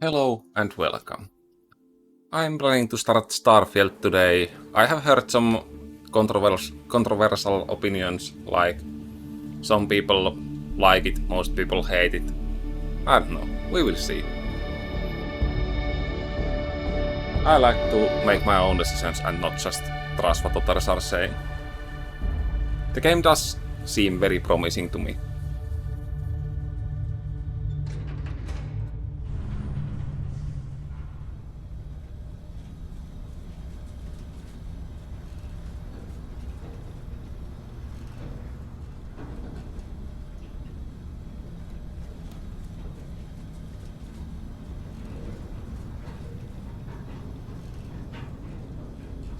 Hello and welcome. I'm planning to start Starfield today. I have heard some controversial opinions, like some people like it, most people hate it. I don't know, we will see. I like to make my own decisions and not just trust what others are saying. The game does seem very promising to me.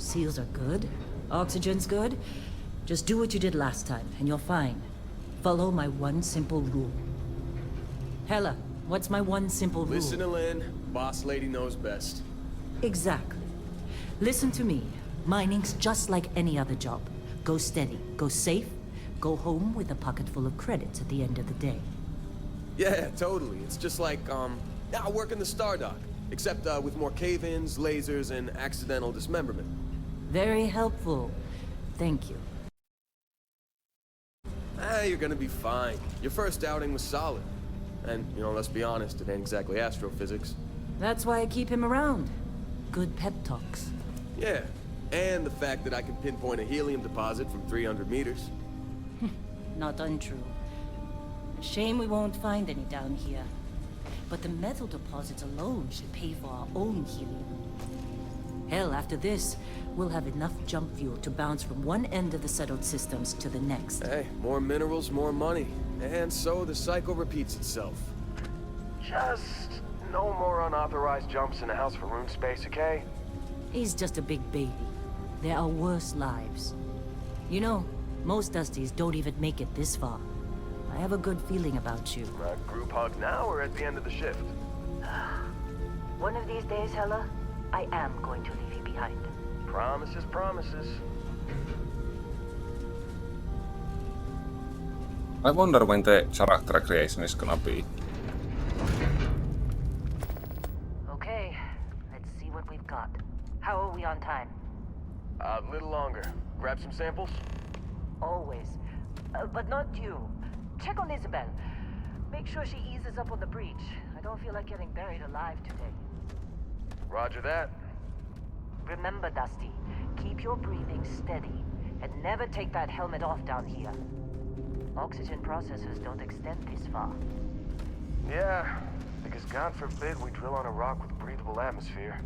Seals are good. Oxygen's good. Just do what you did last time, and you're fine. Follow my one simple rule. Hella, what's my one simple rule? Listen to Lynn. Boss lady knows best. Exactly. Listen to me. Mining's just like any other job. Go steady, go safe, go home with a pocket full of credits at the end of the day. Yeah, totally. It's just like, I work in the Star Dock. Except, with more cave-ins, lasers, and accidental dismemberment. Very helpful. Thank you. You're gonna be fine. Your first outing was solid. And, let's be honest, it ain't exactly astrophysics. That's why I keep him around. Good pep talks. Yeah, and the fact that I can pinpoint a helium deposit from 300 meters. Not untrue. Shame we won't find any down here. But the metal deposits alone should pay for our own helium. Hell, after this, we'll have enough jump fuel to bounce from one end of the settled systems to the next. Hey, more minerals, more money. And so the cycle repeats itself. Just no more unauthorized jumps in the house for room space, okay? He's just a big baby. There are worse lives. You know, most Dusties don't even make it this far. I have a good feeling about you. Group hug now or at the end of the shift? One of these days, Hella, I am going to leave you behind. Promises, promises. I wonder when the character creation is gonna be. Okay, let's see what we've got. How are we on time? A little longer. Grab some samples? Always. But not you. Check on Isabel. Make sure she eases up on the breach. I don't feel like getting buried alive today. Roger that. Remember, Dusty, keep your breathing steady and never take that helmet off down here. Oxygen processors don't extend this far. Yeah, because God forbid we drill on a rock with breathable atmosphere.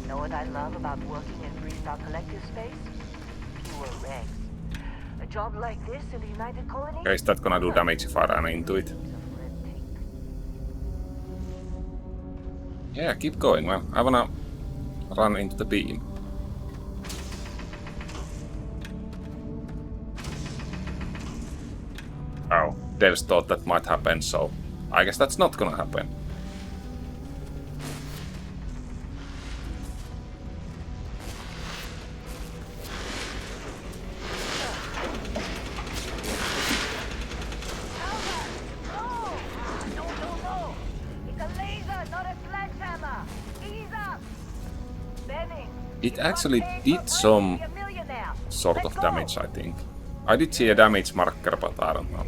Know what I love about working in Freestyle Collective space? Pure regs. A job like this in the United Colony? Okay, is that gonna do damage if I run into it? Yeah, keep going, man. I wanna run into the beam. Oh, devs thought that might happen, so I guess that's not gonna happen. It actually did some sort of damage, I think. I did see a damage marker, but I don't know.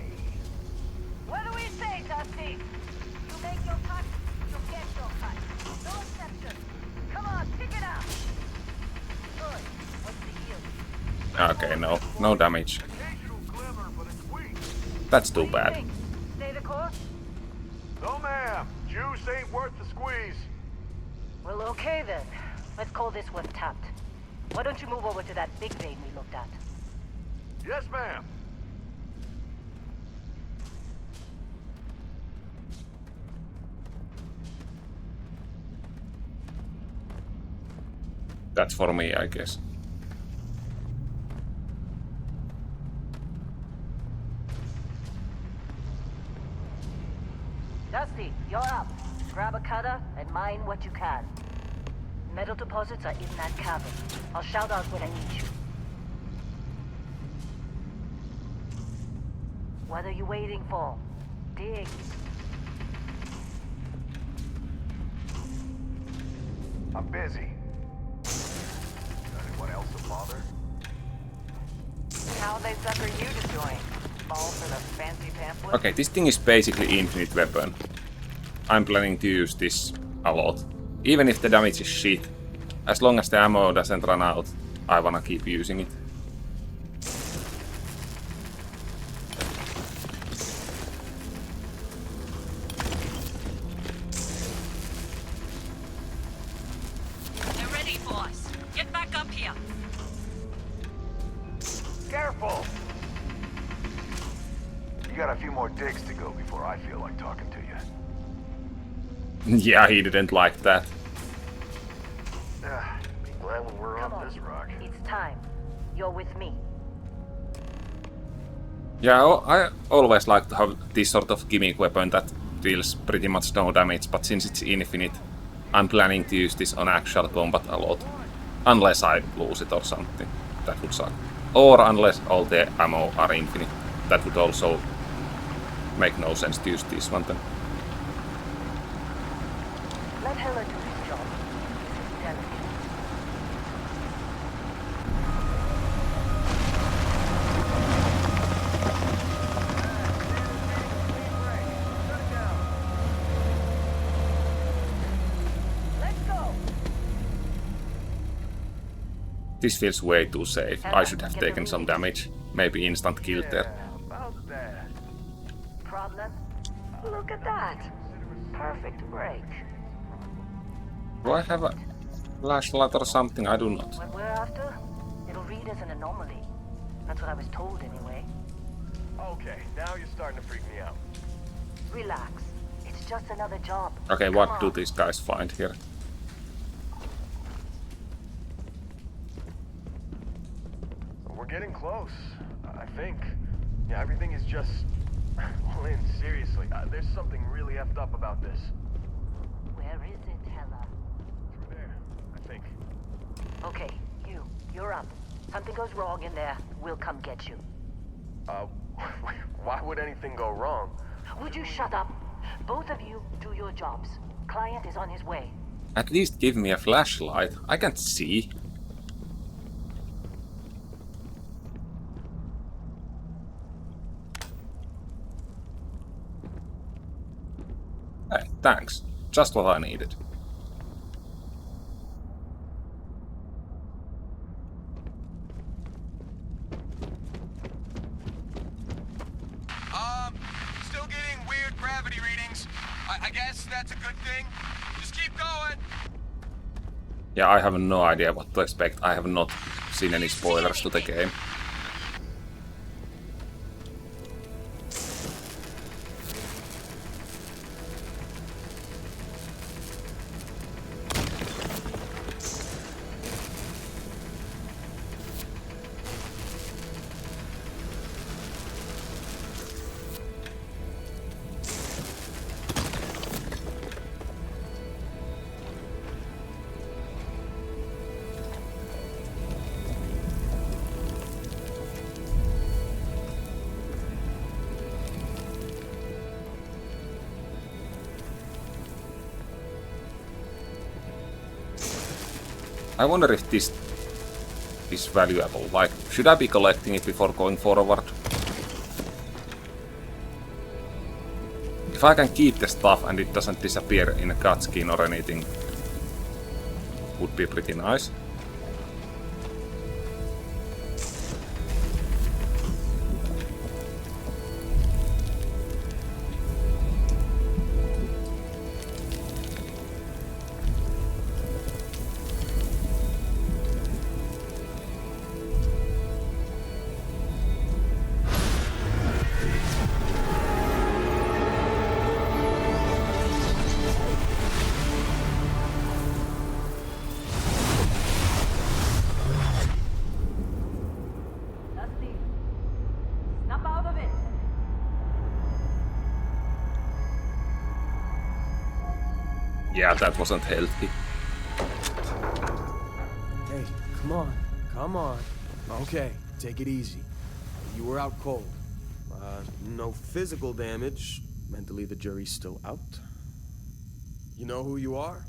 What do we say, Dusty? You make your cut, you get your cut. No exception. Come on, pick it up. Good. What's the yield? Okay, no damage. That's too bad. Stay the course? No, ma'am. Juice ain't worth the squeeze. Well, okay then. Let's call this one tapped. Why don't you move over to that big vein we looked at? Yes, ma'am. That's for me, I guess. Dusty, you're up. Grab a cutter and mine what you can. Metal deposits are in that cavern. I'll shout out when I need you. What are you waiting for? Dig. I'm busy. Anyone else a bother? How they sucker you to join? Fall for the fancy pamphlet? Okay, this thing is basically infinite weapon. I'm planning to use this a lot. Even if the damage is shit. As long as the ammo doesn't run out, I wanna keep using it. They're ready, boss. Get back up here. Careful! You got a few more digs to go before I feel like talking to you. Yeah, he didn't like that. Be glad when we're Come off on. this rock. It's time. You're with me. Yeah, I always like to have this sort of gimmick weapon that deals pretty much no damage, but since it's infinite, I'm planning to use this on actual combat a lot. Unless I lose it or something. That would suck. Or unless all the ammo are infinite. That would also make no sense to use this one then. Let Heller do his job. This is delicate. Let's go! This feels way too safe. I should have taken some damage. Maybe instant kill there. About that. Problem? Look at that. Perfect break. Do I have a flashlight or something? I do not. What we're after, it'll read as an anomaly. That's what I was told anyway. Okay, now you're starting to freak me out. Relax. It's just another job. Okay, Come what on. do these guys find here? We're getting close, I think. Yeah, everything is just... Lynn, seriously, there's something really effed up about this. Where is it, Hella? Through there, I think. Okay, you're up. Something goes wrong in there, we'll come get you. Why would anything go wrong? Would you shut up? Both of you do your jobs. Client is on his way. At least give me a flashlight. I can't see. Hey, thanks. Just what I needed. Still getting weird gravity readings. I guess that's a good thing. Just keep going. Yeah, I have no idea what to expect. I have not seen any spoilers to the game. I wonder if this is valuable. Like, should I be collecting it before going forward? If I can keep the stuff and it doesn't disappear in a cutscene or anything, would be pretty nice. Dusty, snap out of it. Yeah, that wasn't healthy. Hey, come on. Come on. Okay, take it easy. You were out cold. No physical damage. Mentally, the jury's still out. You know who you are?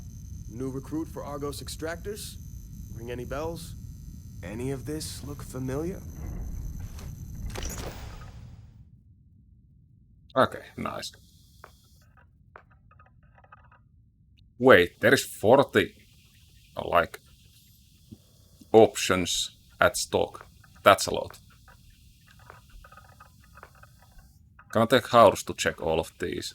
New recruit for Argos extractors? Ring any bells? Any of this look familiar? Okay, nice. Wait, there is 40 like options at stock. That's a lot. Can I take hours to check all of these?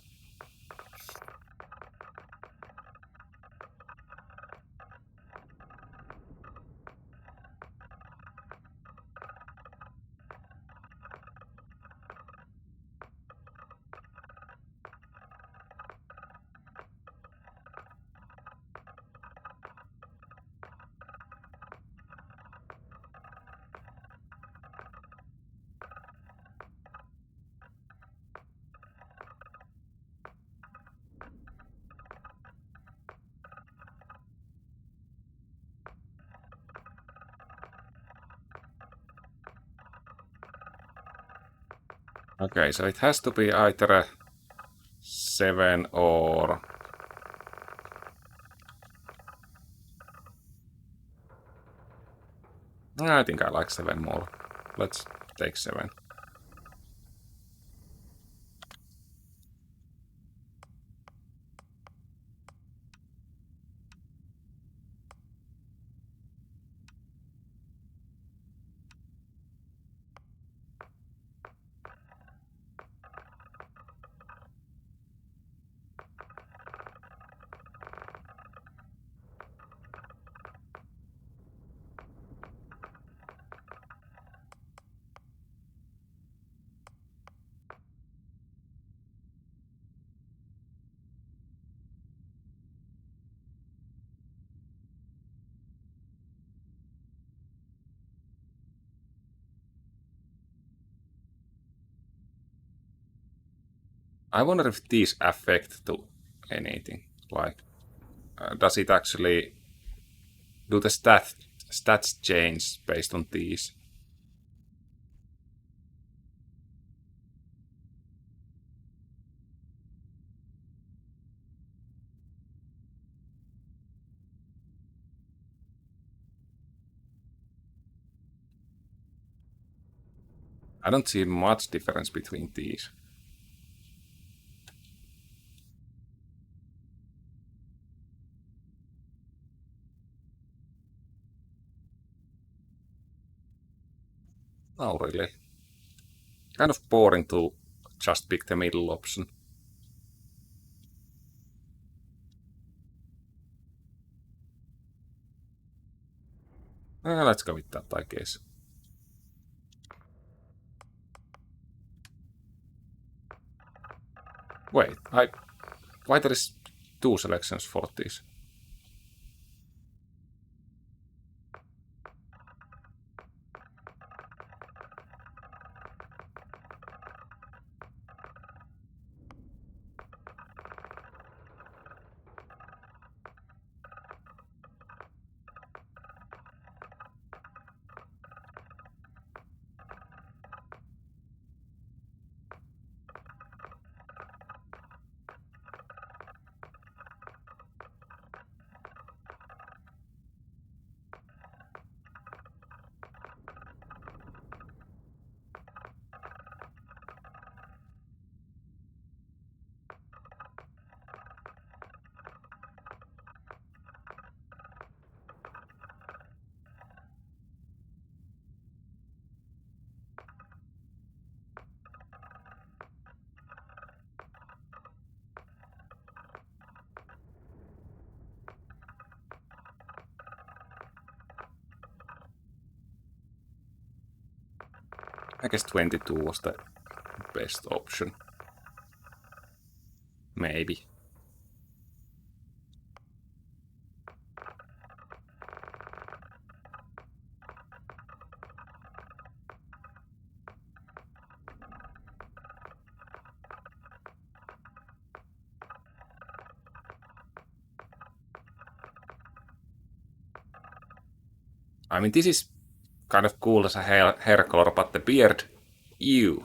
Okay, so it has to be either a 7 or... I think I like 7 more. Let's take 7. I wonder if these affect to anything. Like, does it actually... Do the stats change based on these? I don't see much difference between these. Oh, really? Kind of boring to just pick the middle option. Let's go with that, I guess. Wait, why there is 2 selections for this? I guess 22 was the best option. Maybe. I mean, this is kind of cool as a hair color, but the beard, ew.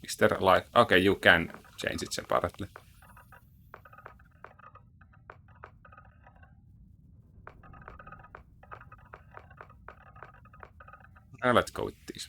Is there like... Okay, you can change it separately. Let's go with these.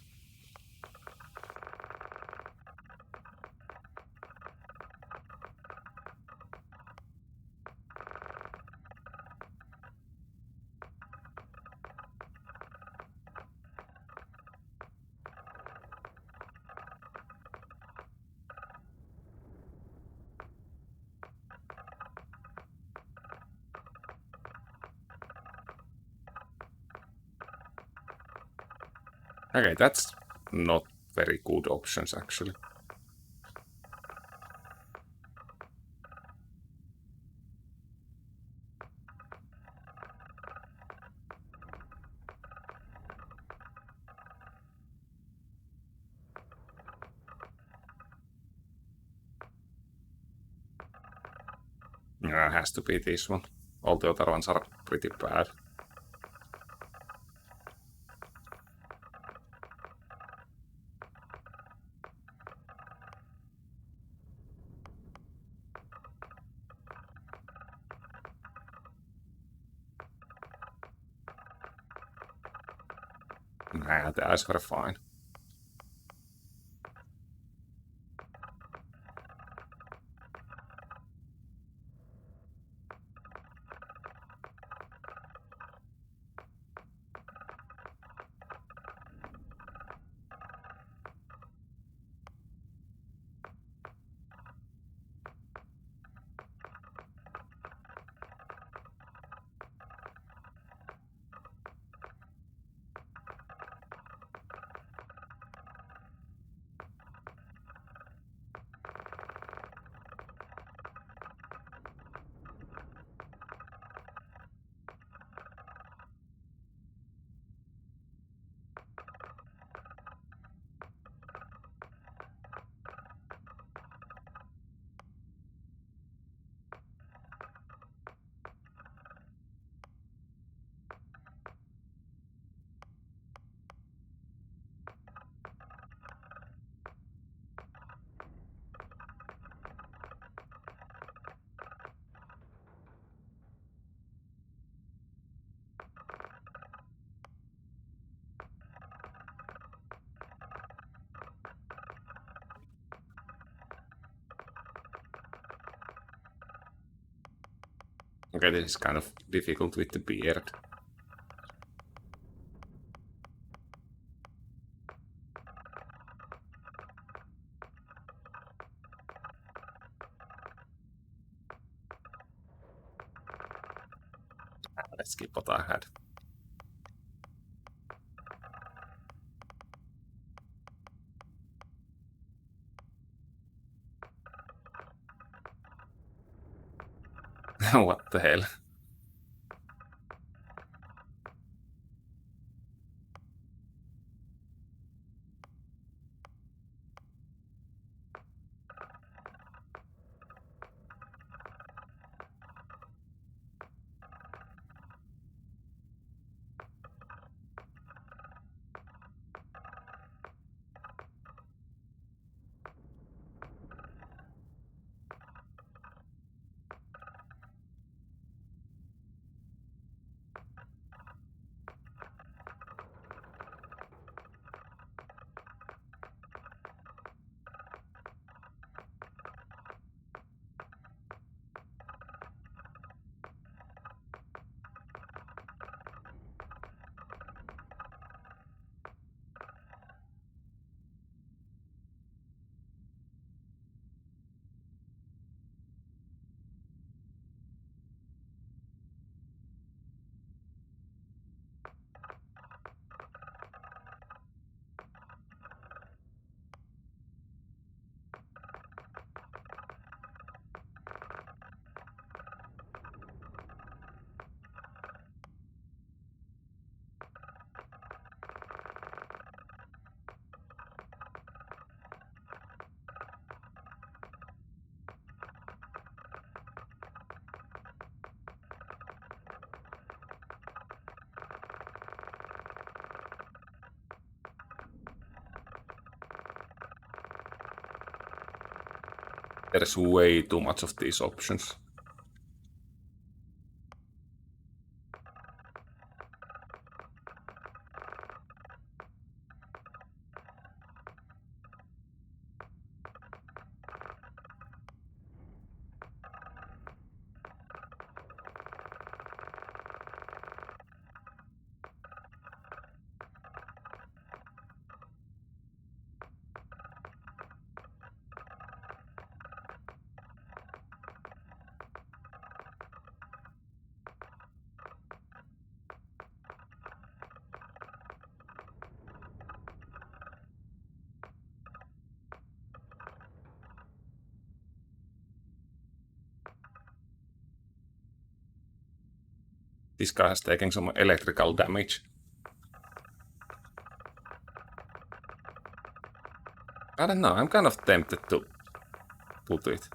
Okay, that's not very good options actually. Yeah, it has to be this one. All the other ones are pretty bad. Nah, the eyes were fine. Okay, this is kind of difficult with the beard. Let's skip what I had. What the hell? There's way too much of these options. This guy has taken some electrical damage. I don't know, I'm kind of tempted to put it.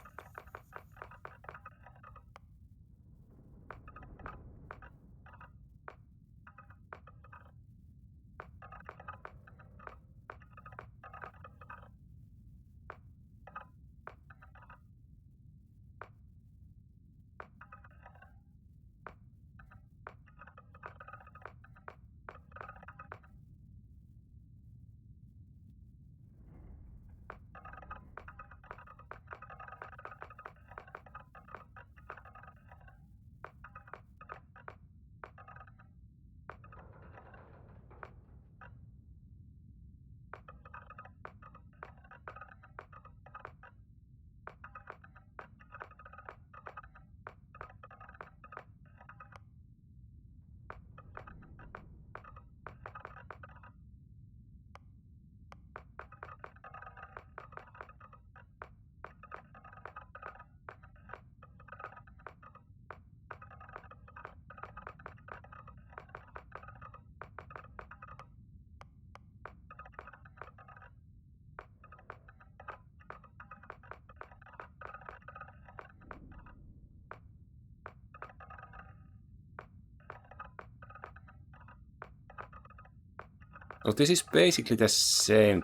So this is basically the same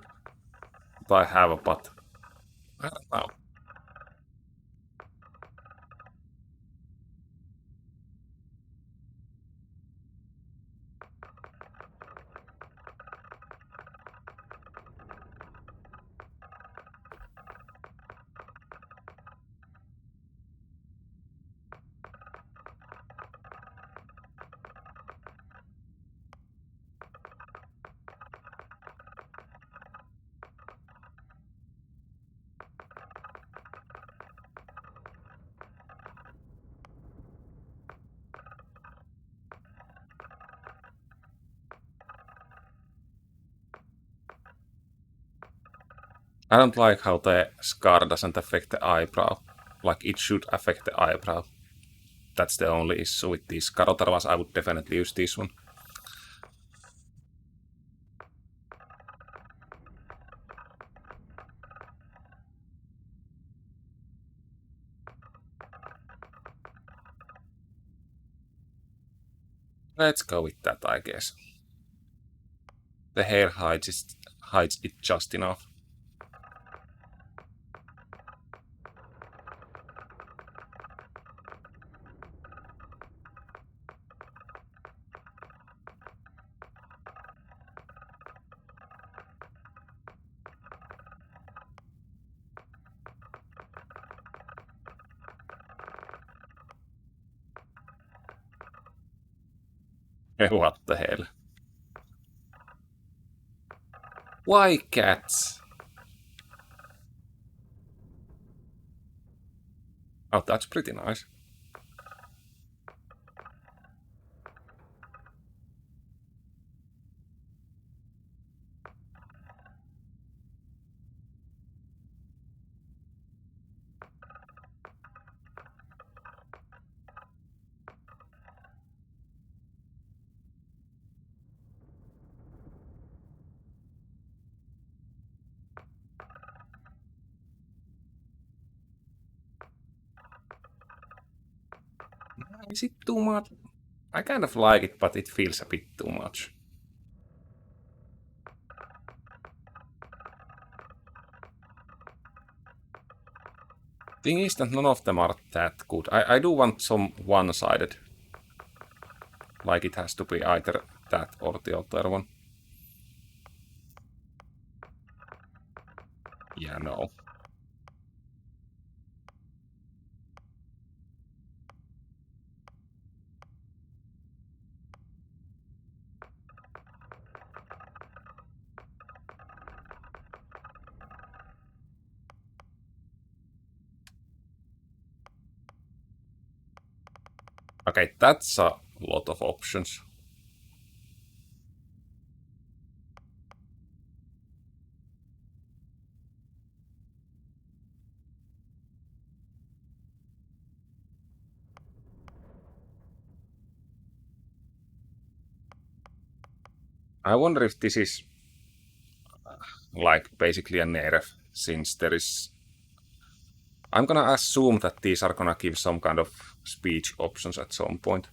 that I have, but I don't know. I don't like how the scar doesn't affect the eyebrow. Like it should affect the eyebrow. That's the only issue with this scar. Otherwise I would definitely use this one. Let's go with that, I guess. The hair hides it just enough. What the hell? Why cats? Oh, that's pretty nice. Is it too much? I kind of like it, but it feels a bit too much. Thing is that none of them are that good. I do want some one-sided. Like it has to be either that or the other one. Yeah, no. Okay, that's a lot of options. I wonder if this is like basically a nerf, since there is... I'm gonna assume that these are gonna give some kind of speech options at some point.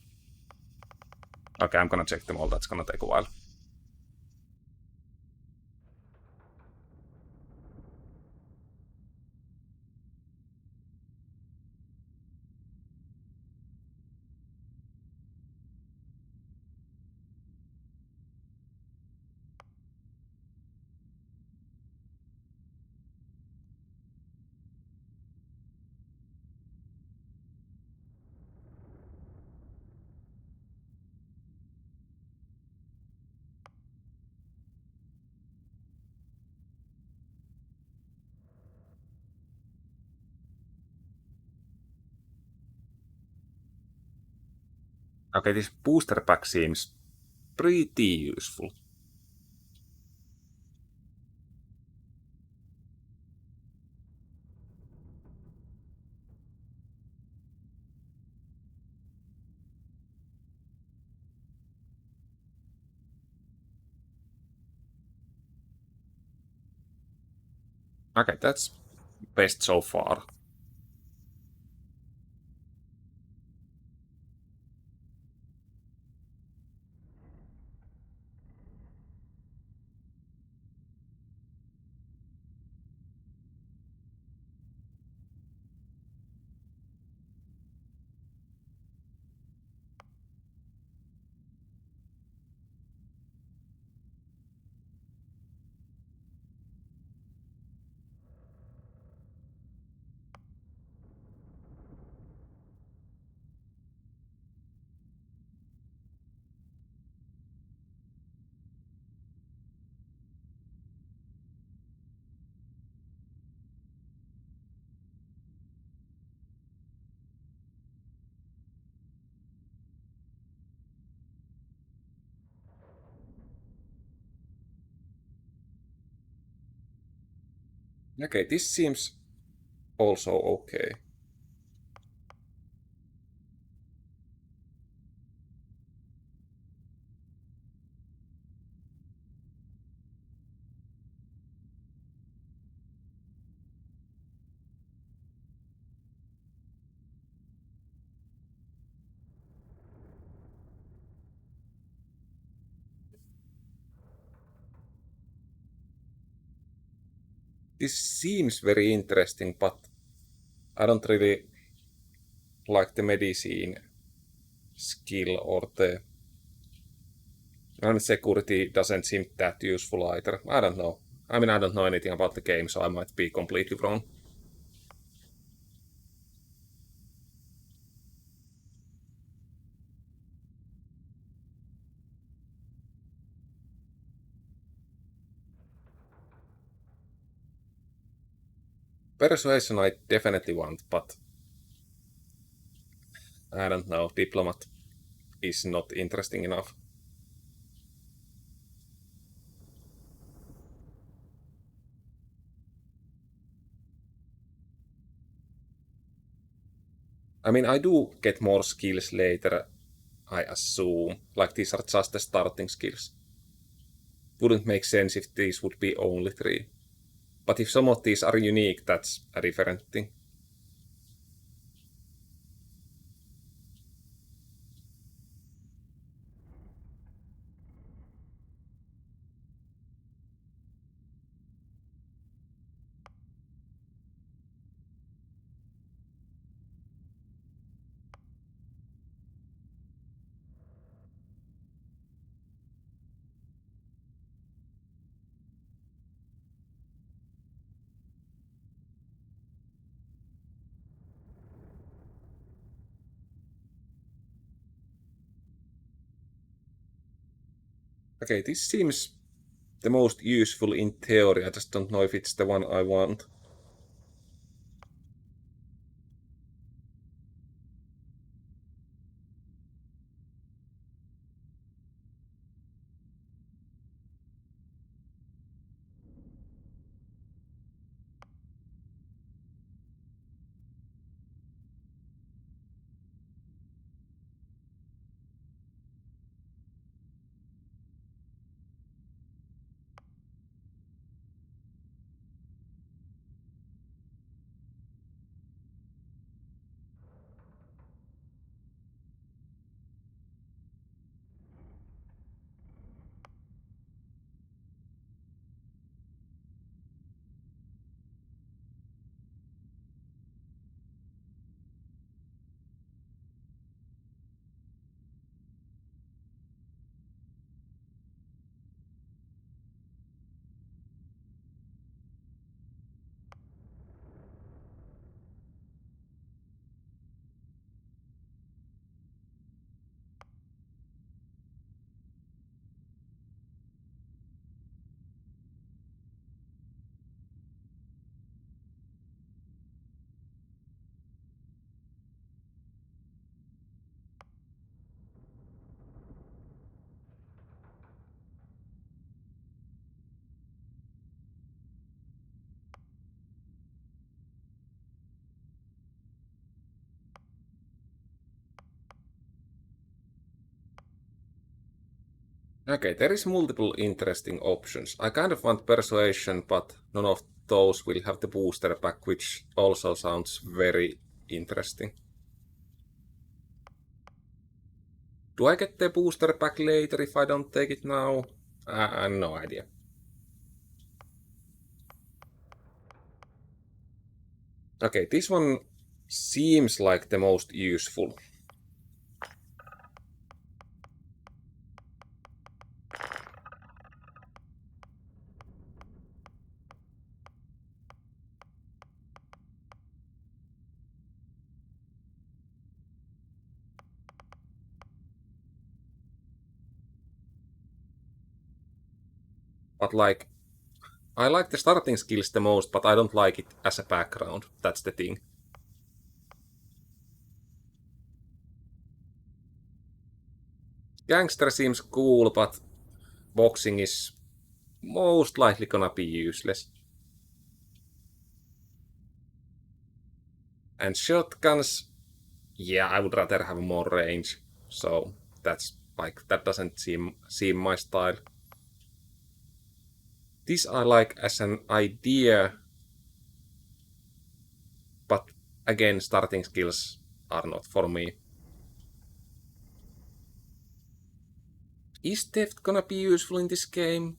Okay, I'm gonna check them all, that's gonna take a while. Okay, this booster pack seems pretty useful. Okay, that's best so far. Okay, this seems also okay. This seems very interesting, but I don't really like the medicine skill or the and security doesn't seem that useful either. I don't know. I mean, I don't know anything about the game, so I might be completely wrong. Persuasion I definitely want, but I don't know. Diplomat is not interesting enough. I mean, I do get more skills later, I assume. Like, these are just the starting skills. Wouldn't make sense if these would be only 3. But if some of these are unique, that's a different thing. Okay, this seems the most useful in theory. I just don't know if it's the one I want. Okay, there is multiple interesting options. I kind of want persuasion, but none of those will have the booster pack, which also sounds very interesting. Do I get the booster pack later if I don't take it now? No idea. Okay, this one seems like the most useful. But like, I like the starting skills the most, but I don't like it as a background. That's the thing. Gangster seems cool, but boxing is most likely gonna be useless. And shotguns, yeah, I would rather have more range. So that's like that doesn't seem my style. This I like as an idea, but again, starting skills are not for me. Is theft gonna be useful in this game?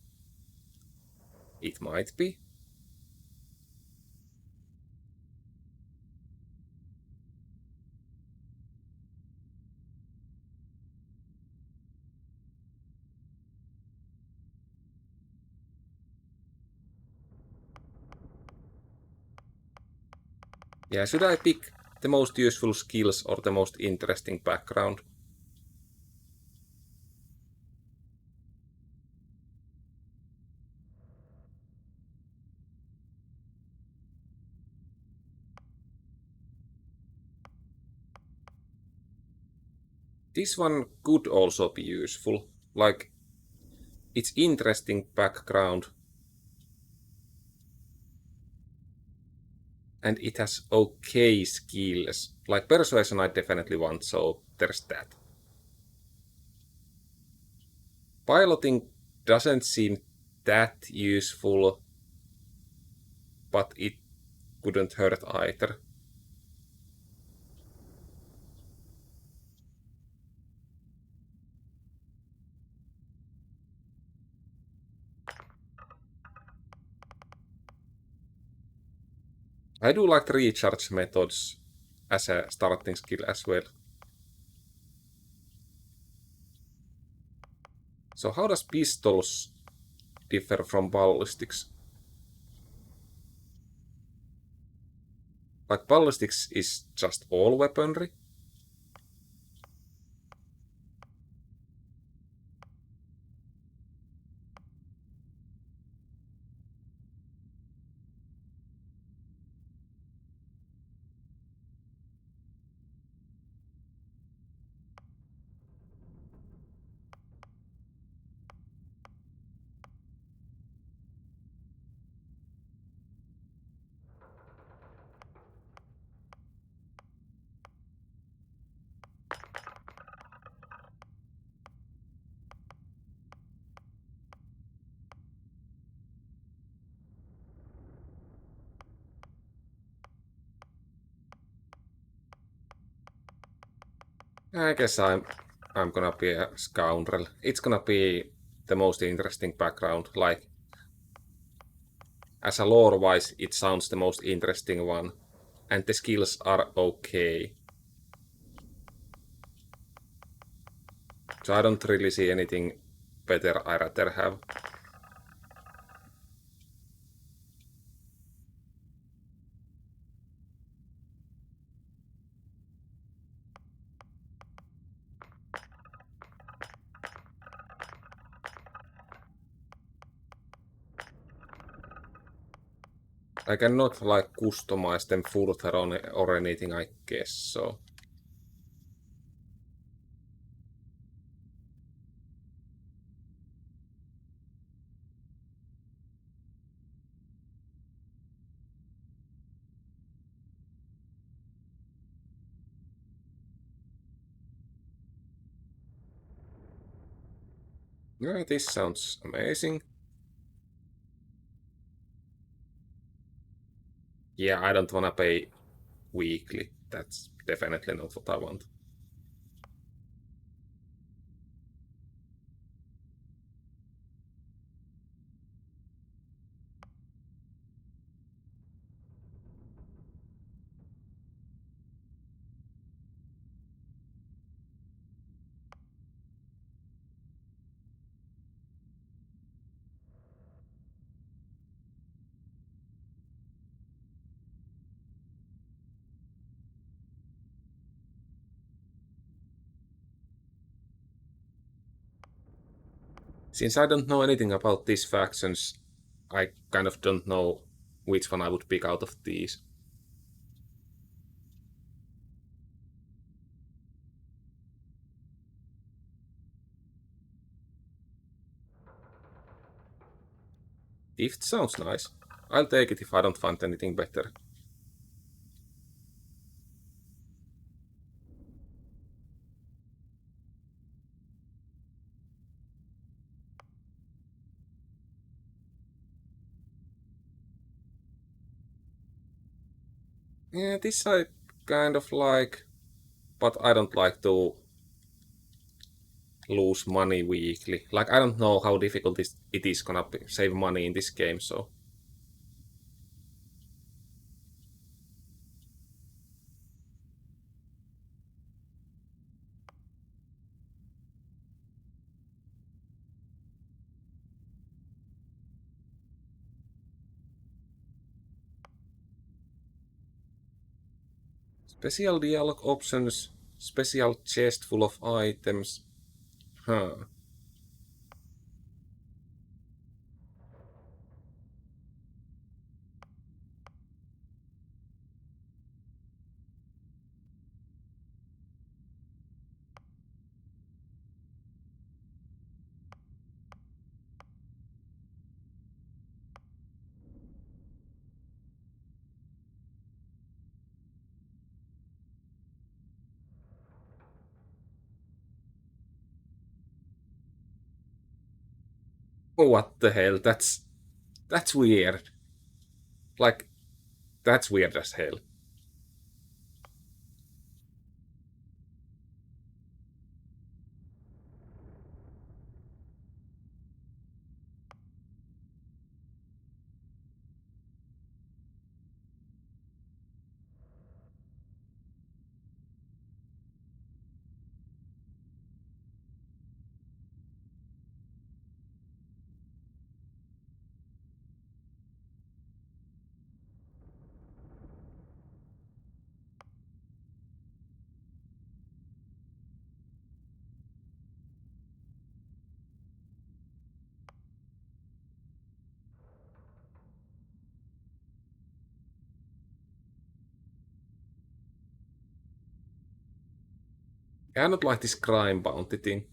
It might be. Yeah, should I pick the most useful skills or the most interesting background? This one could also be useful. Like, it's interesting background. And it has okay skills. Like persuasion I definitely want, so there's that. Piloting doesn't seem that useful, but it wouldn't hurt either. I do like the recharge methods as a starting skill as well. So how does pistols differ from ballistics? Like ballistics is just all weaponry? I guess I'm gonna be a scoundrel. It's gonna be the most interesting background. Like, as a lore-wise, it sounds the most interesting one. And the skills are okay. So I don't really see anything better I'd rather have. I cannot like customize them further on or anything, I guess, so. Yeah, this sounds amazing. Yeah, I don't wanna pay weekly. That's definitely not what I want. Since I don't know anything about these factions, I kind of don't know which one I would pick out of these. If it sounds nice, I'll take it if I don't find anything better. Yeah, this I kind of like, but I don't like to lose money weekly. Like, I don't know how difficult it is gonna save money in this game, so. Special dialogue options, special chest full of items. Huh. What the hell? That's weird. Like, that's weird as hell. I don't like this crime bounty thing.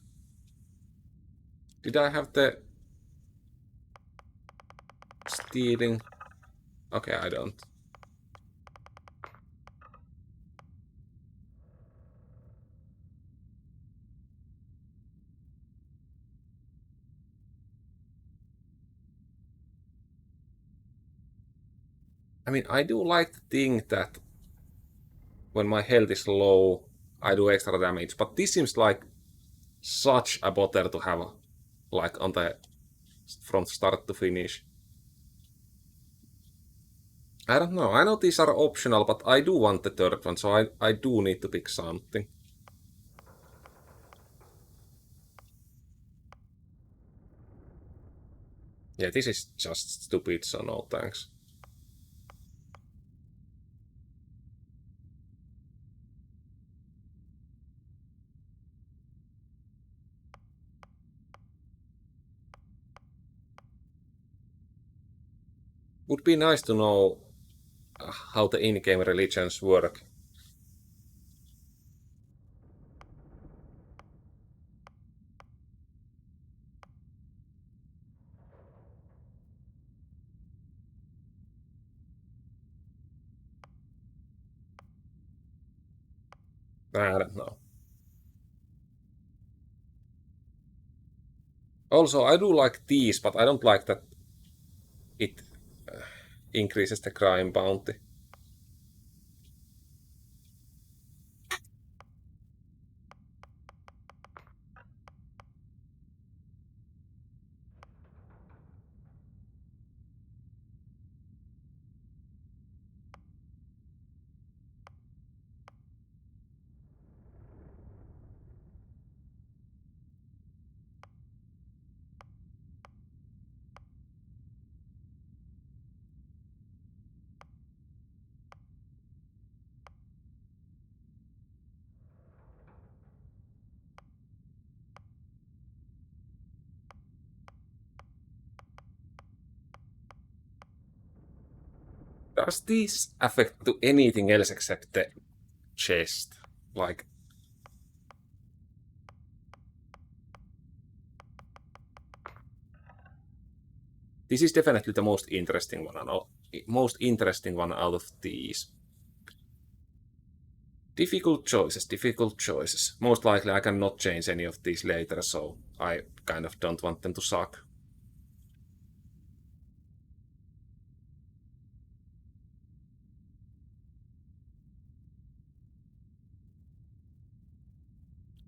Did I have the stealing? Okay, I don't. I mean, I do like the thing that when my health is low, I do extra damage, but this seems like such a bother to have, like on the from start to finish. I don't know. I know these are optional, but I do want the third one, so I do need to pick something. Yeah, this is just stupid, so no thanks. Would be nice to know how the in-game religions work. I don't know. Also, I do like these, but I don't like that it increases the crime bounty. Does this affect to anything else except the chest? Like, this is definitely the most interesting one. Most interesting one out of these. Difficult choices, difficult choices. Most likely I cannot change any of these later, so I kind of don't want them to suck.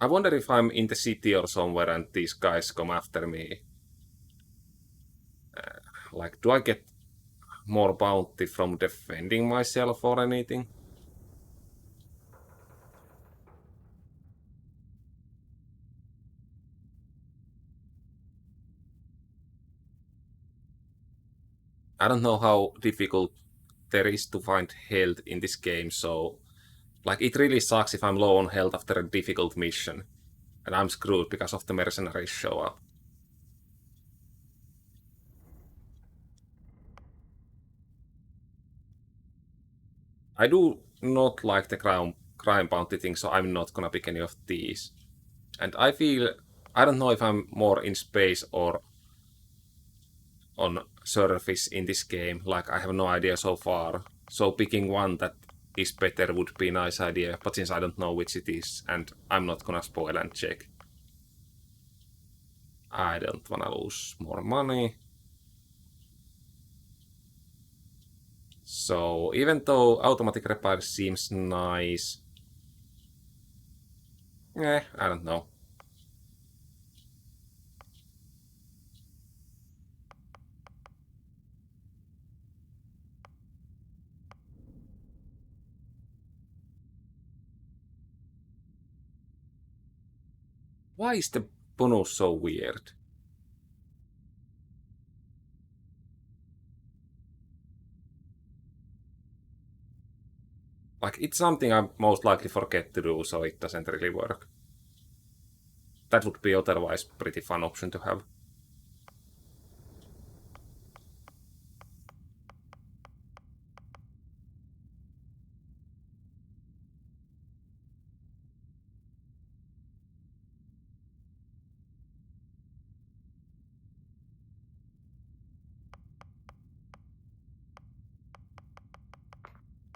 I wonder if I'm in the city or somewhere and these guys come after me. Like, do I get more bounty from defending myself or anything? I don't know how difficult there is to find health in this game, so like it really sucks if I'm low on health after a difficult mission and I'm screwed because of the mercenaries show up. I do not like the crime bounty thing, so I'm not gonna pick any of these. And I feel, I don't know if I'm more in space or on surface in this game, like I have no idea so far. So picking one that is better would be a nice idea, but since I don't know which it is, and I'm not gonna spoil and check. I don't wanna lose more money. So even though automatic repair seems nice, I don't know. Why is the bonus so weird? Like, it's something I most likely forget to do, so it doesn't really work. That would be otherwise pretty fun option to have.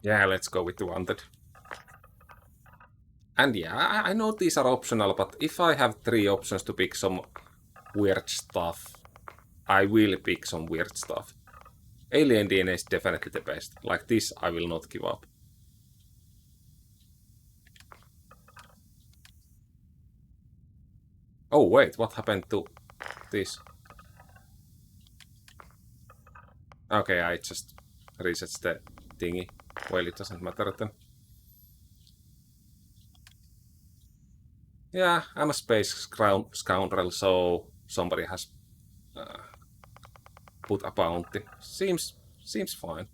Yeah, let's go with the wanted. And yeah, I know these are optional, but if I have 3 options to pick some weird stuff, I will pick some weird stuff. Alien DNA is definitely the best. Like this, I will not give up. Oh wait, what happened to this? Okay, I just reset the thingy. Well, it doesn't matter then. Yeah, I'm a space scoundrel, so somebody has put a bounty. Seems fine.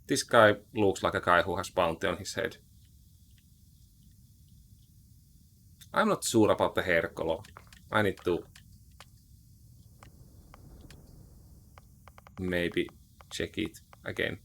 This guy looks like a guy who has bounty on his head. I'm not sure about the hair color. I need to maybe check it again.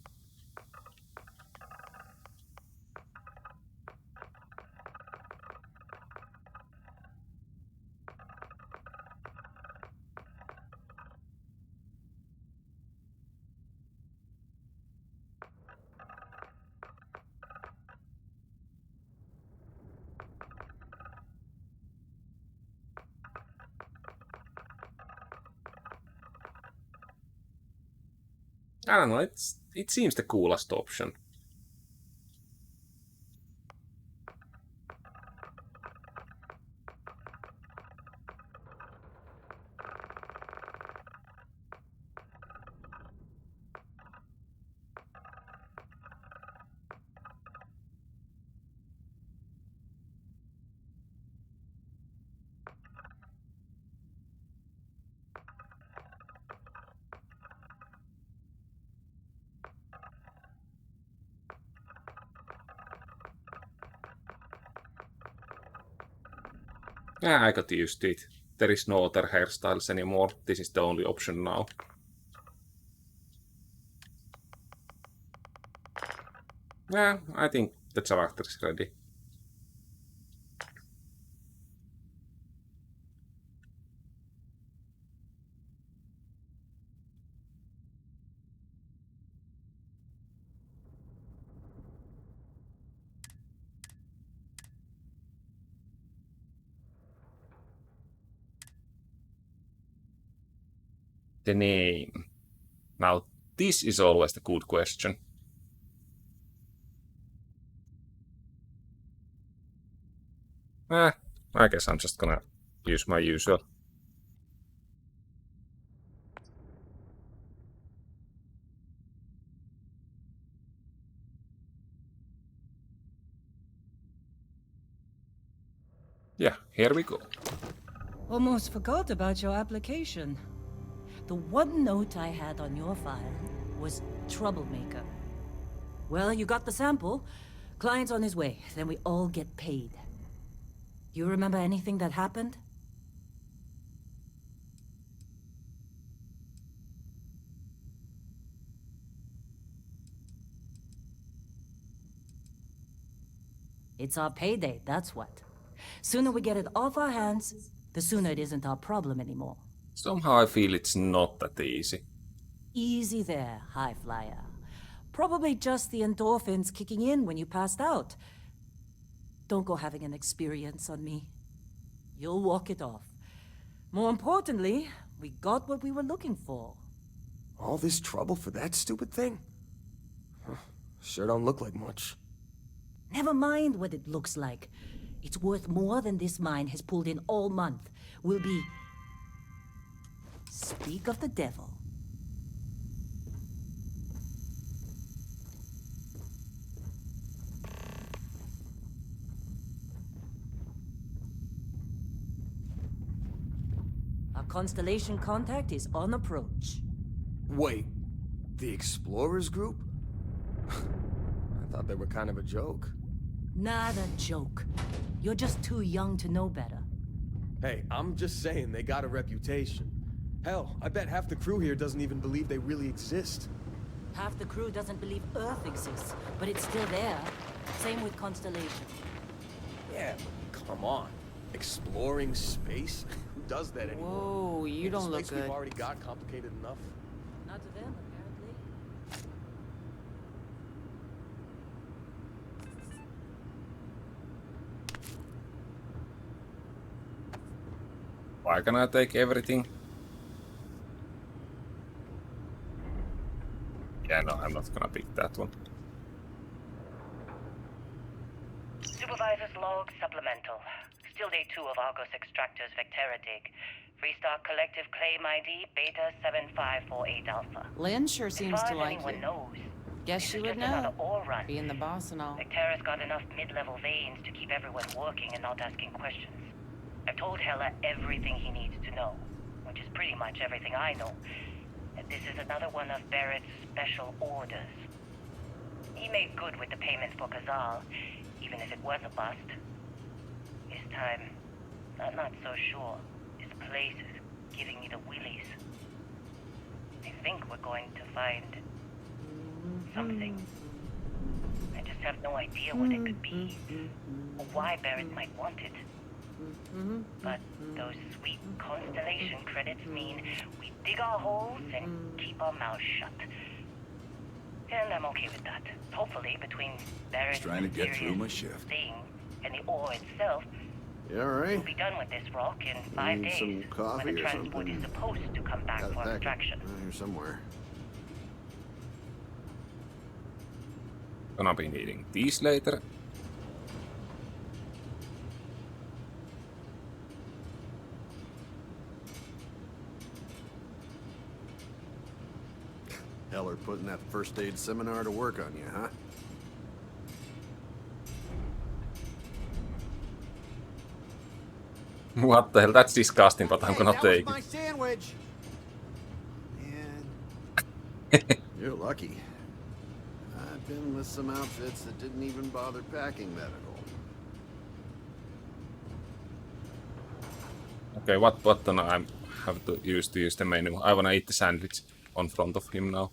I don't know, it seems the coolest option. Yeah, I got used to it. There is no other hairstyles anymore. This is the only option now. Yeah, I think the character is ready. The name. Now, this is always the good question. I guess I'm just gonna use my usual. Yeah, here we go. Almost forgot about your application. The one note I had on your file was troublemaker. Well, you got the sample. Client's on his way, then we all get paid. You remember anything that happened? It's our payday, that's what. Sooner we get it off our hands, the sooner it isn't our problem anymore. Somehow I feel it's not that easy. Easy there, high flyer. Probably just the endorphins kicking in when you passed out. Don't go having an experience on me. You'll walk it off. More importantly, we got what we were looking for. All this trouble for that stupid thing? Huh, sure don't look like much. Never mind what it looks like. It's worth more than this mine has pulled in all month. We'll be... Speak of the devil. Our constellation contact is on approach. Wait, the Explorers group? I thought they were kind of a joke. Not a joke. You're just too young to know better. Hey, I'm just saying they got a reputation. Hell, I bet half the crew here doesn't even believe they really exist. Half the crew doesn't believe Earth exists, but it's still there. Same with Constellation. Yeah, but come on. Exploring space? Who does that anymore? Whoa, you Ain't the don't look space we've good. already got complicated enough. Not to them, apparently. Why can I take everything? Yeah, no, I'm not gonna pick that one. Supervisor's log supplemental. Still day 2 of Argos Extractor's Vectera dig. Freestar Collective Claim ID Beta 7548 Alpha. Lynn sure As seems far to as like anyone you. knows, Guess this she is would just another know, ore run. being the boss and all. Vectera's got enough mid-level veins to keep everyone working and not asking questions. I've told Hella everything he needs to know, which is pretty much everything I know. And this is another one of Barrett's special orders. He made good with the payments for Kazal, even if it was a bust. This time, I'm not so sure. This place is giving me the willies. I think we're going to find something. I just have no idea what it could be, or why Barrett might want it. But those sweet constellation credits mean we dig our holes and keep our mouths shut. And I'm okay with that. Hopefully, between Barrett's trying to get through my mysterious shift. thing and the ore itself, You alright? we'll be done with this rock in 5 Need days, some when the coffee or transport something? is supposed to come back Got a for packet extraction. here somewhere. Gonna be needing these later. Heller putting that first aid seminar to work on you, huh? What the hell? That's disgusting, but I'm gonna take my it. sandwich. Man, you're lucky. I've been with some outfits that didn't even bother packing medical. Okay, what button I have to use the menu? I wanna eat the sandwich on front of him now.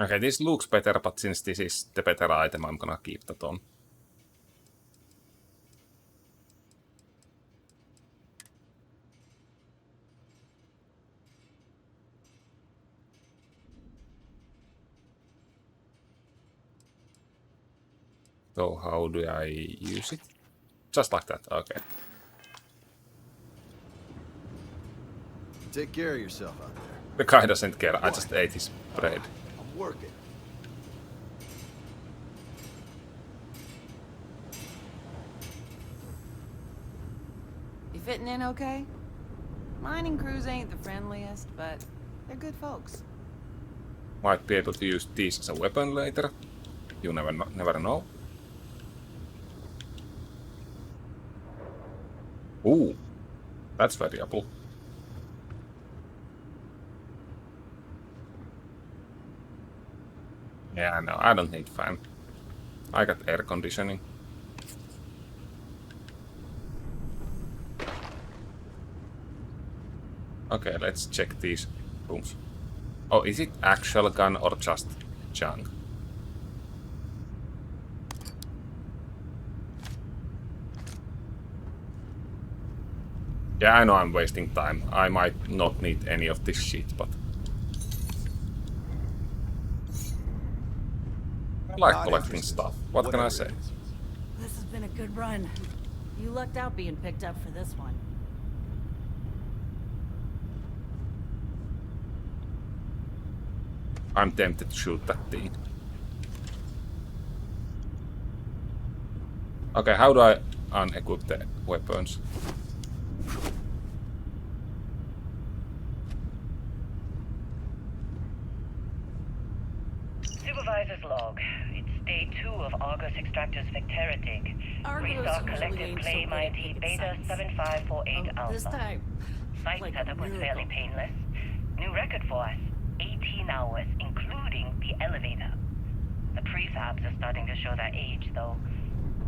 Okay, this looks better, but since this is the better item, I'm gonna keep that on. So how do I use it? Just like that, okay. Take care of yourself out there. The guy doesn't care, I just ate his bread. I'm working. You fitting in okay? Mining crews ain't the friendliest, but they're good folks. Might be able to use these as a weapon later. You never know. Ooh, that's variable. Yeah, no, I don't need fan. I got air conditioning. Okay, let's check these rooms. Oh, is it actual gun or just junk? Yeah, I know I'm wasting time. I might not need any of this shit, but... I like collecting stuff. What can I say? This has been a good run. You lucked out being picked up for this one. I'm tempted to shoot that thing. Okay, how do I unequip the weapons? Supervisor's log. It's day 2 of Argus Extractor's Vectera dig. Restart collected claim ID Beta 7548 Alpha. This time, Site like a setup was miracle. fairly painless. New record for us. 18 hours, including the elevator. The prefabs are starting to show their age, though.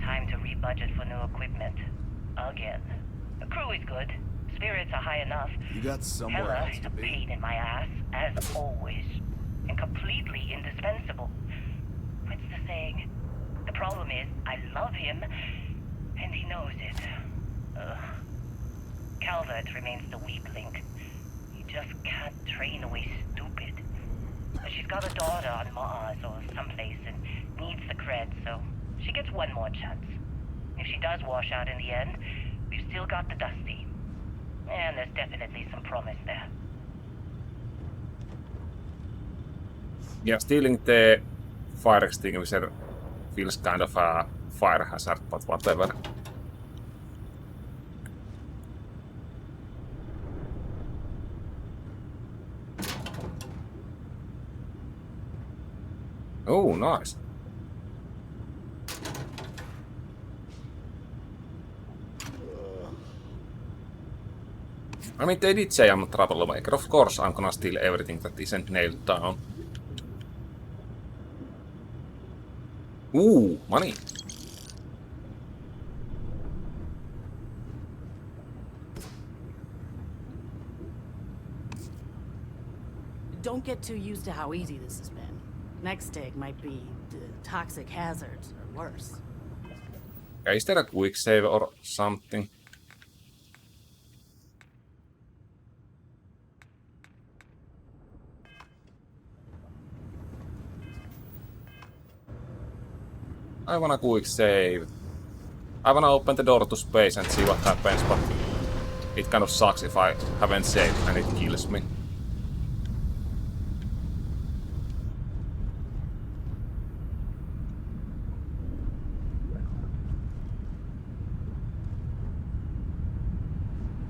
Time to rebudget for new equipment. Again. The crew is good. Spirits are high enough. You got somewhere Heller else is to a be. pain in my ass, as always. And completely indispensable. What's the saying? The problem is, I love him, and he knows it. Ugh. Calvert remains the weak link. You just can't train away stupid. But she's got a daughter on Mars or someplace and needs the cred, so she gets one more chance. If she does wash out in the end, we've still got the Dusty. And there's definitely some promise there. Yeah, stealing the fire extinguisher feels kind of a fire hazard, but whatever. Oh, nice. I mean, they did say I'm a troublemaker. Of course, I'm gonna steal everything that isn't nailed down. Ooh, money. don't get too used to how easy this has been. Next dig might be toxic hazards or worse. Okay, is there a quick save or something? I wanna quick save. I wanna open the door to space and see what happens, but it kind of sucks if I haven't saved and it kills me.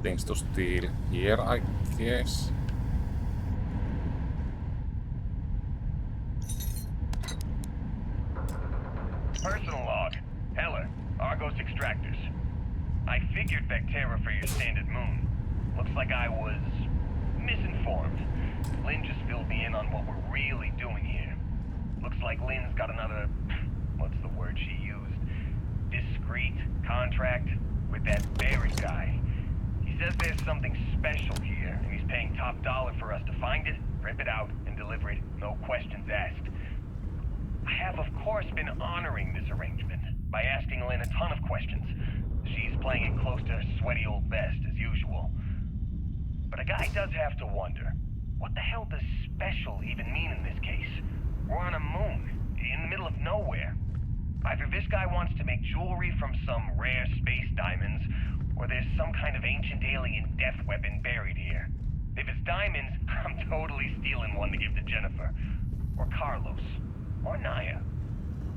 Things to steal here, I guess. Personal log. Heller, Argos extractors. I figured Vectera for your standard moon. Looks like I was misinformed. Lynn just filled me in on what we're really doing here. Looks like Lynn's got another, what's the word she used? Discreet contract with that buried guy. He says there's something special here, and he's paying top dollar for us to find it, rip it out, and deliver it, no questions asked. I have, of course, been honoring this arrangement by asking Lynn a ton of questions. She's playing it close to her sweaty old best, as usual. But a guy does have to wonder, what the hell does special even mean in this case? We're on a moon, in the middle of nowhere. Either this guy wants to make jewelry from some rare space diamonds, or there's some kind of ancient alien death weapon buried here. If it's diamonds, I'm totally stealing one to give to Jennifer. Or Carlos. Or Naya.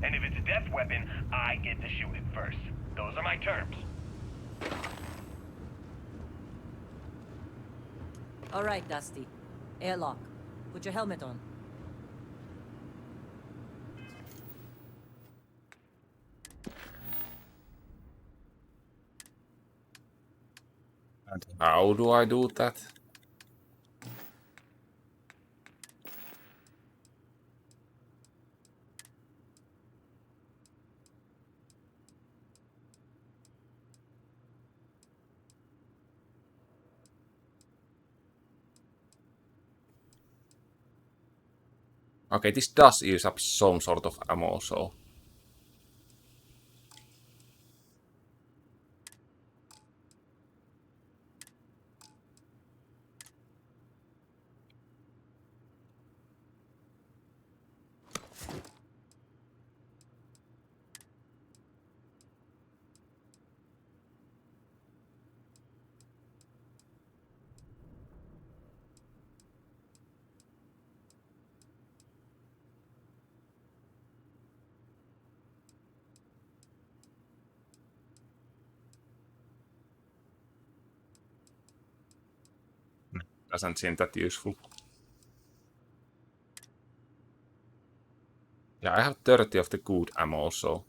And if it's a death weapon, I get to shoot it first. Those are my terms. All right, Dusty. Airlock. Put your helmet on. And how do I do that? Okay, this does use up some sort of ammo, so... Doesn't seem that useful. Yeah, I have 30 of the good ammo, so...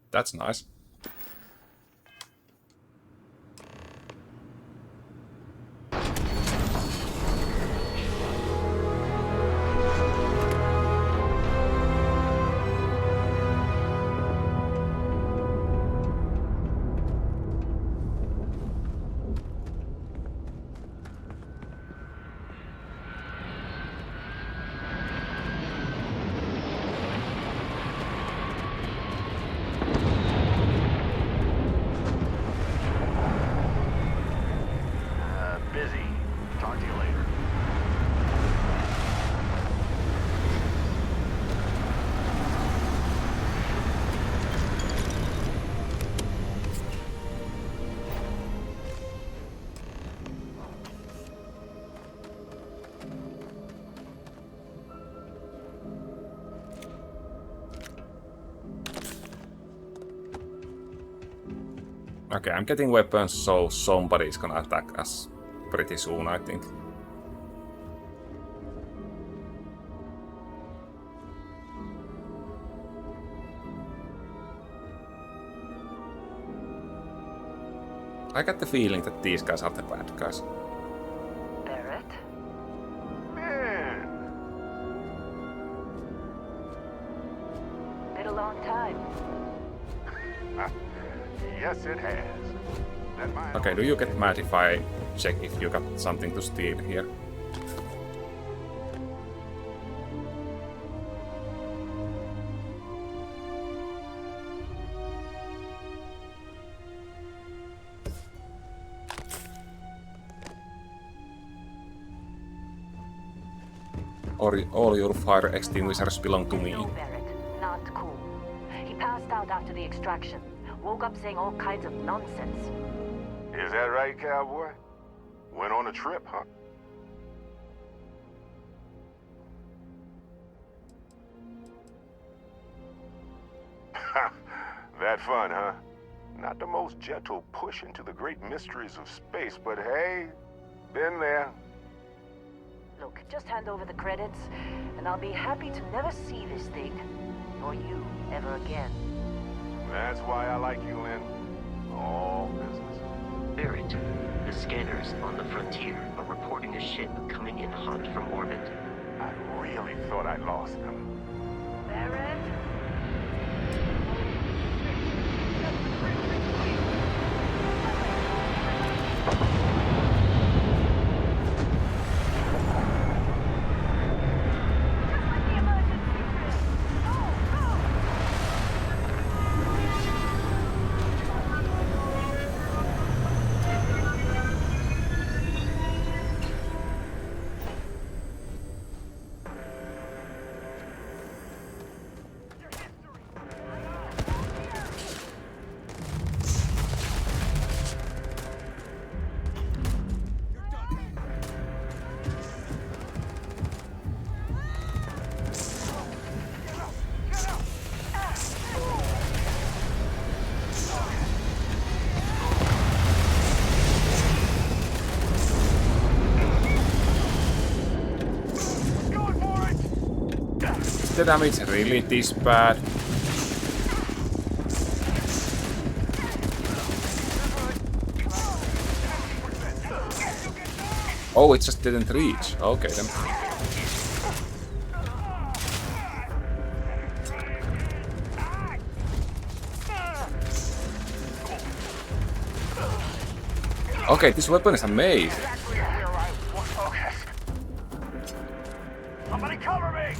That's nice. Busy. Talk to you later. Okay, I'm getting weapons, so somebody's gonna attack us pretty soon, I think. I got the feeling that these guys are the bad guys. Barrett? Man, Been a long time. yes it has. That mine Okay, do you get mad if I check if you got something to steal here? or all your fire extinguishers belong to me. No, Barrett. Not cool. He passed out after the extraction. Woke up saying all kinds of nonsense. Is that right, cowboy? Went on a trip, huh? That fun, huh? Not the most gentle push into the great mysteries of space, but hey, been there. Look, just hand over the credits, and I'll be happy to never see this thing, or you, ever again. That's why I like you, Lynn. All business. Barrett, the scanners on the frontier are reporting a ship coming in hot from orbit. I really thought I lost them. Barrett? The damage really this bad? Oh, it just didn't reach. Okay then. Okay, this weapon is amazing. Somebody cover me!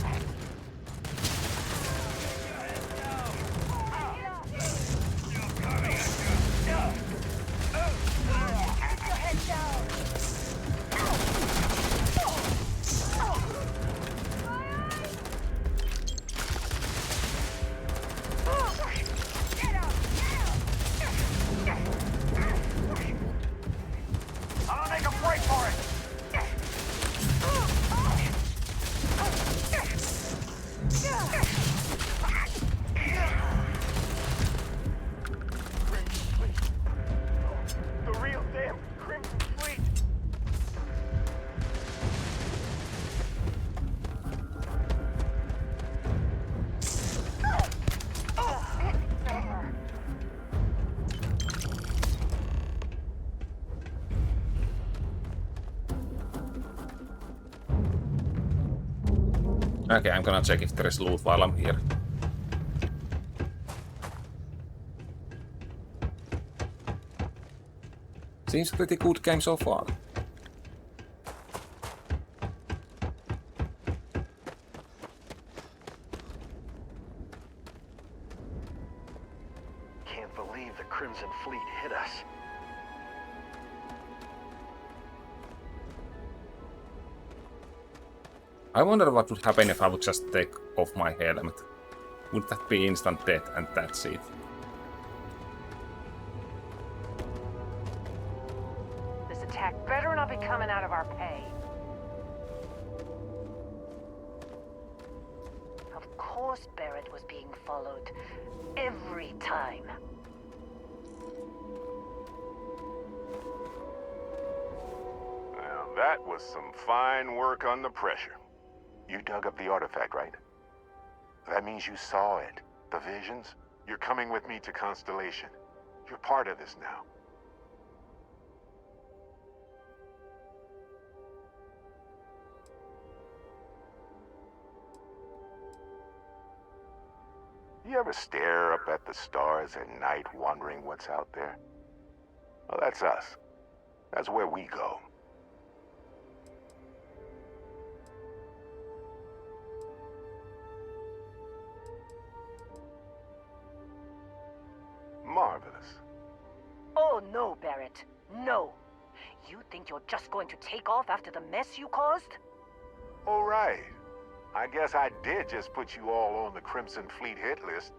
Okay, I'm gonna check if there is loot while I'm here. Seems a pretty good game so far. Can't believe the Crimson Fleet hit us. I wonder what would happen if I would just take off my helmet. Would that be instant death and that's it? This attack better not be coming out of our pay. Of course Barrett was being followed. Every time. Now, that was some fine work under pressure. You dug up the artifact, right? That means you saw it. The visions? You're coming with me to Constellation. You're part of this now. You ever stare up at the stars at night wondering what's out there? Well, that's us. That's where we go. Marvelous. Oh no, Barrett. No. You think you're just going to take off after the mess you caused? All right. I guess I did just put you all on the Crimson Fleet hit list.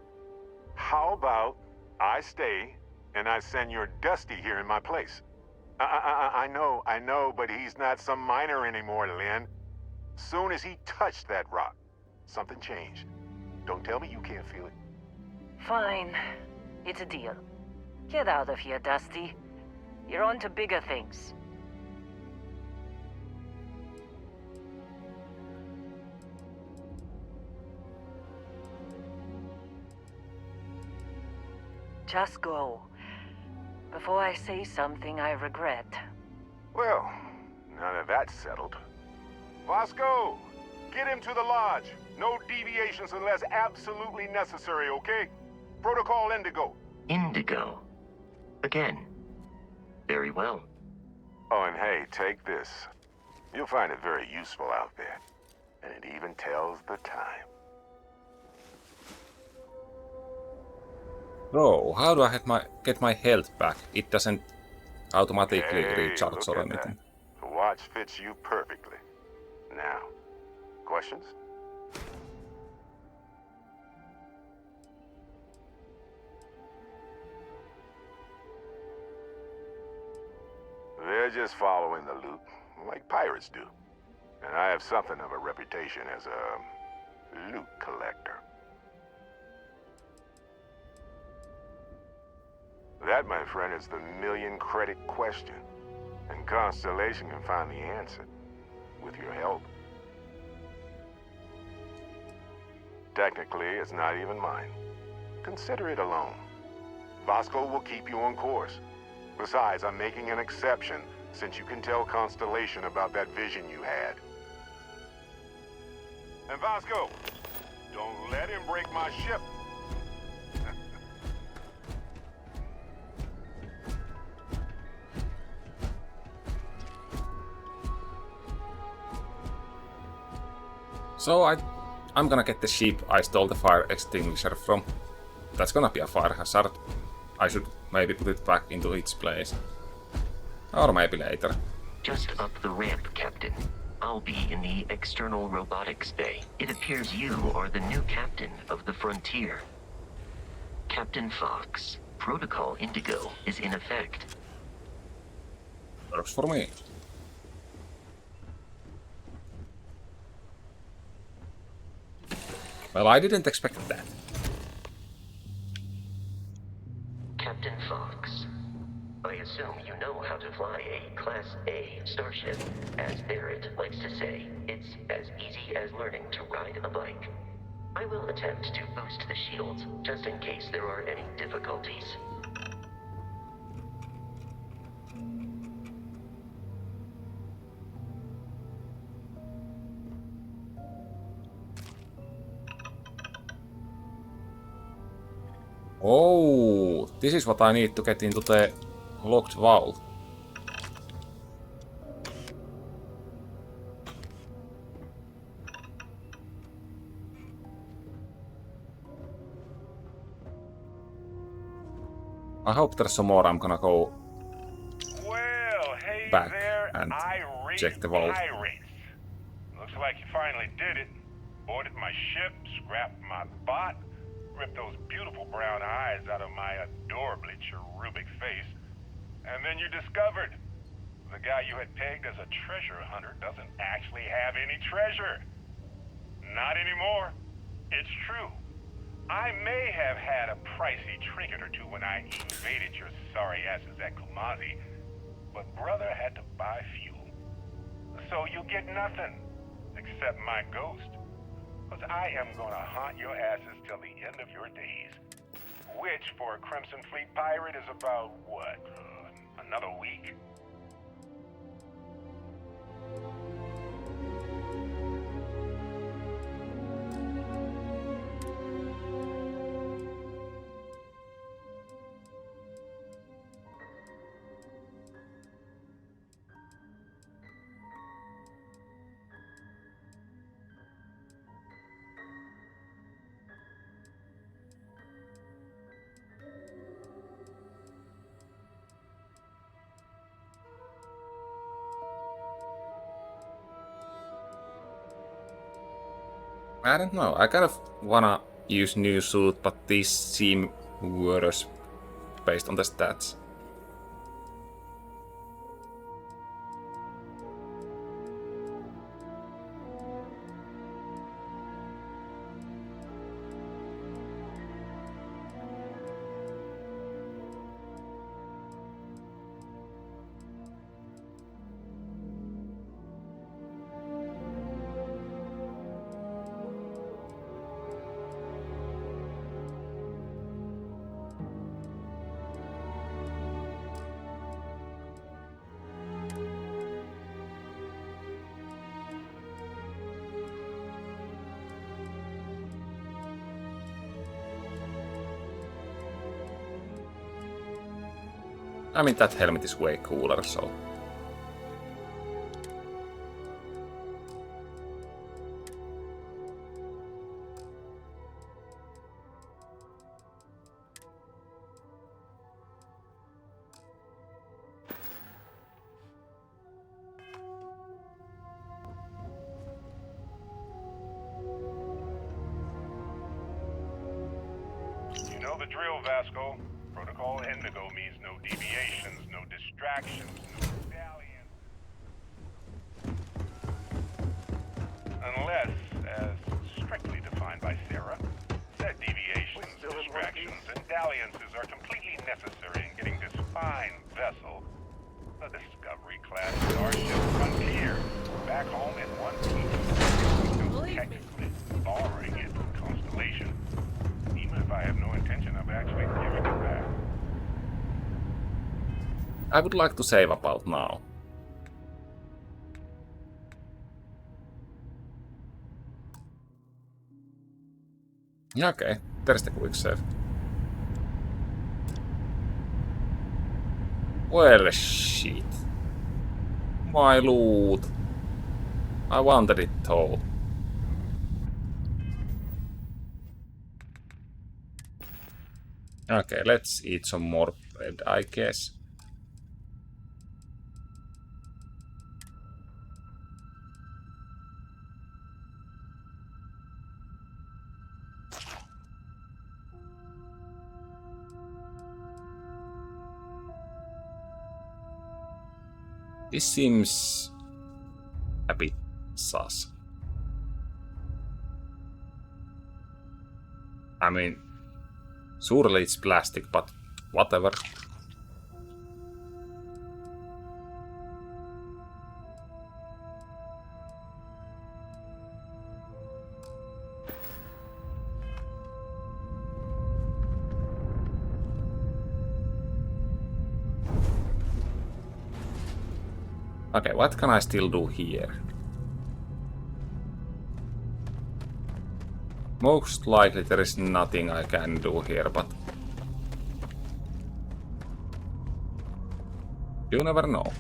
How about I stay and I send your Dusty here in my place? I know, but he's not some miner anymore, Lynn. Soon as he touched that rock, something changed. Don't tell me you can't feel it. Fine. It's a deal. Get out of here, Dusty. You're on to bigger things. Just go. Before I say something I regret. Well, now that that's settled. Vasco, get him to the lodge. No deviations unless absolutely necessary, okay? Protocol Indigo. Indigo. Again. Very well. Oh, and hey, take this. You'll find it very useful out there. And it even tells the time. Bro, how do I get my health back? It doesn't automatically Hey, recharge look or at that. anything. The watch fits you perfectly. Now, questions? They're just following the loot, like pirates do. And I have something of a reputation as a loot collector. That, my friend, is the million-credit question. And Constellation can find the answer, with your help. Technically, it's not even mine. Consider it a loan. Vasco will keep you on course. Besides, I'm making an exception, since you can tell Constellation about that vision you had. And Vasco, don't let him break my ship. So I'm gonna get the ship I stole the fire extinguisher from. That's gonna be a fire hazard. I should maybe put it back into its place. Or maybe later. Just up the ramp, Captain. I'll be in the external robotics bay. It appears you are the new captain of the Frontier. Captain Fox, Protocol Indigo is in effect. Works for me. Well, I didn't expect that. Captain Fox, I assume you know how to fly a Class A starship. As Barrett likes to say, it's as easy as learning to ride a bike. I will attempt to boost the shields, just in case there are any difficulties. Oh, this is what I need to get into the locked vault. I hope there's some more. I'm gonna go Well, hey back there, and irate check the vault. pirates. Looks like you finally did it. Boarded my ship, scrapped my bot, ripped those beautiful brown eyes out of my adorably cherubic face, and then you discovered the guy you had pegged as a treasure hunter doesn't actually have any treasure. Not anymore. It's true. I may have had a pricey trinket or two when I invaded your sorry asses at Kumazi, but brother had to buy fuel. So you get nothing, except my ghost. Because I am gonna haunt your asses till the end of your days. Which, for a Crimson Fleet pirate, is about, what, another week? I don't know. I kind of wanna use new suit, but these seem worse based on the stats. I mean, that helmet is way cooler, so... You know the drill, Vasco. Protocol Indigo means no deviations, no distractions, no medallions. Unless, as strictly defined by Sarah, said deviations, distractions, and dalliances are completely necessary in getting this fine vessel, the Discovery-class Starship Frontier, back home in one piece. Still technically borrowing it from Constellation, even if I have no intention of actually giving it back. I would like to save about now. Okay, there's the quick save. Well, shit. My loot. I wanted it all. Okay, let's eat some more bread, I guess. This seems a bit sus. I mean, surely it's plastic, but whatever. Okay, what can I still do here? Most likely there is nothing I can do here, but... you never know.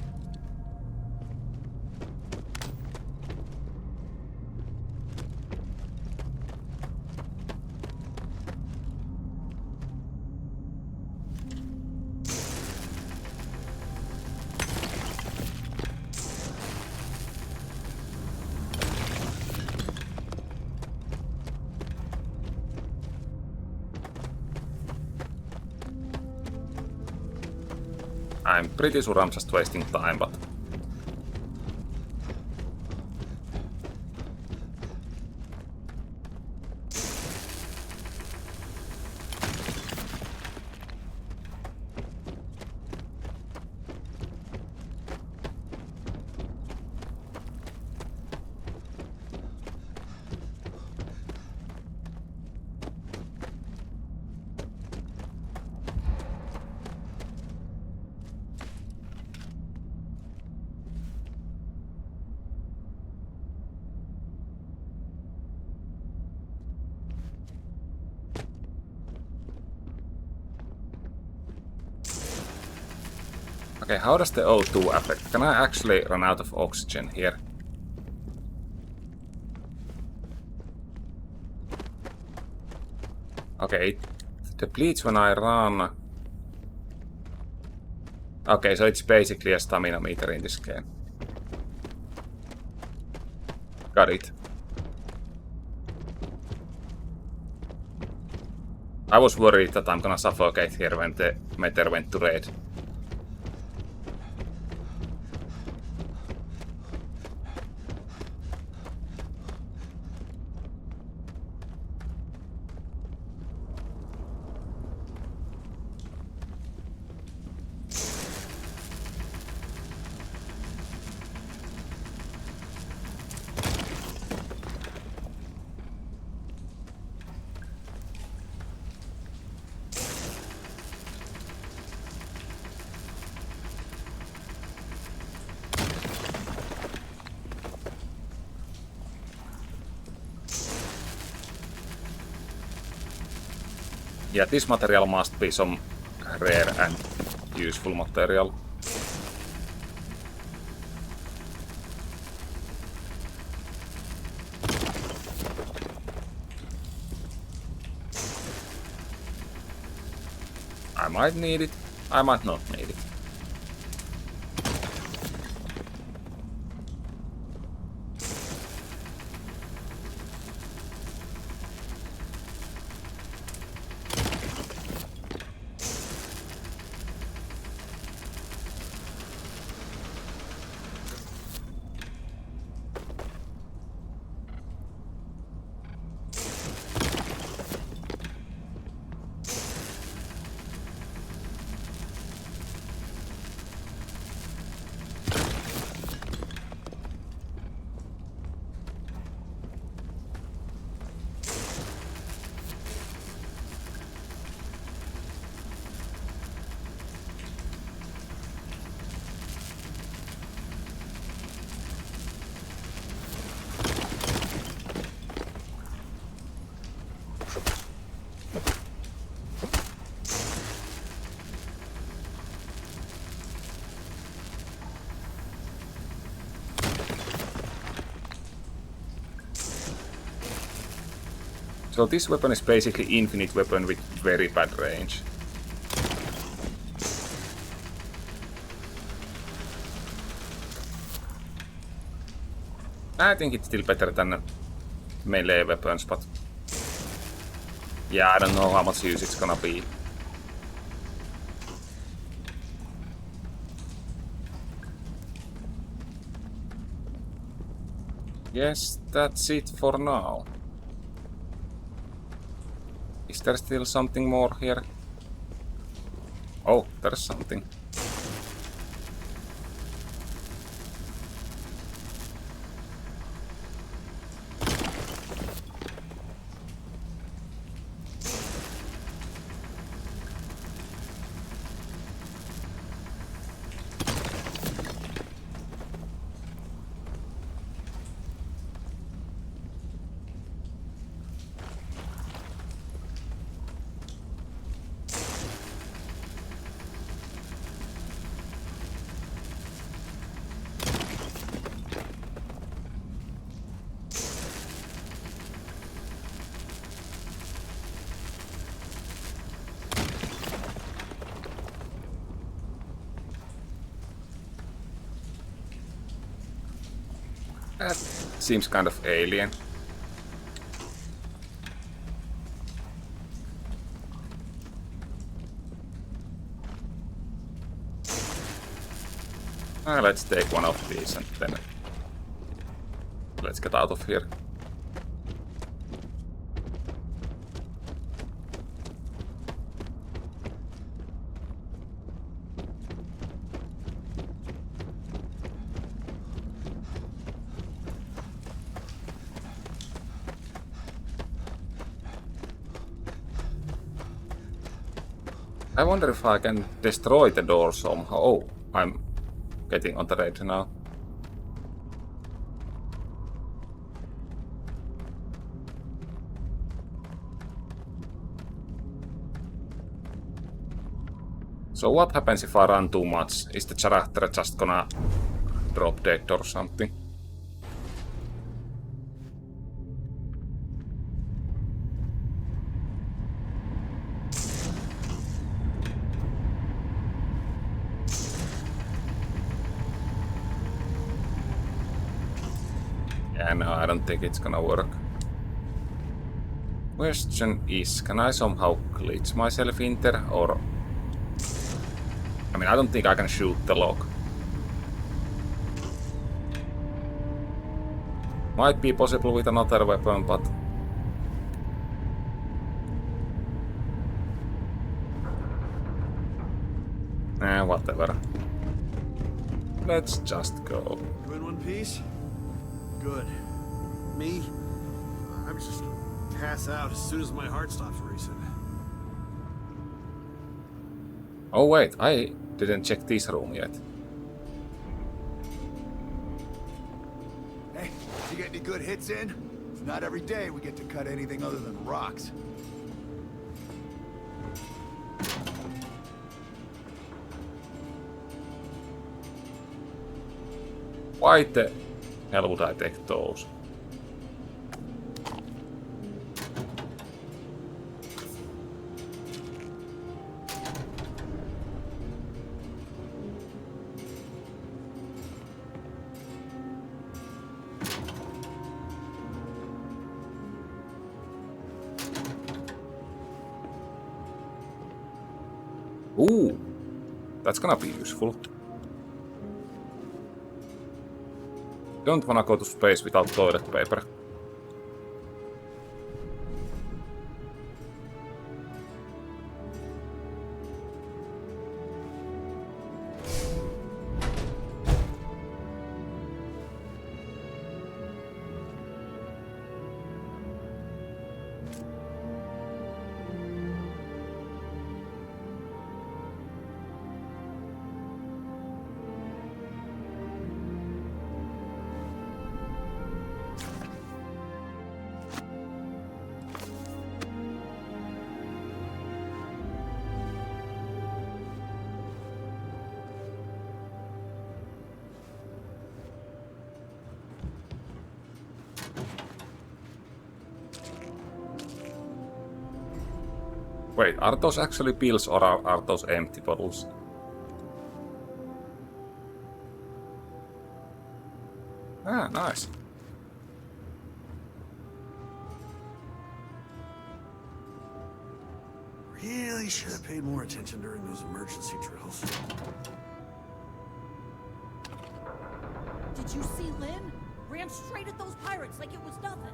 I'm pretty sure I'm just wasting time, but... okay, how does the O2 affect? Can I actually run out of oxygen here? Okay, it depletes when I run. Okay, so it's basically a stamina meter in this game. Got it. I was worried that I'm gonna suffocate here when the meteor went to red. Yeah, this material must be some rare and useful material. I might need it, I might not need it. So this weapon is basically infinite weapon with very bad range. I think it's still better than melee weapons, but yeah, I don't know how much use it's gonna be. Yes, that's it for now. Is there still something more here? Oh, there's something. That seems kind of alien. Let's take one of these and then let's get out of here. I wonder if I can destroy the door somehow. Oh, I'm getting on the red now. So what happens if I run too much? Is the character just gonna drop dead or something? Yeah, no, I don't think it's gonna work. Question is, can I somehow glitch myself in there, or... I mean, I don't think I can shoot the lock. Might be possible with another weapon, but... whatever. Let's just go. You in one piece? Good. Me? I'm just gonna pass out as soon as my heart stops racing. Oh wait, I didn't check this room yet. Hey, you get any good hits in? It's not every day we get to cut anything other than rocks. Why the hell would I take those? Ooh, that's gonna be useful. Don't wanna go to space without toilet paper. Wait, are those actually pills or are those empty bottles? Ah, nice. Really should have paid more attention during those emergency drills. Did you see Lynn? Ran straight at those pirates like it was nothing.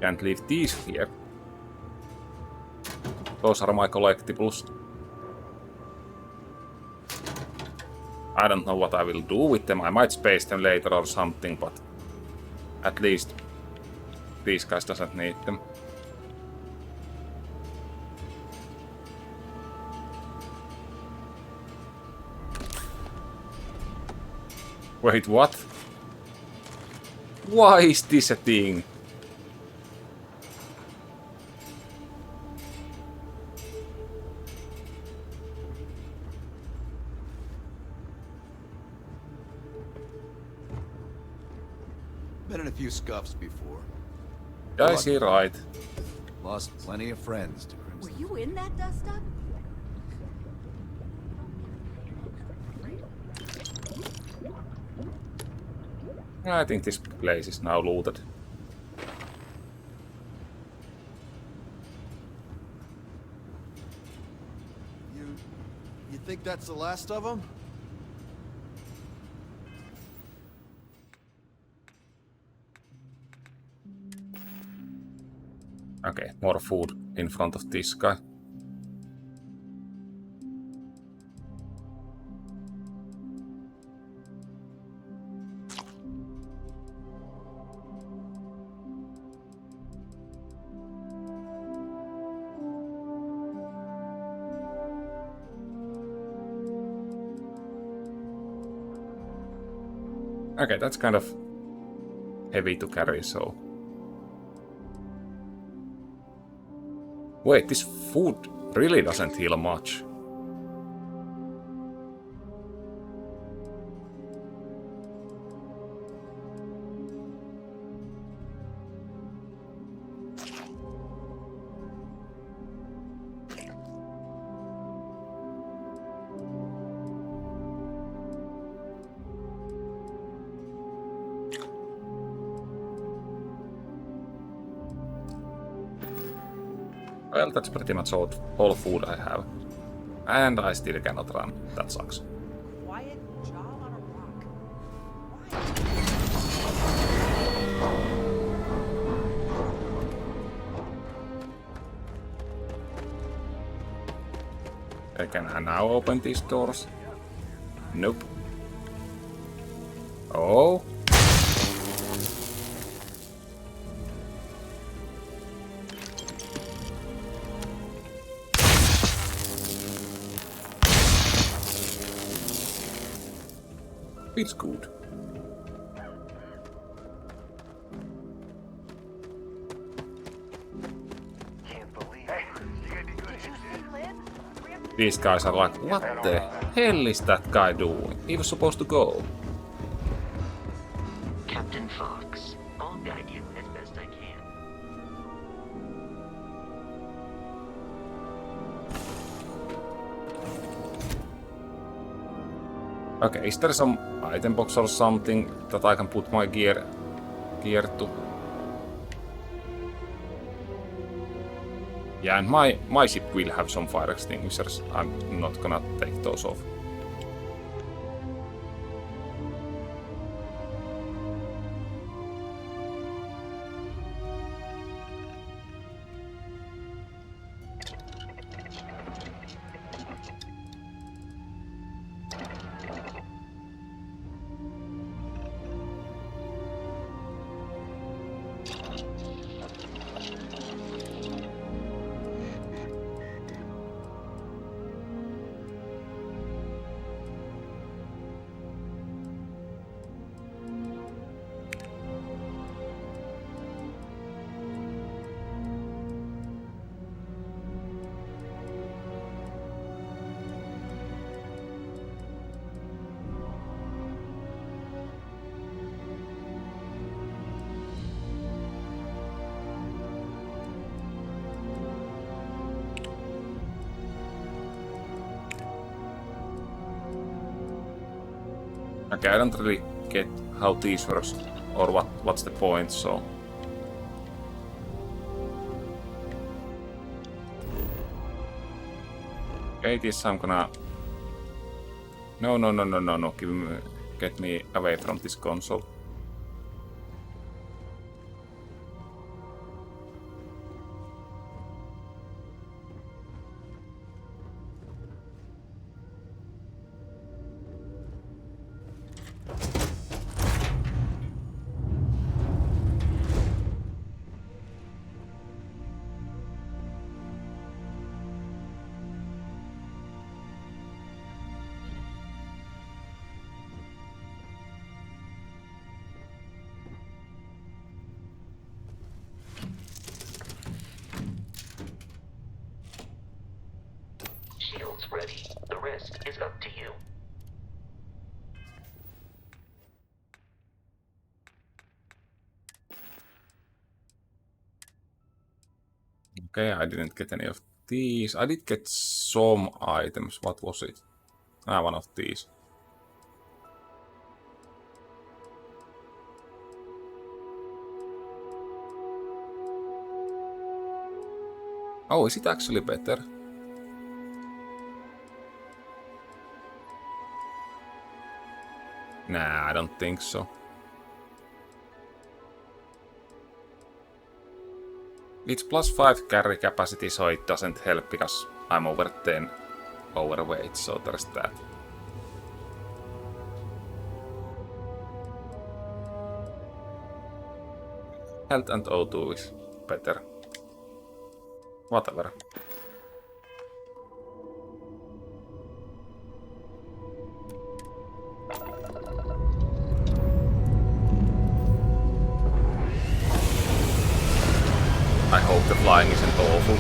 Can't leave these here. Those are my collectibles. I don't know what I will do with them. I might space them later or something, but at least these guys doesn't need them. Wait, what? Why is this a thing? Been in a few scuffs before. I see right. Lost plenty of friends to Were Crimson. you in that dust up? I think this place is now looted. You think that's the last of them? Okay, more food in front of this guy. Okay, that's kind of heavy to carry, so... Wait, this food really doesn't heal much. Well, that's pretty much all food I have. And I still cannot run. That sucks. Quiet jaw on a rock. Can I now open these doors? Nope. Oh. Feels good. These guys are like, what the hell is that guy doing? He was supposed to go. Captain Fox, I'll guide you as best I can. Okay, is there some item box or something that I can put my gear to? Yeah, and my ship will have some fire extinguishers. I'm not gonna take those off. Okay, I don't really get how these works or what's the point, so... Okay, this I'm gonna... No, get me away from this console. Shields ready. The rest is up to you. Okay, I didn't get any of these. I did get some items. What was it? One of these. Oh, is it actually better? Nah, I don't think so. It's +5 carry capacity, so it doesn't help because I'm over 10 overweight, so there's that. Health and O2 is better. Whatever. I hope the flying isn't awful.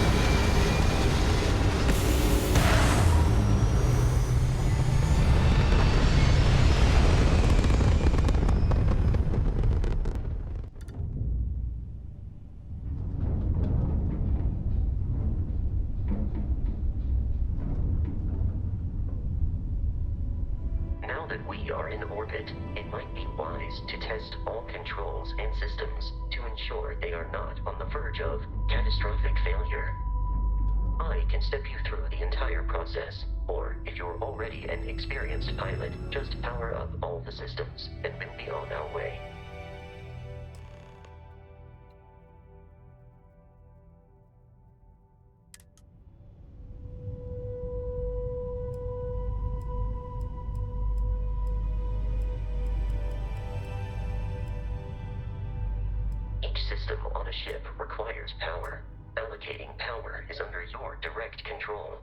Now that we are in orbit, it might be wise to test all controls and systems to ensure they are not on the verge of catastrophic failure. can step you through the entire process. Or, if you're already an experienced pilot, just power up all the systems, and we'll be on our way. Each system on a ship requires power. Allocating power is under your direct control.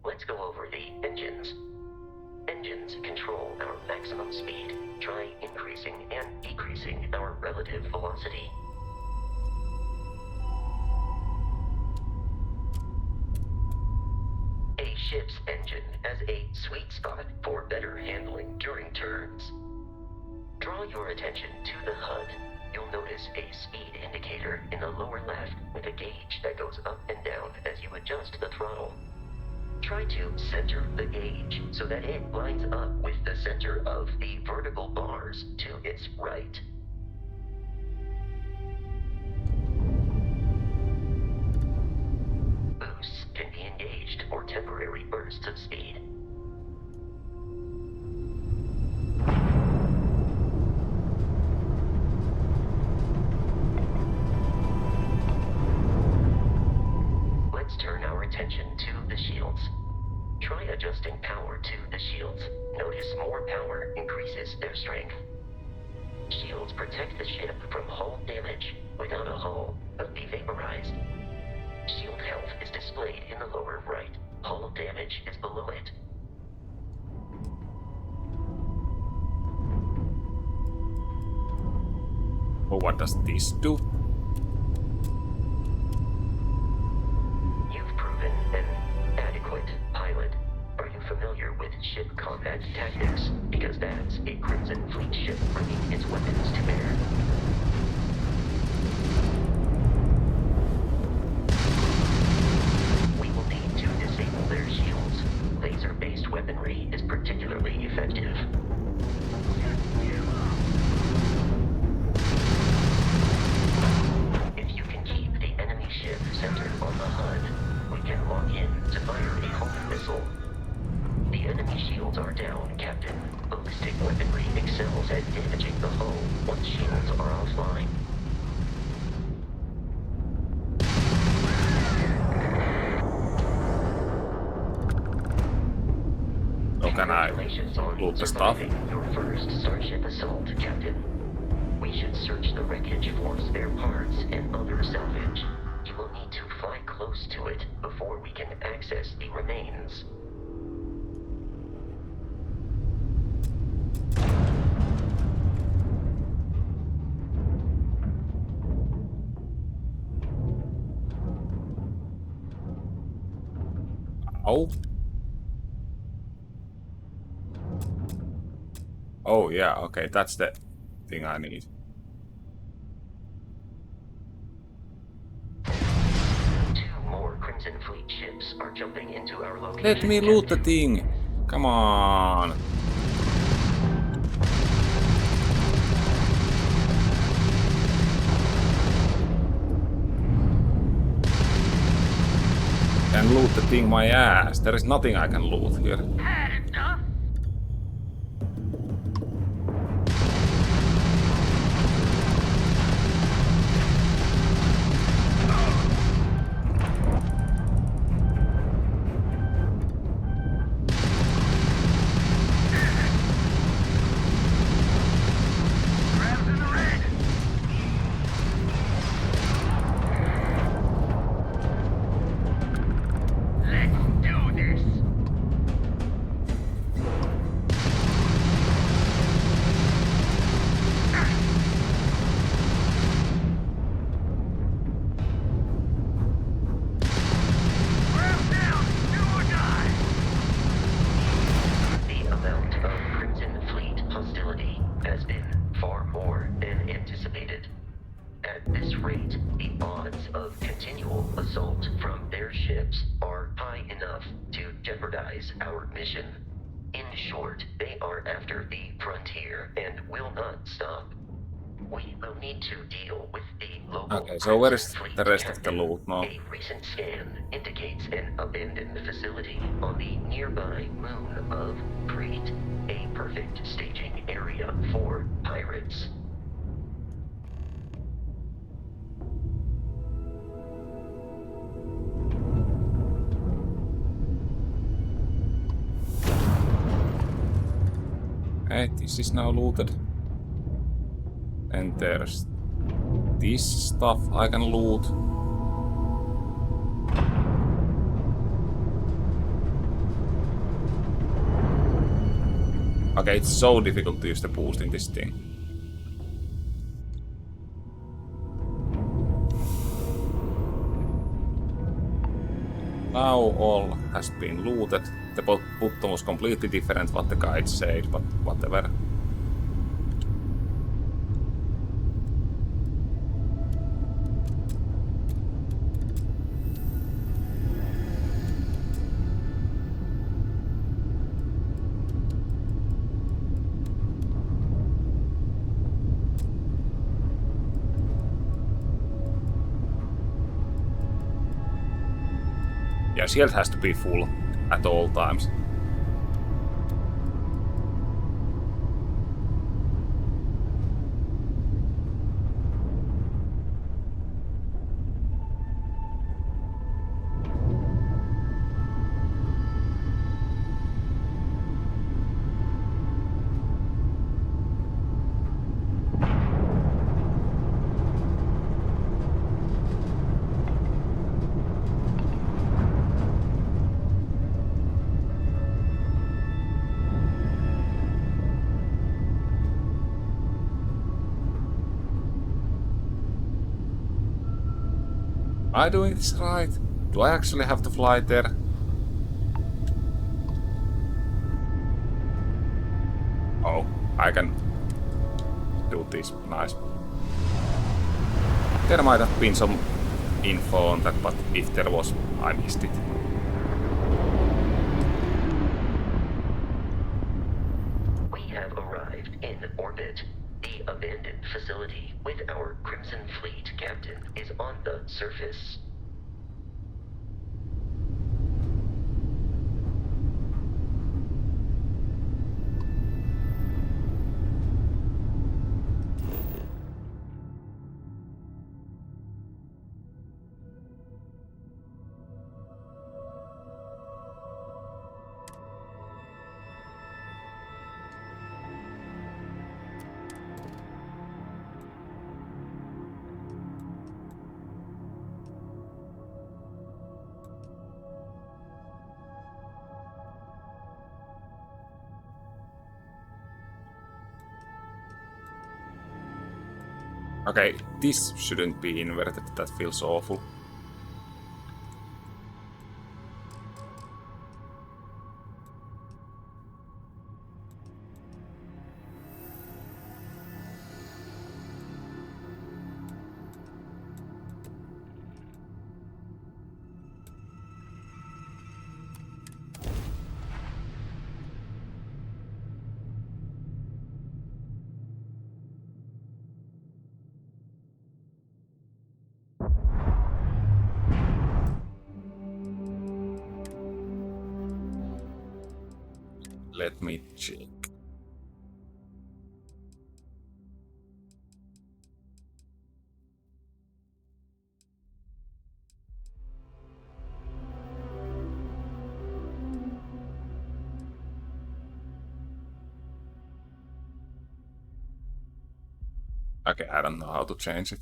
Let's go over the engines. Engines control our maximum speed. Try increasing and decreasing our relative velocity. A ship's engine has a sweet spot for better handling during turns. Draw your attention to the HUD. You'll notice a speed indicator in the lower left with a gauge that goes up and down as you adjust the throttle. Try to center the gauge so that it lines up with the center of the vertical bars to its right. Boosts can be engaged for temporary bursts of speed. Let's turn our attention to the shields. Try adjusting power to the shields. Notice more power increases their strength. Shields protect the ship from hull damage. Without a hull, it'll be vaporized. Shield health is displayed in the lower right. Hull damage is below it. Well, what does this do? You've proven an adequate pilot. Are you familiar with ship combat tactics? Because that's a Crimson Fleet ship bringing its weapons to bear. We will need to disable their shields. Laser-based weaponry is particularly effective. If you can keep the enemy ship centered on the HUD, we can lock in to fire a homing missile. The enemy shields are down, Captain. Ballistic weaponry excels at damaging the hull once shields are offline. So can I Congratulations on loot the stuff? surviving your first Starship assault, Captain. We should search the wreckage for spare parts and other salvage. You will need to fly close to it before we can access the remains. Oh. Oh yeah, okay, that's the thing I need. Two more Crimson Fleet ships are jumping into our location. Let me loot the Captain. thing! Come on! Can loot the thing my ass. There is nothing I can loot here. Had enough? Grabs in the red. Let's do this! Grabs down. Do or die. The amount of Crimson Fleet hostility has been far more than anticipated. At this rate, the odds of continual assault from their ships are high enough to jeopardize our mission. In short, they are after the frontier and will not stop. We will need to deal with the local Okay, so where is Crimson Fleet the rest of the captain. loot now? A recent scan indicates an abandoned facility on the nearby moon of Crete, a perfect staging area for pirates. Okay, this is now looted. And there's this stuff I can loot. Okay, it's so difficult to use the boost in this thing. Now all has been looted. The button was completely different what the guide said, but whatever. Yeah, shield has to be full at all times. Am I doing this right? Do I actually have to fly there? Oh, I can do this. Nice. There might have been some info on that, but if there was, I missed it. We have arrived in orbit. The abandoned facility with our Crimson Fleet captain is on the surface. Okay, this shouldn't be inverted. That feels awful. Let me check. Okay, I don't know how to change it.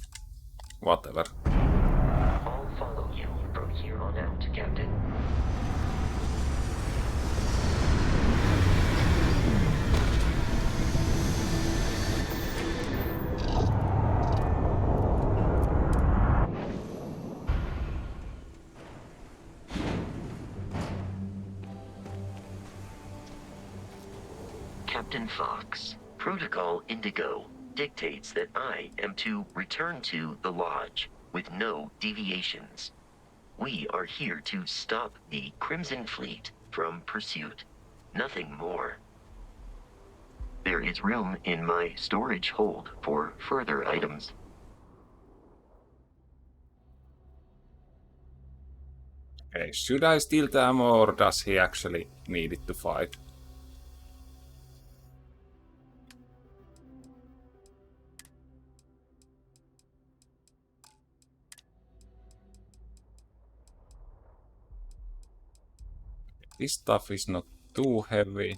Whatever. I'll follow you from here on out, Captain. Captain Fox, Protocol Indigo dictates that I am to return to the Lodge with no deviations. We are here to stop the Crimson Fleet from pursuit. Nothing more. There is room in my storage hold for further items. Okay, should I steal the ammo or does he actually need it to fight? This stuff is not too heavy.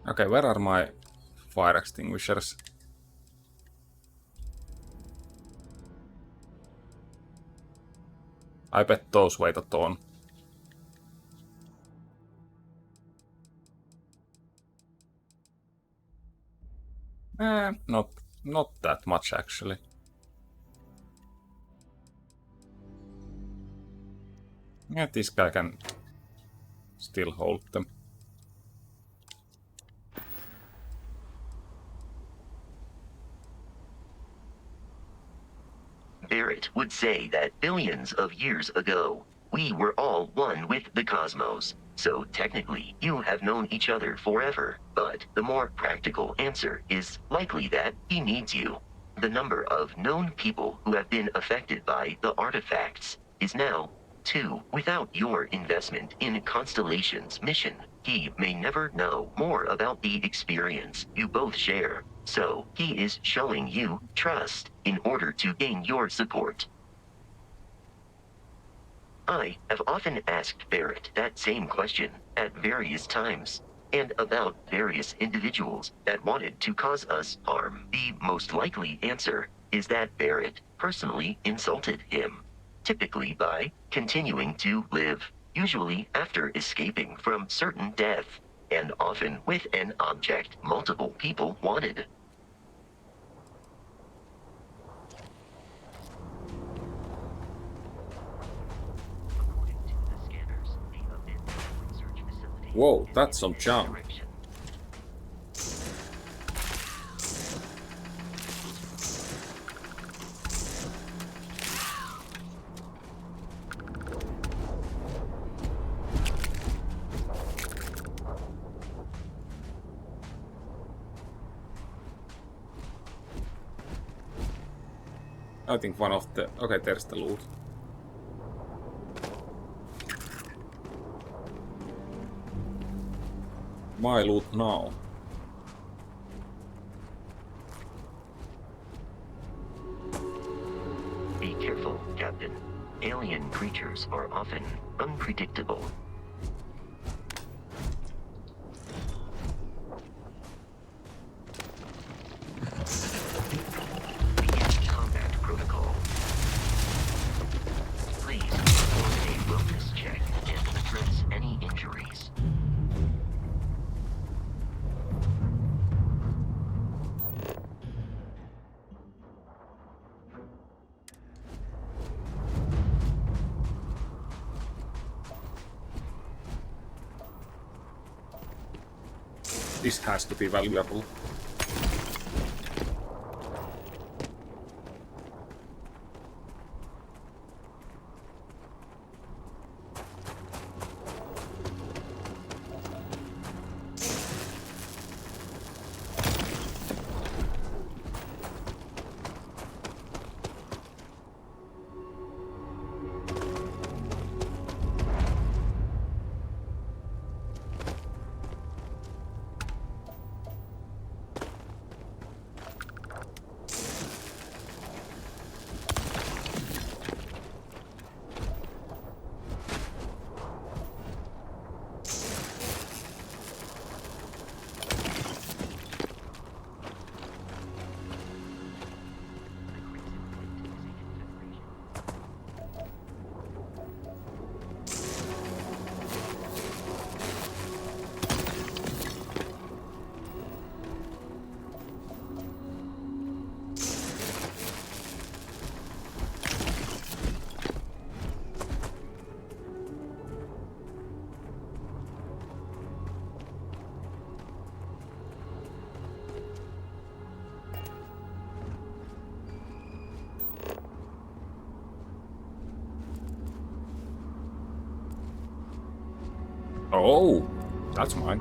Okay, where are my fire extinguishers? I bet those weigh a ton. Not that much actually. Yeah, this guy can still hold them. Barrett would say that billions of years ago, we were all one with the cosmos. So technically, you have known each other forever. But the more practical answer is likely that he needs you. The number of known people who have been affected by the artifacts is now 2. Without your investment in Constellation's mission, he may never know more about the experience you both share. So, he is showing you trust in order to gain your support. I have often asked Barrett that same question at various times, and about various individuals that wanted to cause us harm. The most likely answer is that Barrett personally insulted him, typically by continuing to live, usually after escaping from certain death, and often with an object multiple people wanted. Whoa, that's some junk. I think one of the... Okay, there's the loot. My loot now. Be careful, Captain. Alien creatures are often unpredictable. Begin combat protocol. Please perform a wellness check and address any injuries. This has to be valuable. Oh, that's mine.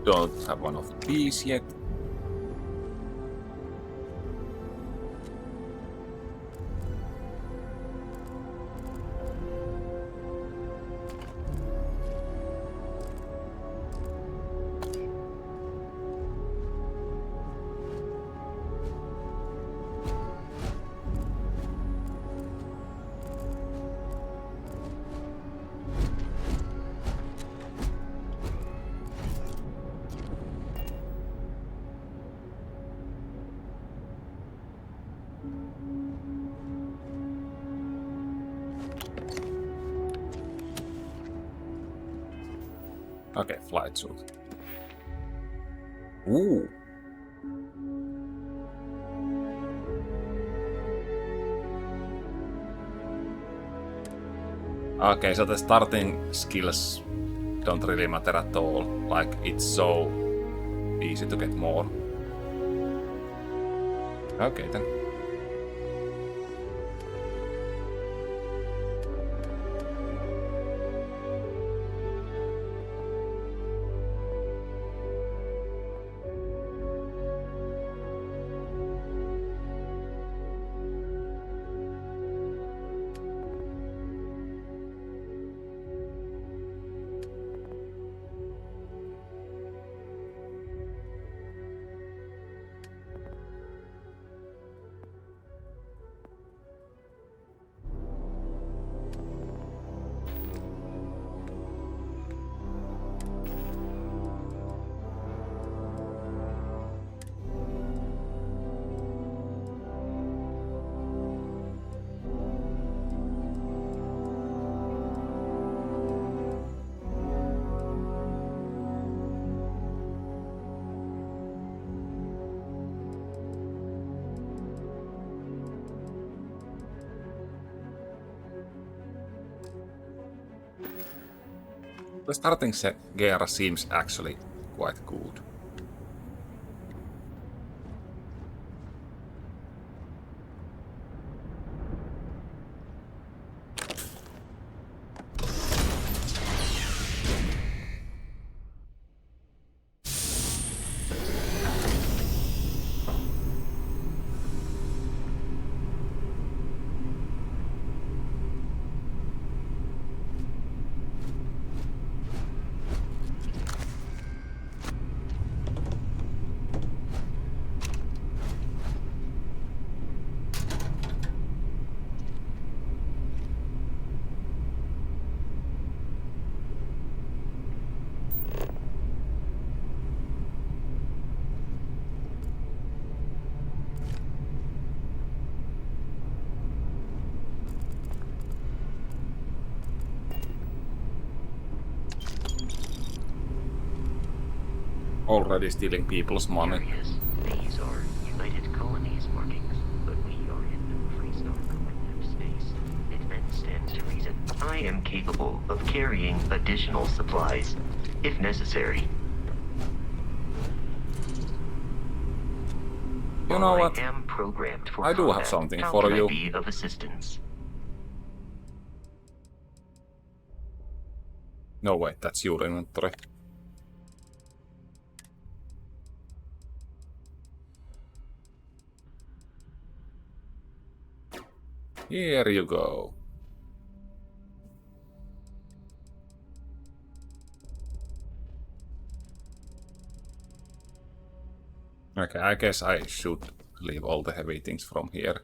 Don't have one of these yet. Okay, flight suit. Ooh. Okay, so the starting skills don't really matter at all. Like, it's so easy to get more. Okay, then. The starting gear seems actually quite good. Already stealing people's money. These are United Colonies markings. stands to reason. I am capable of carrying additional supplies, if necessary. You know what? I am programmed for I do have combat. something How for can you. I be of assistance? No, wait, that's your inventory. Here you go. Okay, I guess I should leave all the heavy things from here.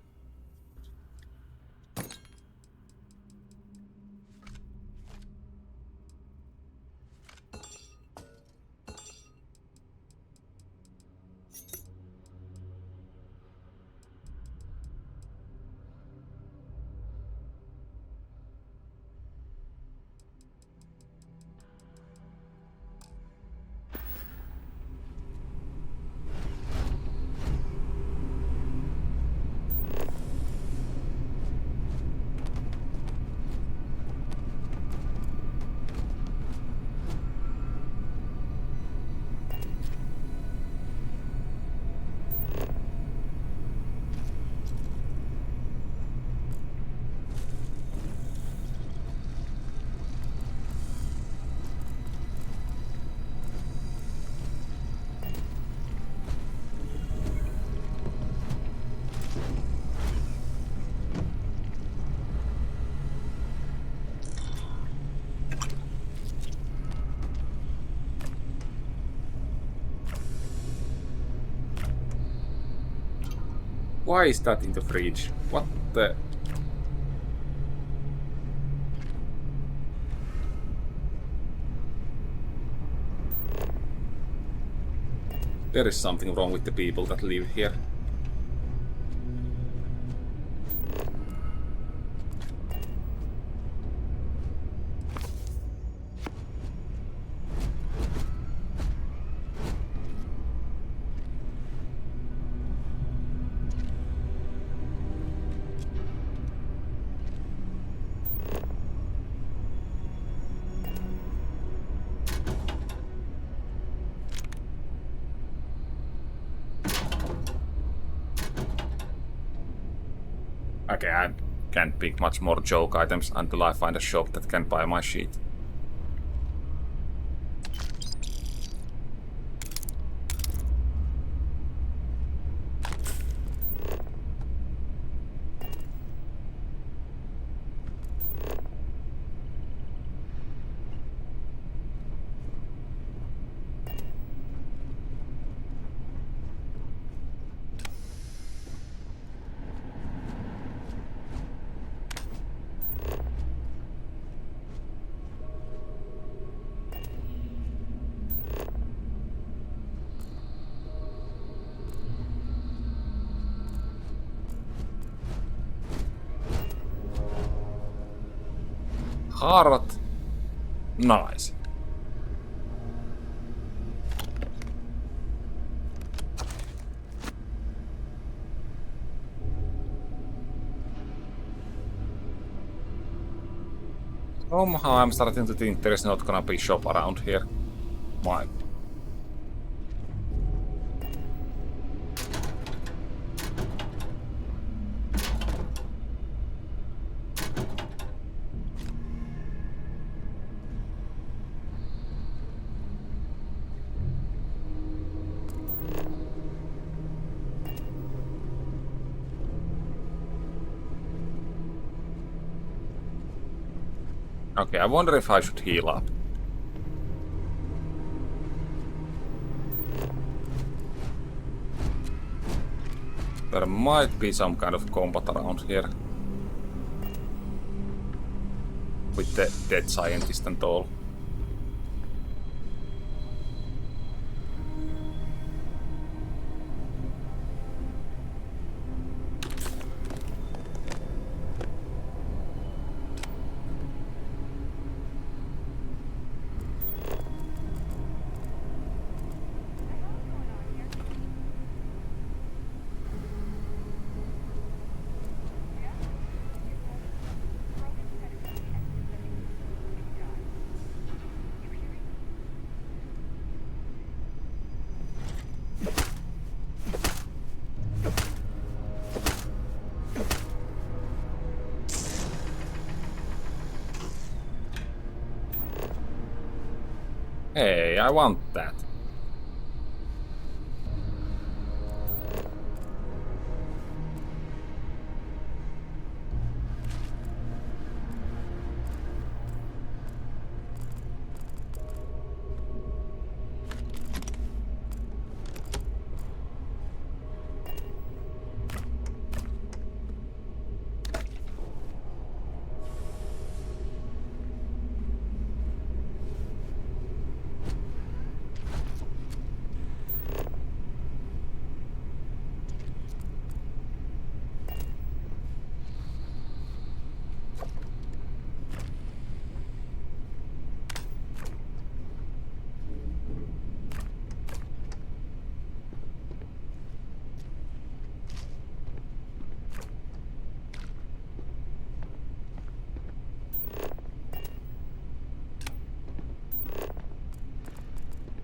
Why is that in the fridge? What the... There is something wrong with the people that live here. Okay, I can't pick much more joke items until I find a shop that can buy my shit. Haarat. Nice. Somehow I'm starting to think there is not gonna be shop around here. Why? Okay, I wonder if I should heal up. There might be some kind of combat around here. With the dead scientist and all. Hey, I want that.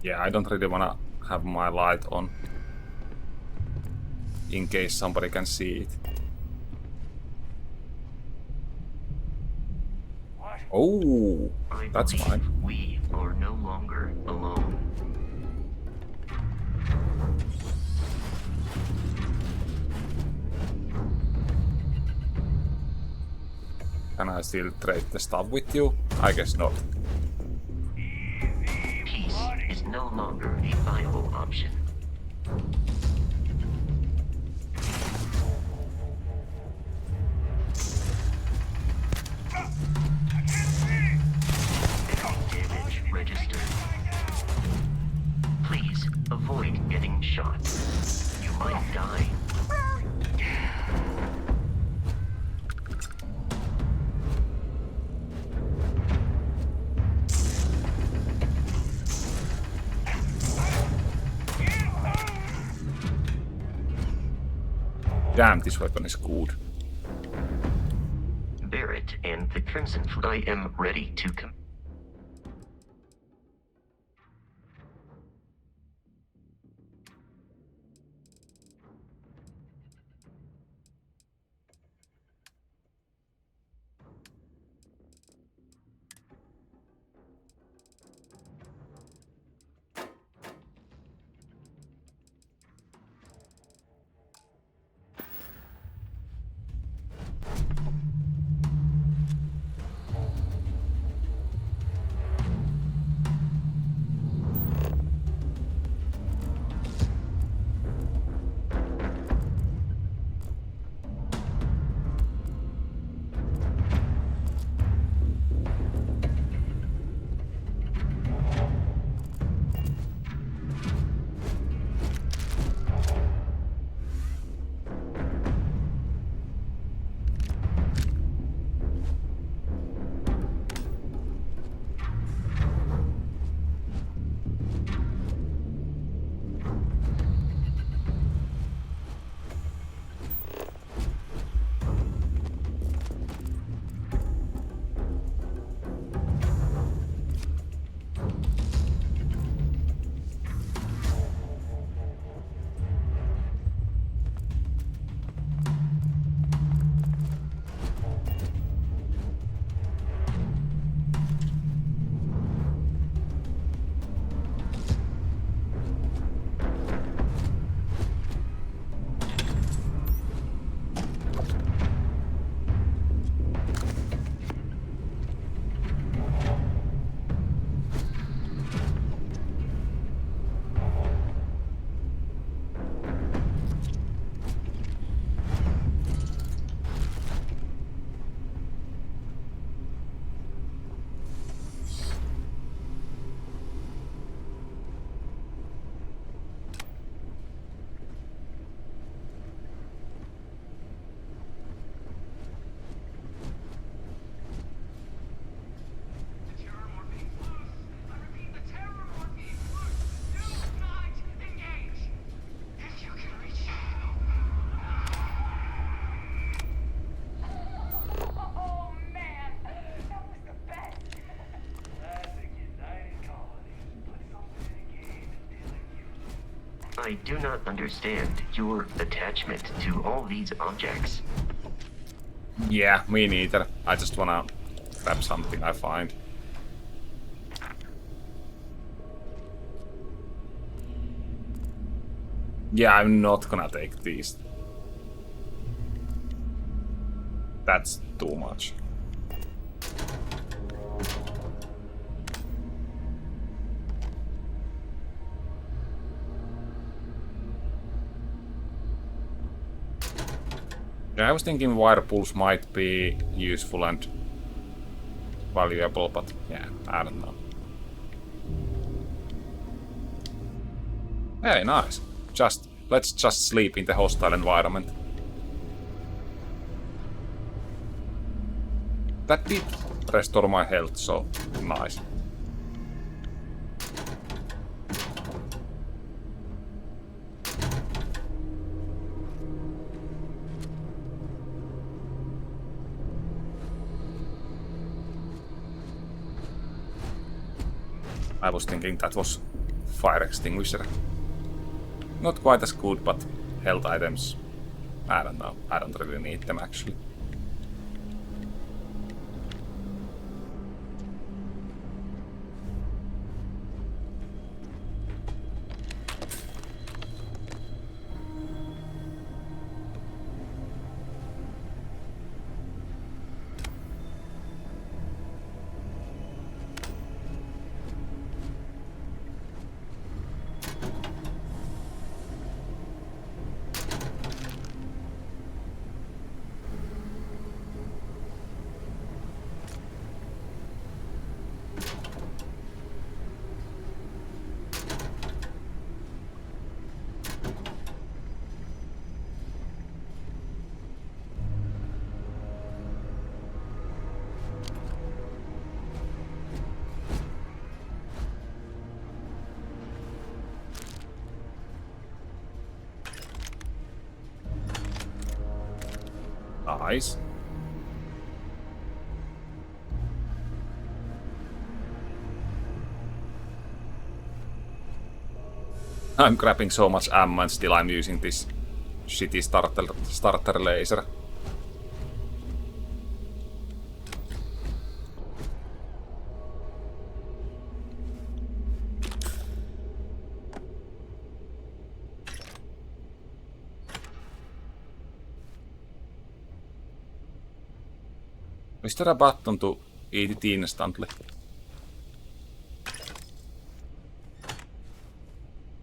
Yeah, I don't really wanna have my light on. In case somebody can see it. Oh, that's fine. We are no longer alone. Can I still trade the stuff with you? I guess not. Peace is no longer a viable option. Damage registered. Please avoid getting shot. You might die. Damn, this weapon is good. Barrett and the Crimson Fleet. I am ready to I do not understand your attachment to all these objects. Yeah, me neither. I just wanna grab something I find. Yeah, I'm not gonna take these. That's too much. Yeah, I was thinking wire pulls might be useful and valuable, but yeah, I don't know. Hey, nice. Let's just sleep in the hostile environment. That did restore my health, so nice. I was thinking that was fire extinguisher. Not quite as good, but health items, I don't know. I don't really need them actually. Nice. I'm grabbing so much ammo and still I'm using this shitty starter laser. Is there a button to eat it instantly?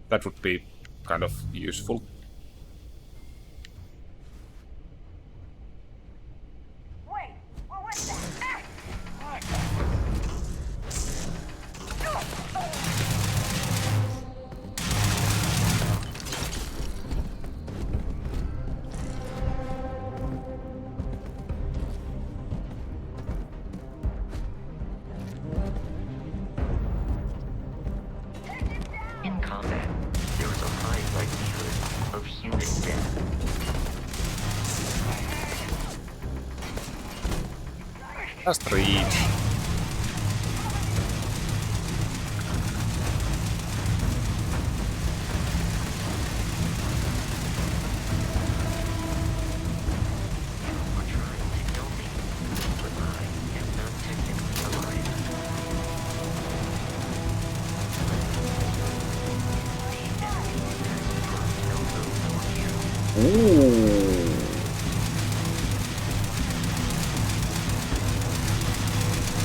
That would be kind of useful. Wait, what was that? In combat, there is a high likelihood of human death. Just read. Were trying to kill me, but I am not technically alive. The enemy has dropped no load on you. Ooh.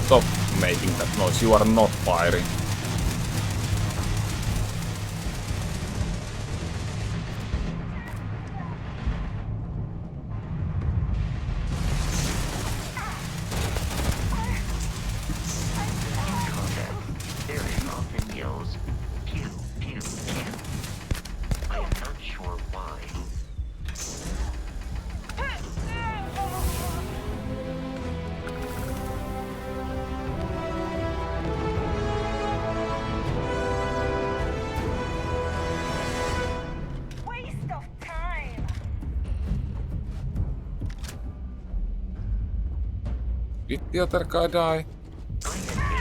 Stop making that noise. You are not firing. In combat, there is often yells, pew, pew, pew. I am not sure why. Waste of time. Did the other guy die? I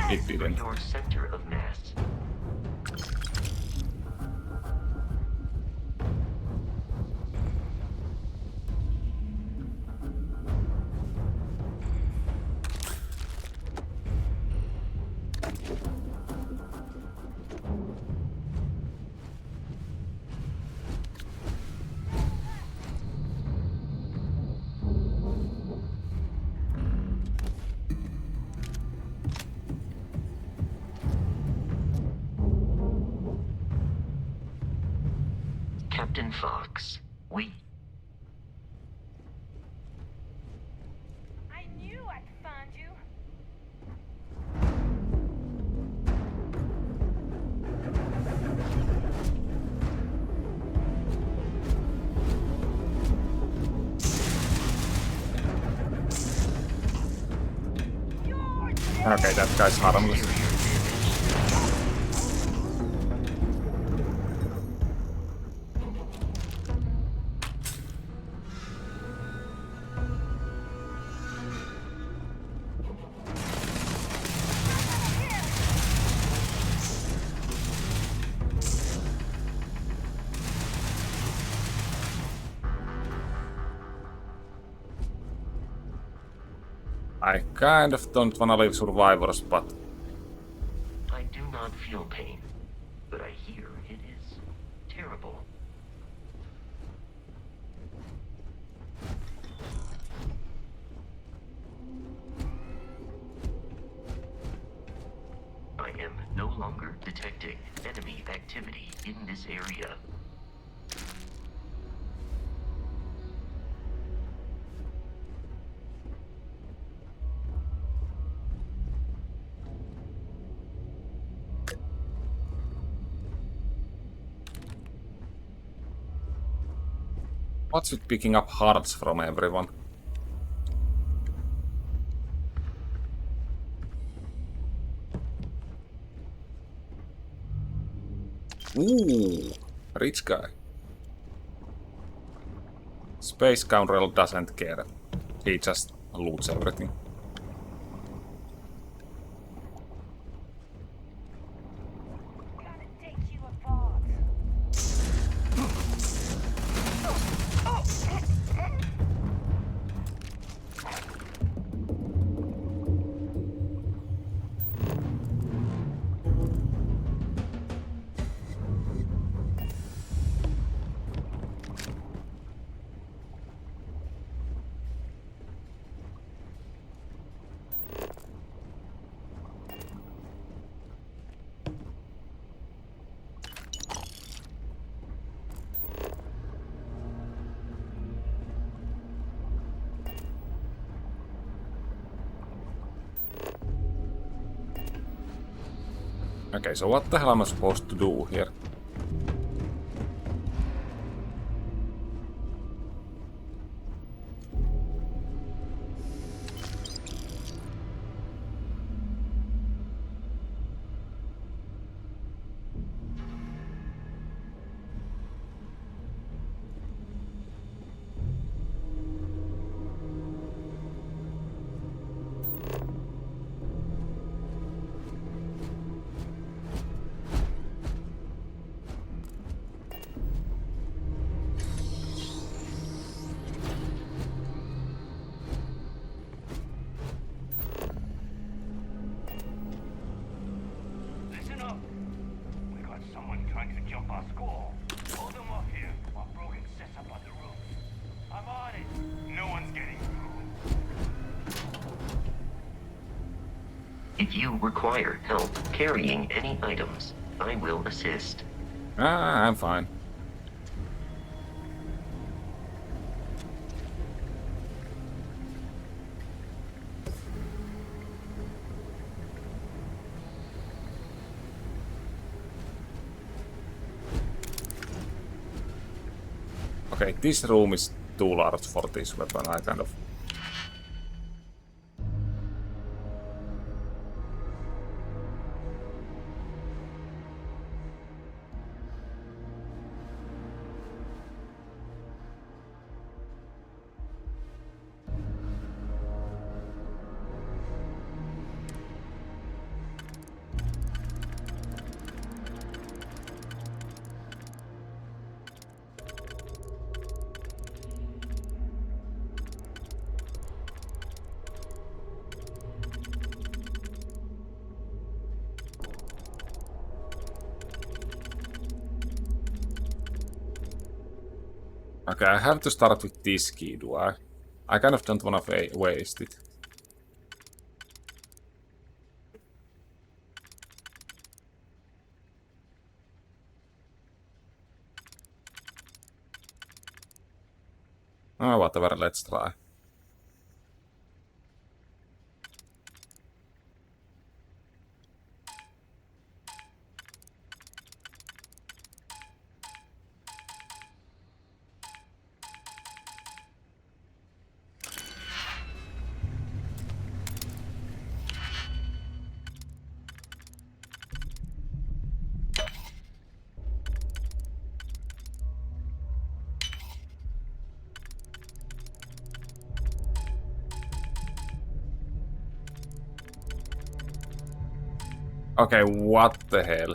am It aiming for didn't. your center of mass. Captain Fox, we... I knew I'd find you. Okay, that guy's harmless. I kind of don't wanna leave survivors, but... I do not feel pain, but I hear it is terrible. I am no longer detecting enemy activity in this area. What's with picking up hearts from everyone? Ooh, rich guy. Space Scoundrel doesn't care. He just loots everything. Gotta take you apart. Okay, so what the hell am I supposed to do here? Listen up. We got someone trying to jump our school. Hold them off here while Brogan sets up on the roof. I'm on it. No one's getting through. If you require help carrying any items, I will assist. Ah, I'm fine. Okay, this room is too large for this weapon, I kind of... Okay, I have to start with this key, do I? I kind of don't want to waste it. Oh, whatever, let's try. Okay, what the hell?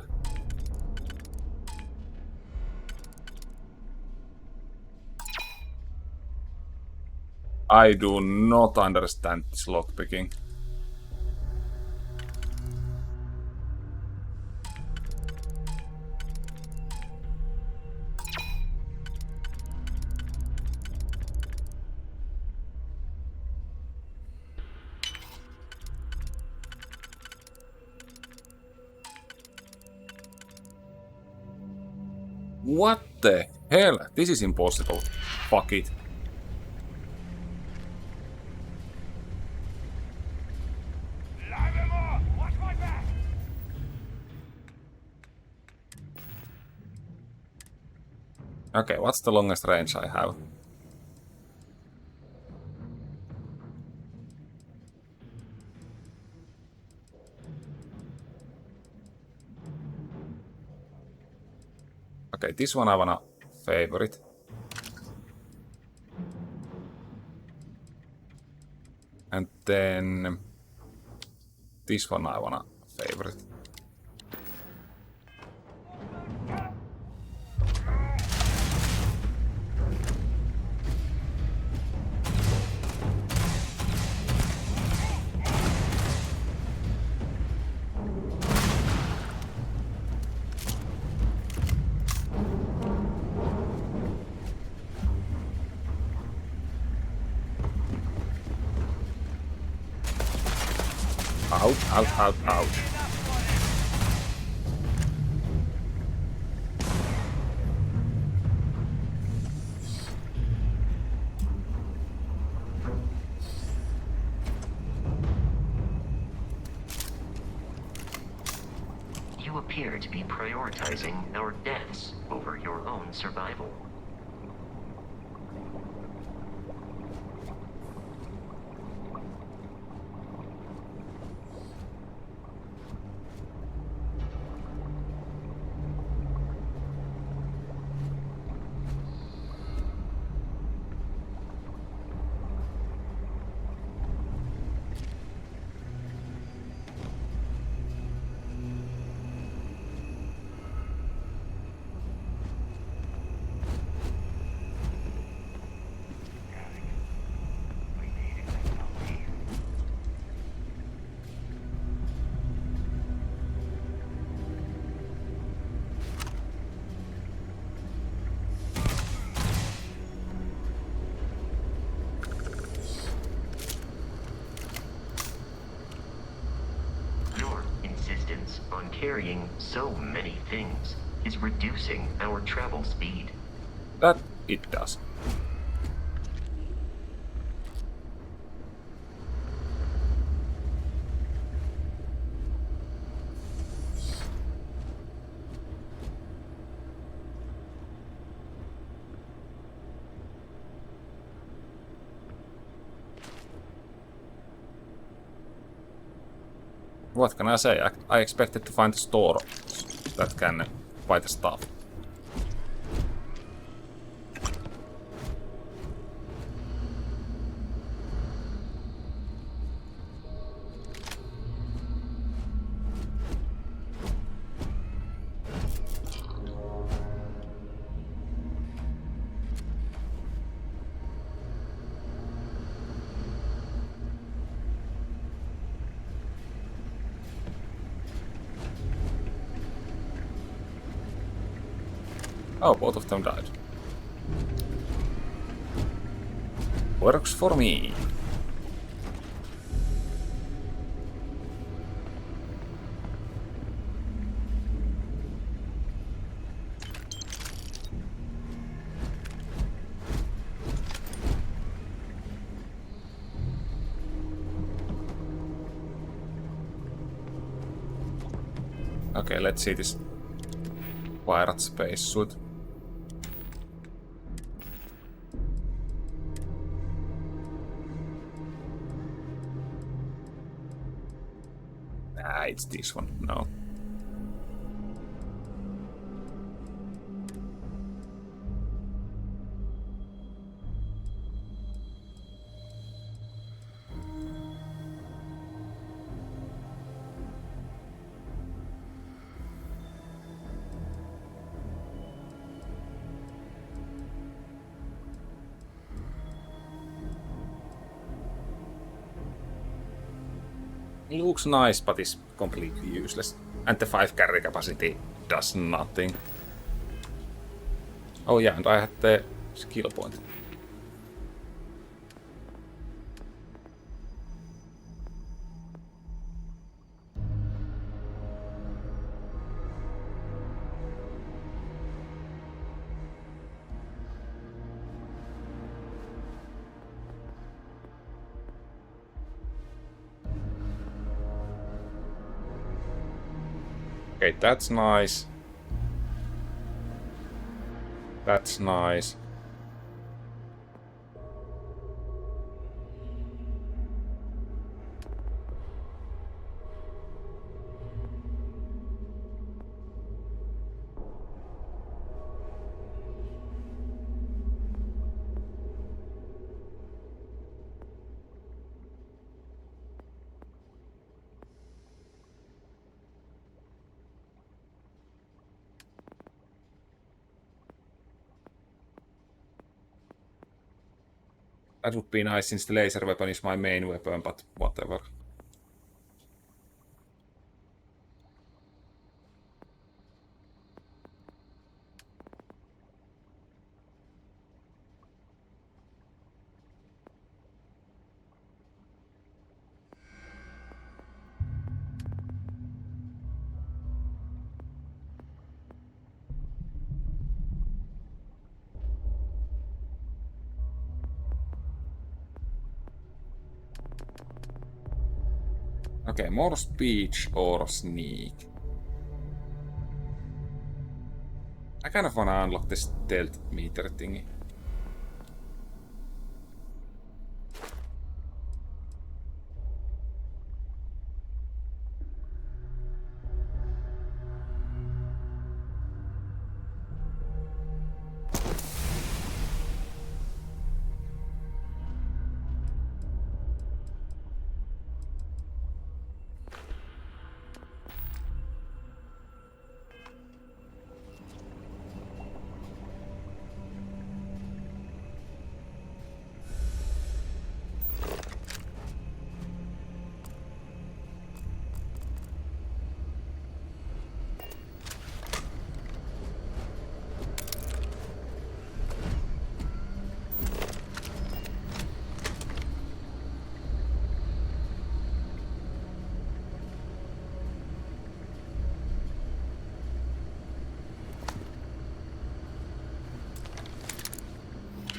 I do not understand this lockpicking. What the hell? This is impossible. Fuck it. Watch my back! Okay, what's the longest range I have? Okay, this one I wanna favorite. And then this one I wanna favorite. Ouch, ouch, ouch, ouch. You appear to be prioritizing our deaths over your own survival. On carrying so many things is reducing our travel speed. That it does. What can I say? I expected to find a store that can buy the stuff. Oh, both of them died. Works for me. Okay, let's see this pirate spacesuit. Ah, it's this one. No. It looks nice, but it's completely useless. And the 5 carry capacity does nothing. Oh yeah, and I had the skill point. Okay, that's nice. That's nice. That would be nice since the laser weapon is my main weapon, but whatever. Okay, more speech or sneak. I kind of wanna unlock this stealth meter thingy.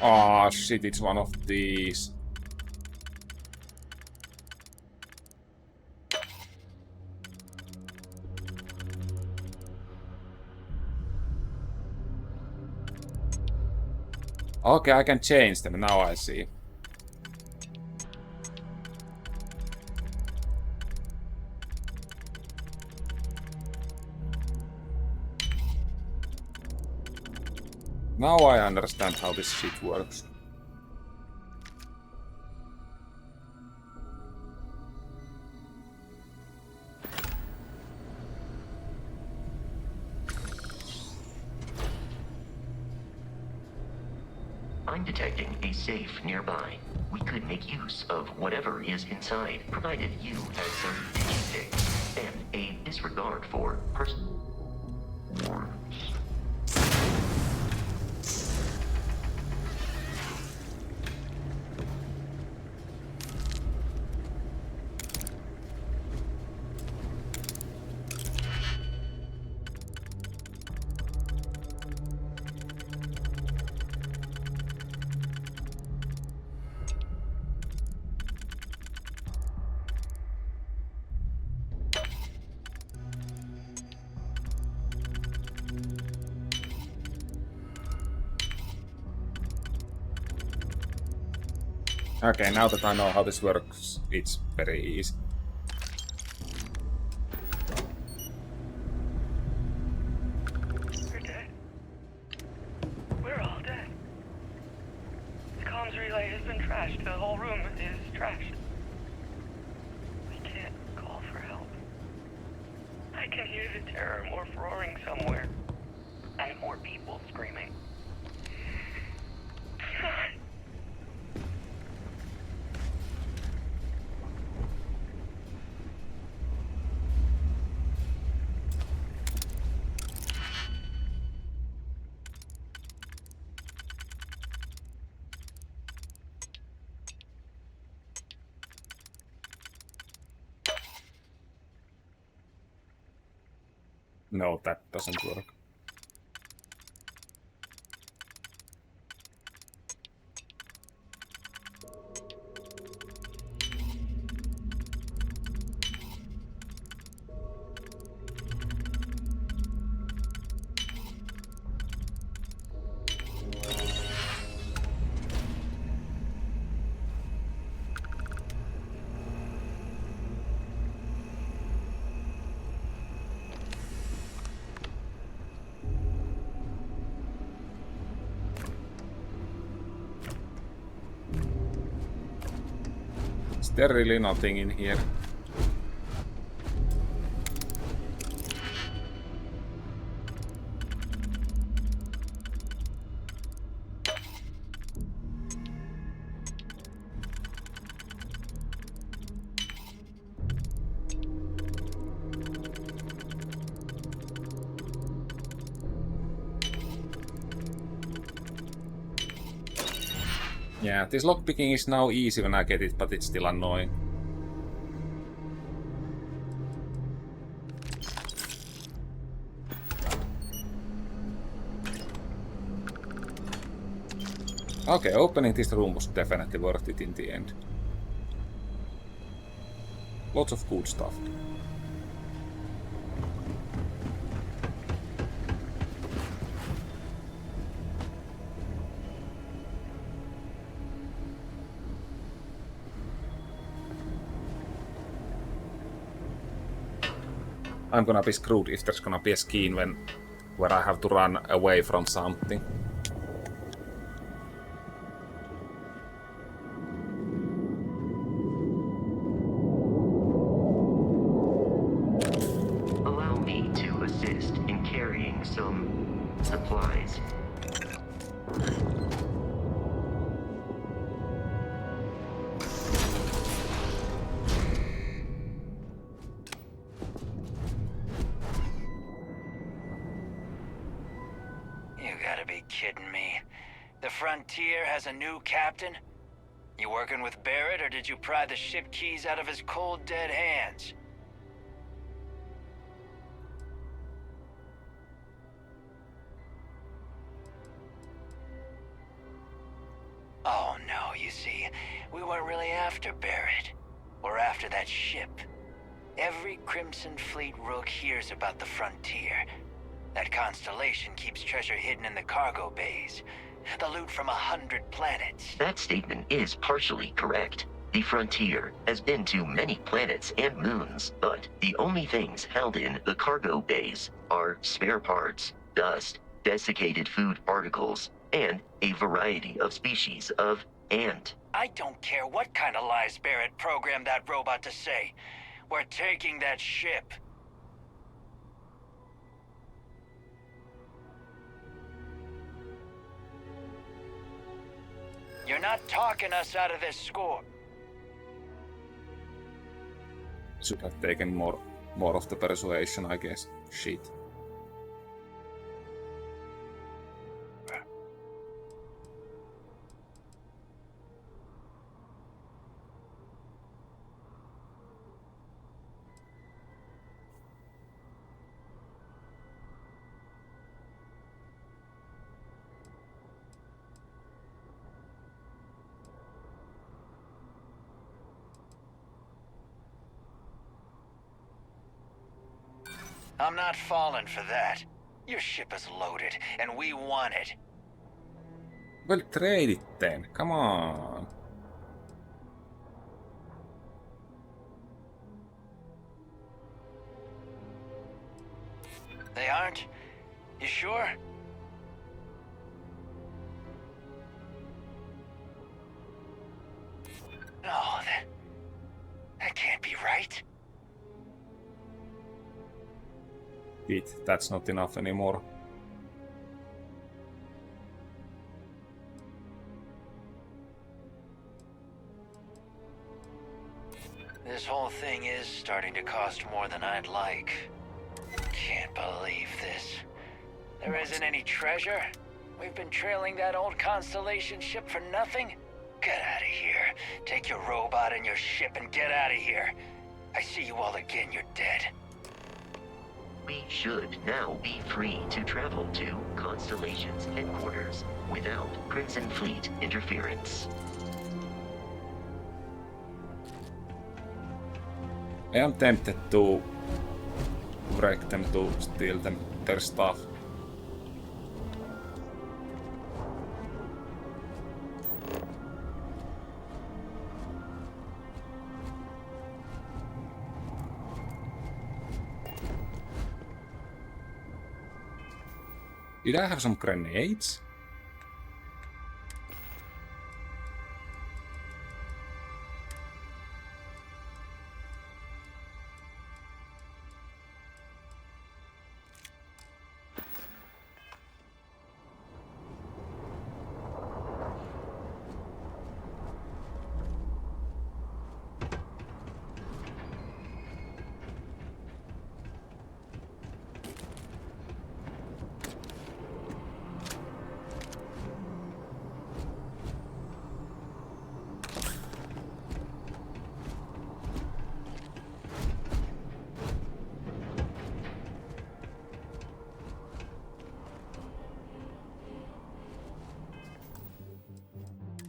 Ah, shit, it's one of these. Okay, I can change them, now I see. Now I understand how this shit works. I'm detecting a safe nearby. We could make use of whatever is inside, provided you have some digistick and a disregard for personal warrants. Okay, now that I know how this works, it's very easy. We're dead. We're all dead. The comms relay has been trashed. The whole room is trashed. We can't call for help. I can hear the terror morph roaring somewhere. And more people screaming. No, that doesn't work. Is there really nothing in here? Yeah, this lockpicking is now easy when I get it, but it's still annoying. Okay, opening this room was definitely worth it in the end. Lots of good stuff. I'm gonna be screwed if there's gonna be a scene where I have to run away from something. Allow me to assist in carrying some supplies. You gotta be kidding me. The Frontier has a new captain? You working with Barrett, or did you pry the ship keys out of his cold, dead hands? Oh no, you see, we weren't really after Barrett. We're after that ship. Every Crimson Fleet rook hears about the Frontier. That constellation keeps treasure hidden in the cargo bays. The loot from 100 planets. That statement is partially correct. The Frontier has been to many planets and moons, but the only things held in the cargo bays are spare parts, dust, desiccated food particles, and a variety of species of ant. I don't care what kind of lies Barrett programmed that robot to say. We're taking that ship. You're not talking us out of this score. Should have taken more of the persuasion, I guess. Shit. I'm not falling for that. Your ship is loaded, and we want it. Well, trade it then. Come on. They aren't? You sure? No, that can't be right. Pete, that's not enough anymore. This whole thing is starting to cost more than I'd like. Can't believe this. There isn't any treasure? We've been trailing that old Constellation ship for nothing? Get out of here. Take your robot and your ship and get out of here. I see you all again, you're dead. We should now be free to travel to Constellation's headquarters without Crimson Fleet interference. I am tempted to wreck them to steal their stuff. Did I have some grenades?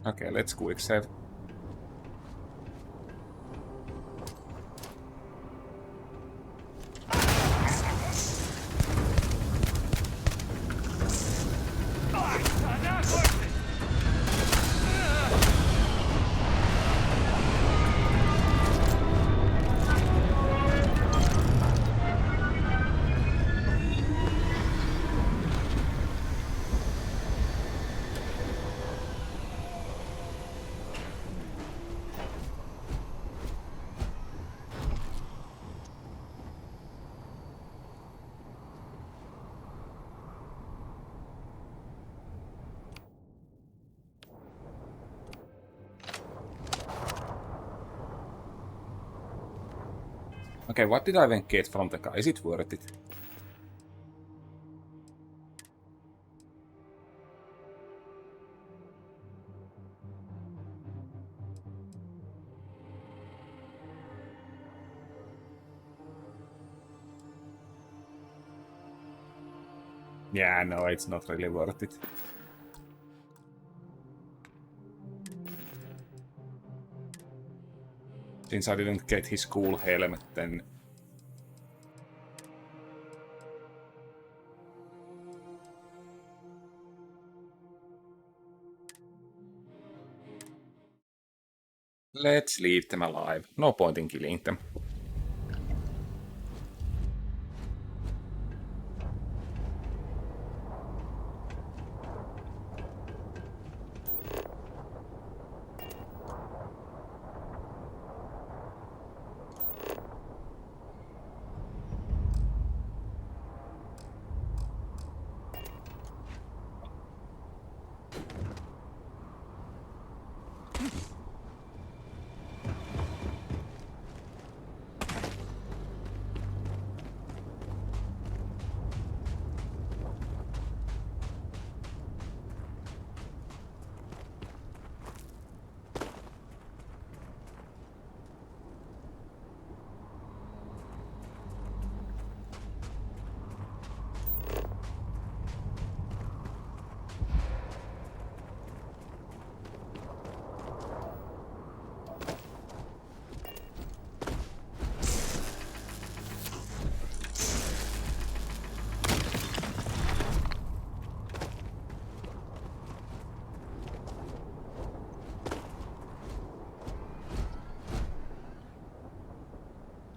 Okay, let's quick save. Okay, what did I even get from the guy? Is it worth it? Yeah, no, it's not really worth it. Since I didn't get his cool helmet, then... Let's leave them alive. No point in killing them.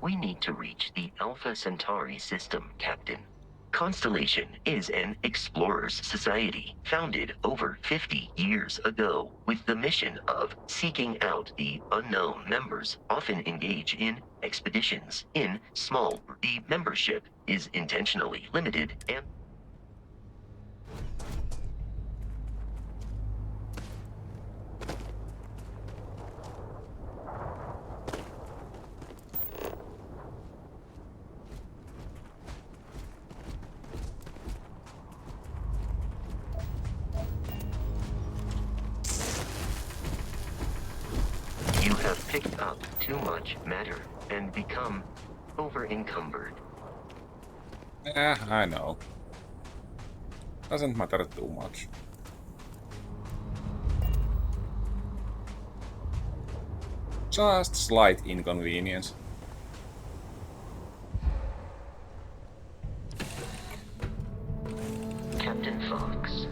We need to reach the Alpha Centauri system, Captain. Constellation is an explorers society founded over 50 years ago with the mission of seeking out the unknown. Members often engage in expeditions in small. The membership is intentionally limited and you have picked up too much matter and become over-encumbered. I know. Doesn't matter too much. Just slight inconvenience. Captain Fox,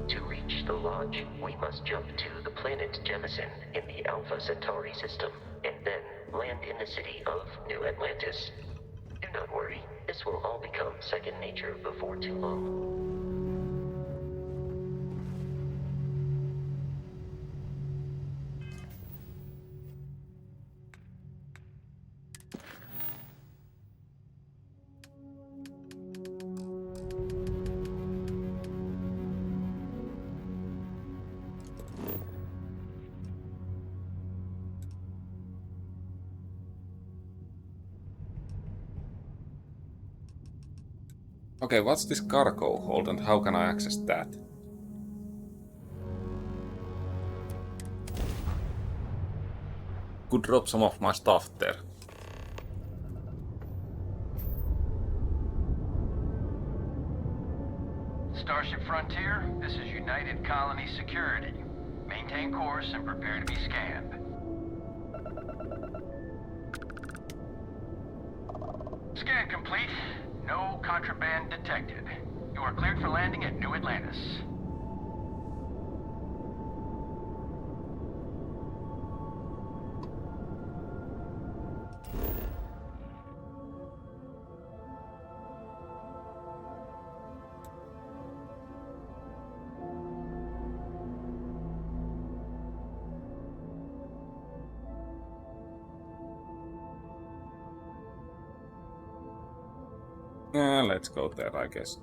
to reach the lodge, we must jump to the planet Jemison in the Alpha Centauri system, and then land in the city of New Atlantis. Do not worry, this will all become second nature before too long. Okay, what's this cargo hold and how can I access that? Could drop some of my stuff there. Starship Frontier, this is United Colony Security. Maintain course and prepare to be scanned. Scan complete. No contraband detected. You are cleared for landing at New Atlantis. Let's go there, I guess.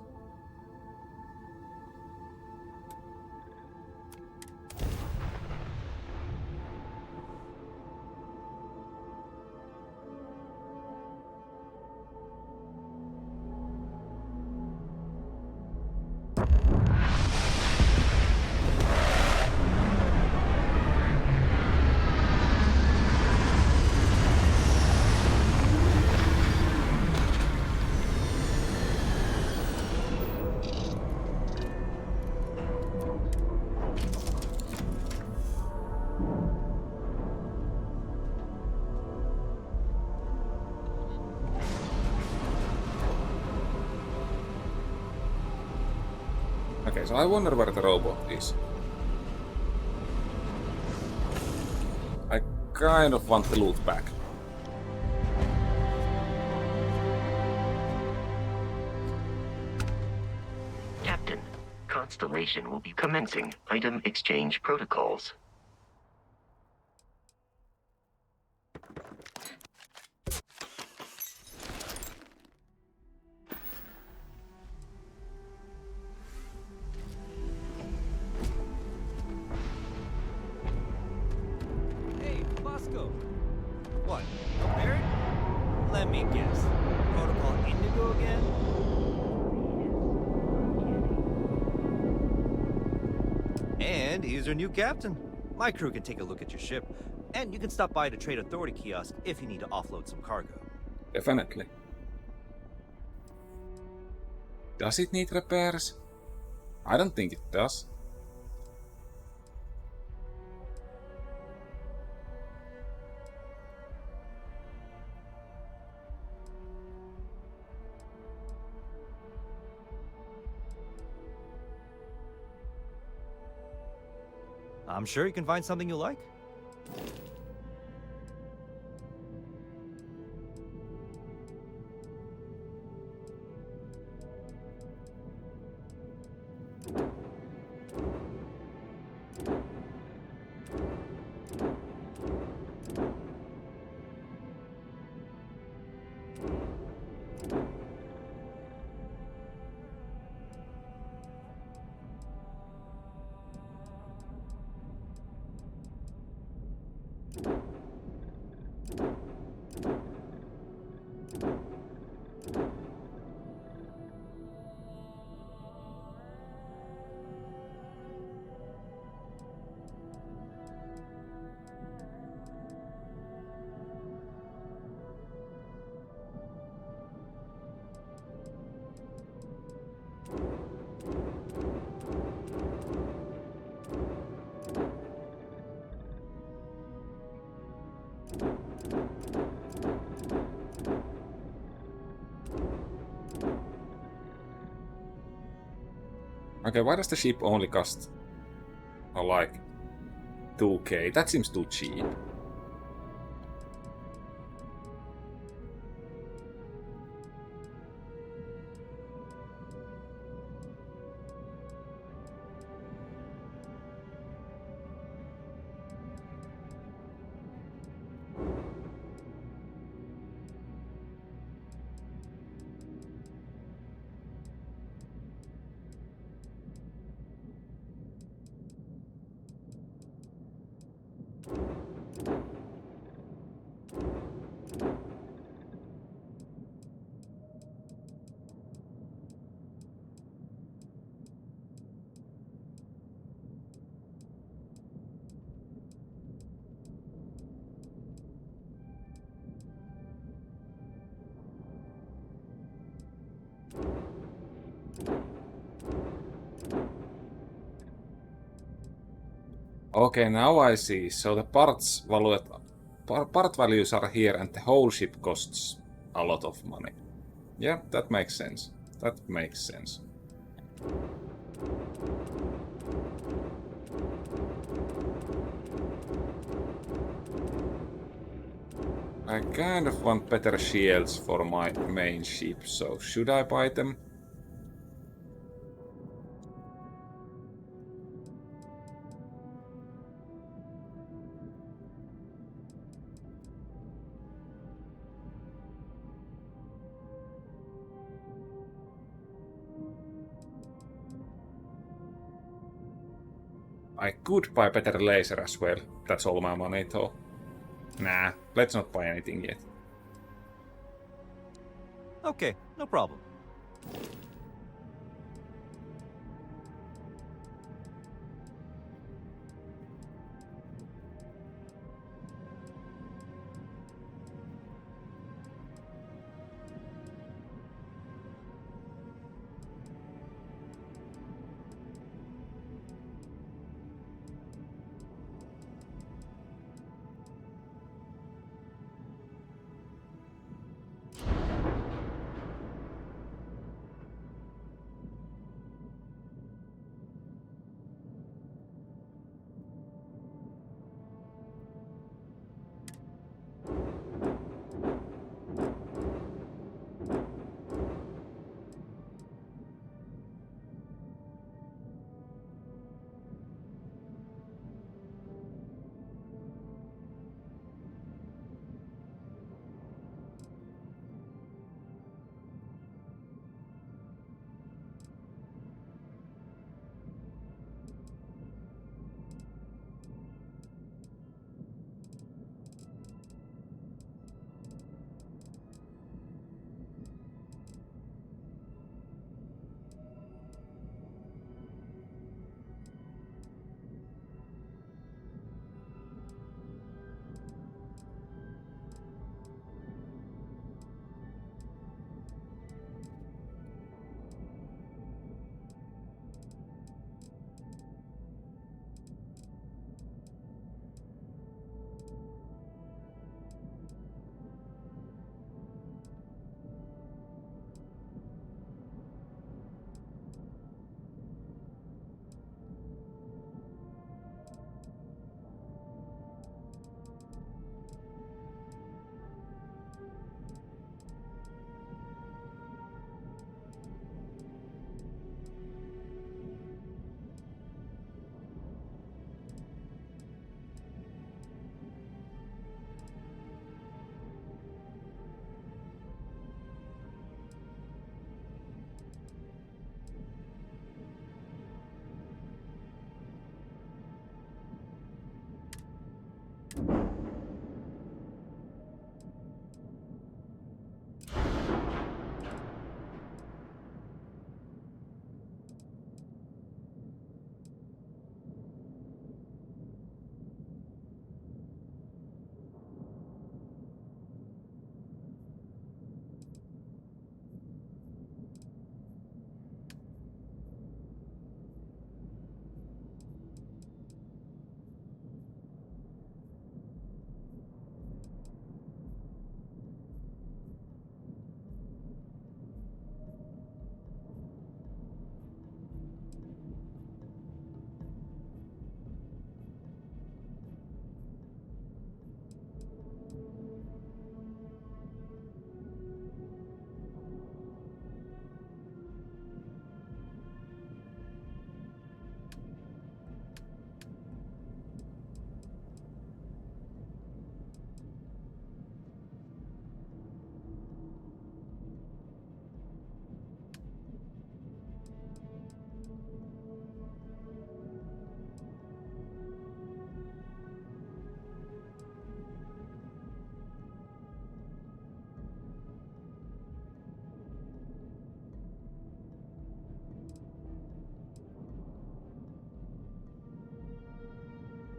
Okay, so I wonder where the robot is. I kind of want the loot back. Captain, Constellation will be commencing item exchange protocols. What? No Barrett? Let me guess. Protocol Indigo again? And here's your new captain. My crew can take a look at your ship, and you can stop by the Trade Authority kiosk if you need to offload some cargo. Definitely. Does it need repairs? I don't think it does. I'm sure you can find something you like. Okay, why does the ship only cost like 2k? That seems too cheap. Okay, now I see. So the part values are here and the whole ship costs a lot of money. Yeah, that makes sense. That makes sense. I kind of want better shields for my main ship, so should I buy them? I could buy better laser as well. That's all my money though. Nah, let's not buy anything yet. Okay, no problem.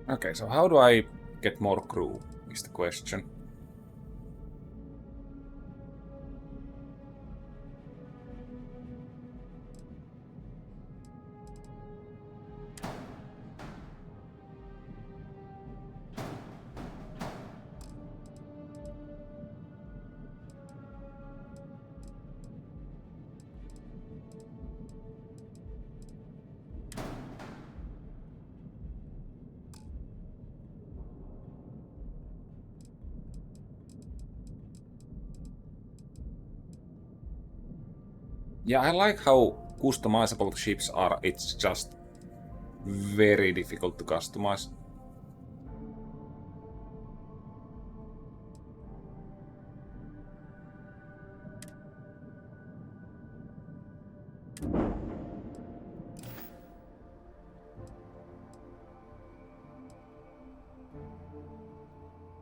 Okay, so how do I get more crew, is the question. Yeah, I like how customizable the ships are. It's just very difficult to customize.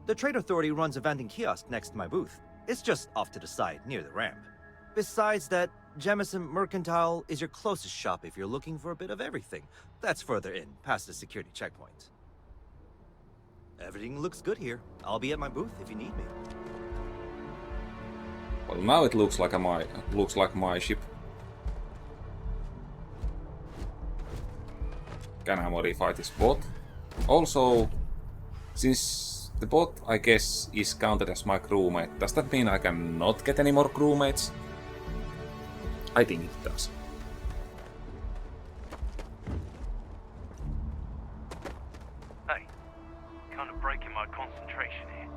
The Trade Authority runs a vending kiosk next to my booth. It's just off to the side, near the ramp. Besides that, Jemison Mercantile is your closest shop if you're looking for a bit of everything. That's further in, past the security checkpoint. Everything looks good here. I'll be at my booth if you need me. Well, now it looks like my ship. Can I modify this bot? Also, since the bot, I guess, is counted as my crewmate, does that mean I can not get any more crewmates? I think it does. Hey, kind of breaking my concentration here.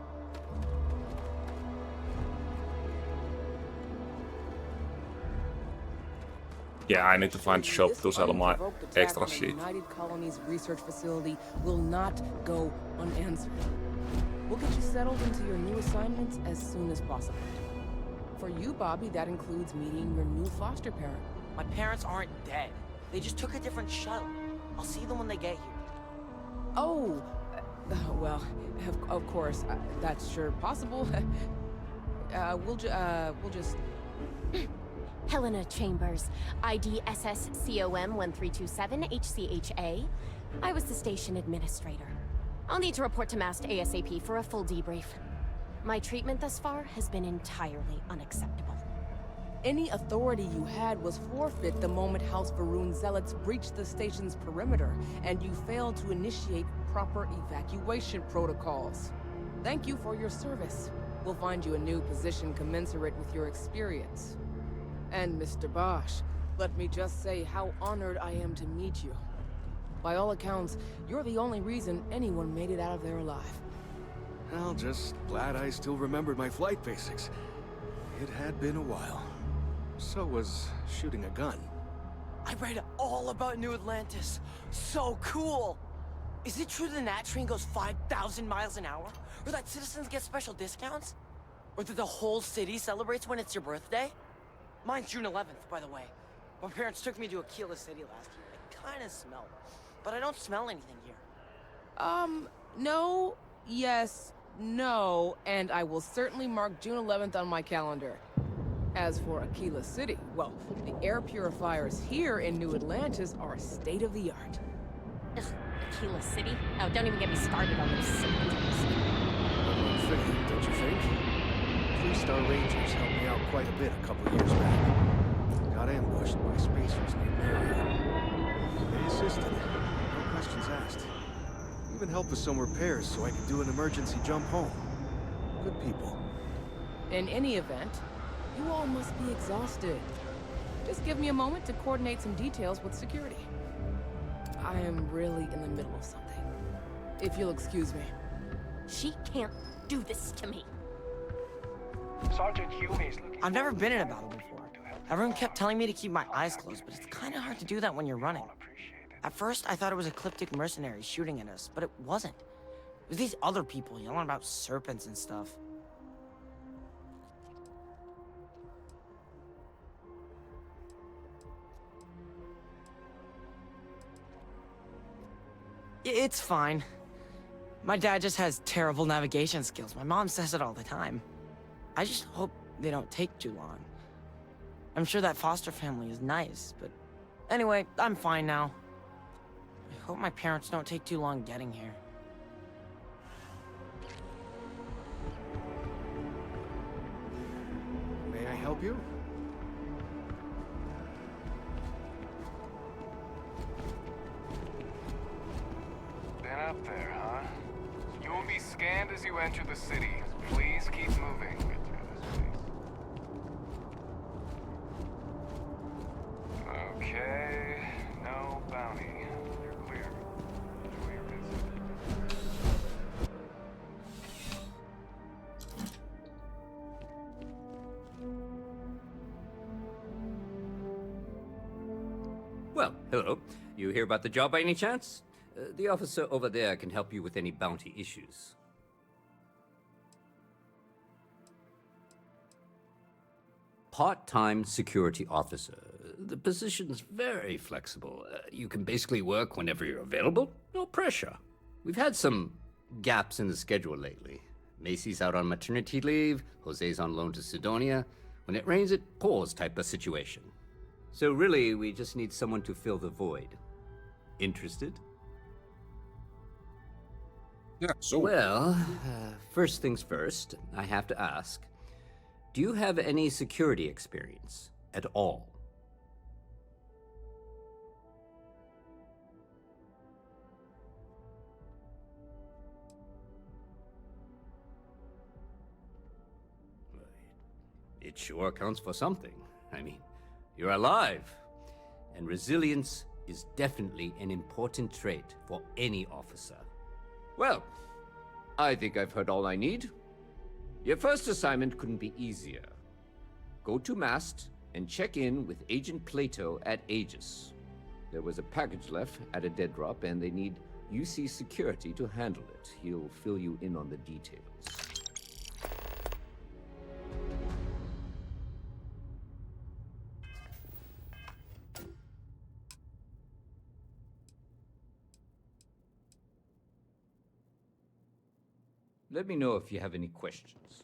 Yeah, I need to find a shop to sell my extra sheet. United Colonies research facility will not go unanswered. We'll get you settled into your new assignments as soon as possible. For you, Bobby, that includes meeting your new foster parent. My parents aren't dead. They just took a different shuttle. I'll see them when they get here. Oh, well, of course, that's sure possible. We'll just... Helena Chambers, ID SSCOM 1327 HCHA. I was the station administrator. I'll need to report to MAST ASAP for a full debrief. My treatment thus far has been entirely unacceptable. Any authority you had was forfeit the moment House Varun zealots breached the station's perimeter, and you failed to initiate proper evacuation protocols. Thank you for your service. We'll find you a new position commensurate with your experience. And Mr. Bosch, let me just say how honored I am to meet you. By all accounts, you're the only reason anyone made it out of there alive. Well, just glad I still remembered my flight basics. It had been a while. So was shooting a gun. I read all about New Atlantis. So cool! Is it true the Nat train goes 5,000 miles an hour? Or that citizens get special discounts? Or that the whole city celebrates when it's your birthday? Mine's June 11th, by the way. My parents took me to Aquila City last year. It kinda smelled. But I don't smell anything here. No, yes, no, and I will certainly mark June 11th on my calendar. As for Aquila City, well, the air purifiers here in New Atlantis are state-of-the-art. Ugh, Aquila City? Oh, don't even get me started on those symptoms. Don't you think? 3-star Rangers helped me out quite a bit a couple years back. Got ambushed by spacers near Marion. They assisted. No questions asked. Even helped with some repairs so I could do an emergency jump home. Good people. In any event, you all must be exhausted. Just give me a moment to coordinate some details with security. I am really in the middle of something. If you'll excuse me. She can't do this to me. Sergeant Hume is looking. I've never been in a battle before. Everyone kept telling me to keep my eyes closed, but it's kinda hard to do that when you're running. At first, I thought it was ecliptic mercenaries shooting at us, but it wasn't. It was these other people yelling about serpents and stuff. It's fine. My dad just has terrible navigation skills. My mom says it all the time. I just hope they don't take too long. I'm sure that foster family is nice, but... Anyway, I'm fine now. I hope my parents don't take too long getting here. help you? Been up there, huh? You will be scanned as you enter the city. Please keep moving. Okay, no bounty. You're clear. Enjoy your visit. Well, hello. You hear about the job by any chance? The officer over there can help you with any bounty issues. Part-time security officer. The position's very flexible. You can basically work whenever you're available. No pressure. We've had some gaps in the schedule lately. Macy's out on maternity leave. Jose's on loan to Sidonia. When it rains, it pours type of situation. So really, we just need someone to fill the void. Interested? Yeah, so. Well, first things first, I have to ask. Do you have any security experience at all? It sure counts for something. I mean, you're alive. And resilience is definitely an important trait for any officer. Well, I think I've heard all I need. Your first assignment couldn't be easier. Go to Mast and check in with Agent Plato at Aegis. There was a package left at a dead drop, and they need UC security to handle it. He'll fill you in on the details. Let me know if you have any questions.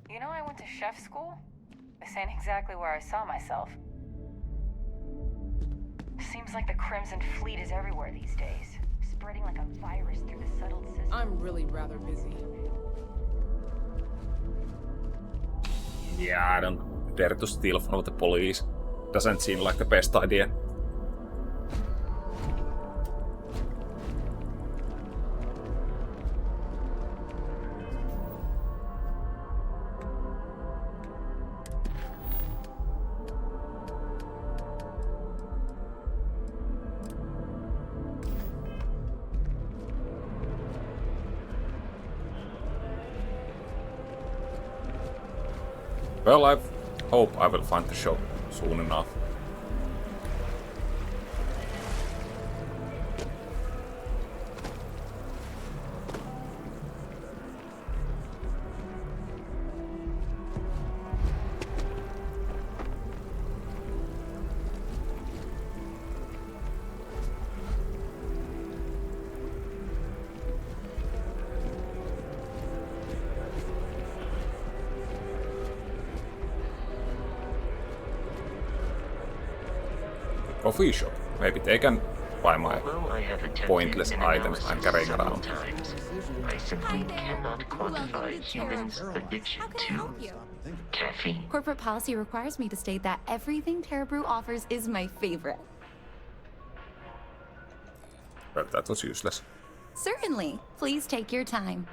You know I went to chef school? This ain't exactly where I saw myself. Seems like the Crimson Fleet is everywhere these days, spreading like a virus through the settled system. I'm really rather busy. Yeah, I don't dare to steal from the police. Doesn't seem like the best idea. Well, I hope I will find the shop soon enough. Coffee shop. Maybe they can buy my pointless items I'm carrying around. Times, I simply cannot quantify humans' addiction to caffeine. Corporate policy requires me to state that everything Terra Brew offers is my favorite. Well, that was useless. Certainly. Please take your time.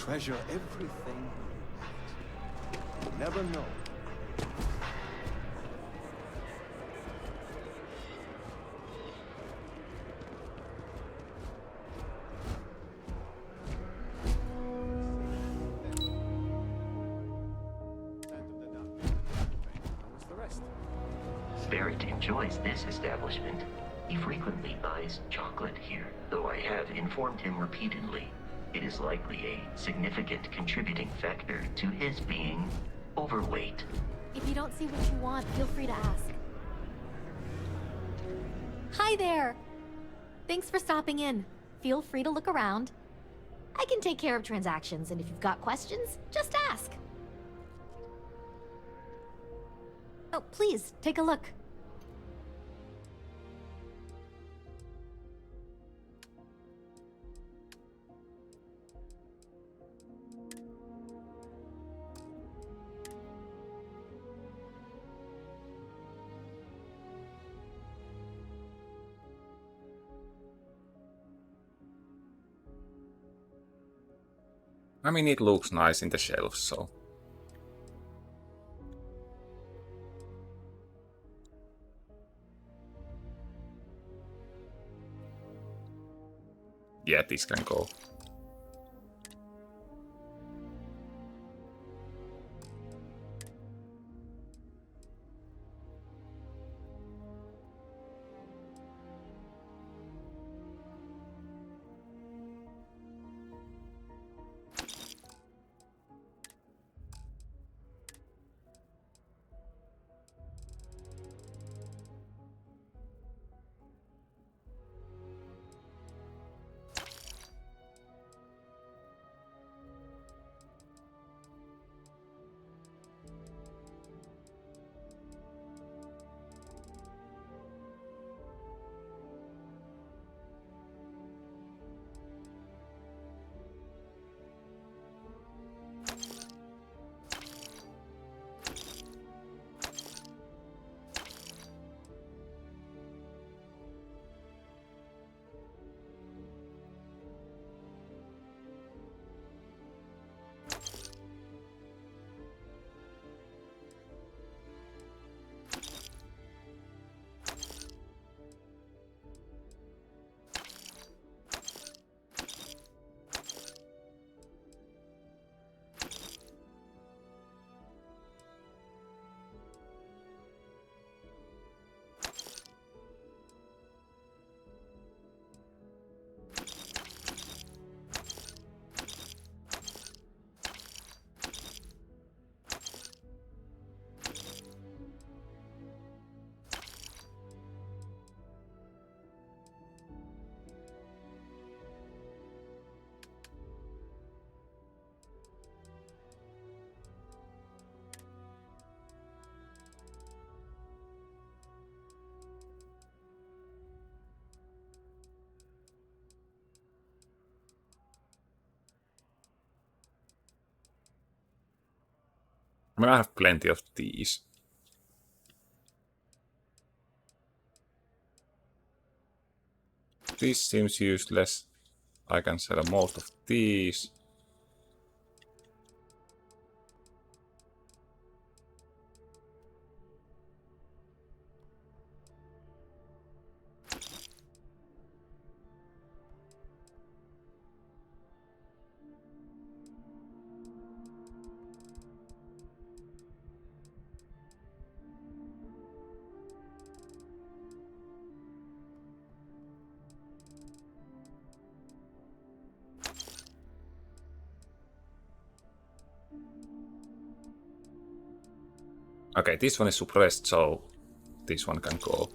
treasure everything you had. You never know. What's the rest? Barrett enjoys this establishment. He frequently buys chocolate here, though I have informed him repeatedly it is likely a significant contributing factor to his being overweight. If you don't see what you want, feel free to ask. Hi there! Thanks for stopping in. Feel free to look around. I can take care of transactions, and if you've got questions, just ask. Oh, please, take a look. I mean, it looks nice in the shelves, so... Yeah, this can go. I mean, I have plenty of these. This seems useless. I can sell most of these. Okay, this one is suppressed, so this one can go.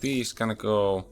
These can go.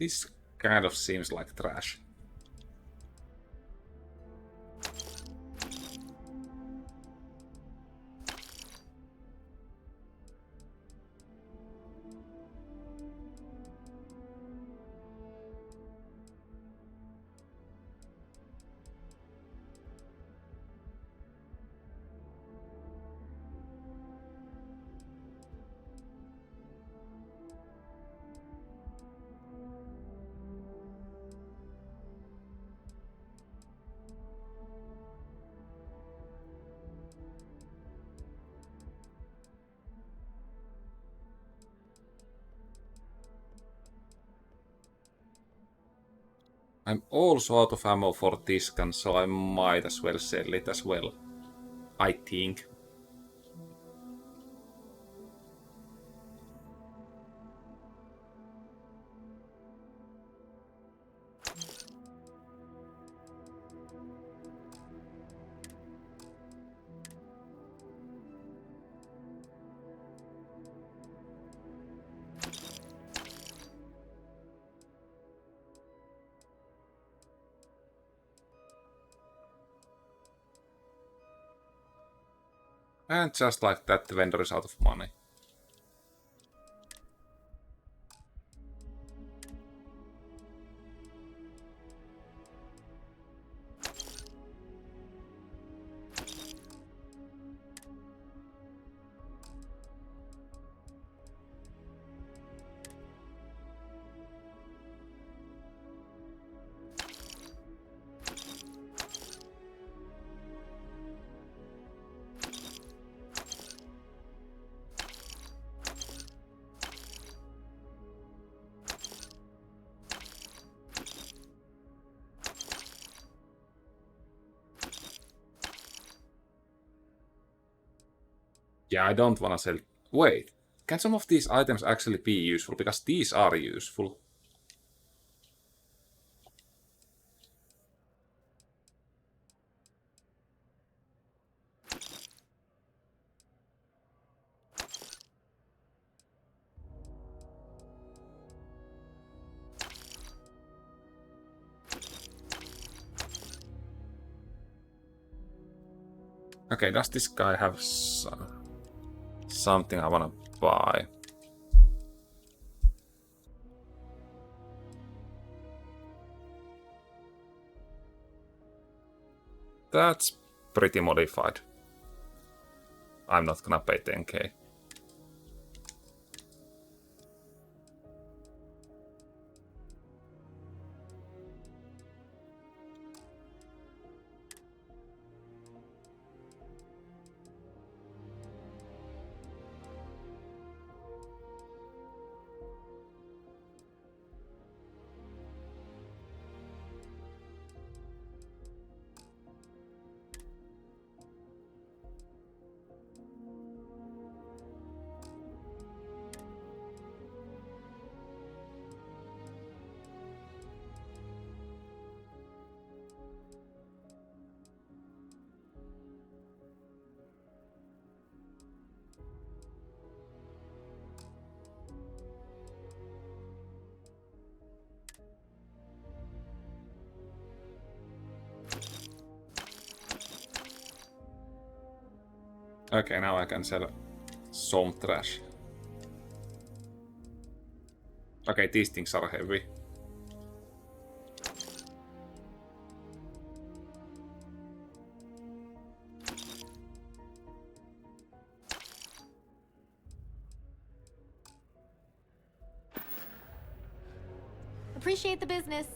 This kind of seems like trash. I'm also out of ammo for this gun, so I might as well sell it as well. I think. And just like that, the vendor is out of money. Yeah, I don't wanna sell... Wait, can some of these items actually be useful? Because these are useful. Okay, does this guy have something I wanna buy? That's pretty modified. I'm not gonna pay 10k. Okay, now I can sell some trash. Okay, these things are heavy. Appreciate the business.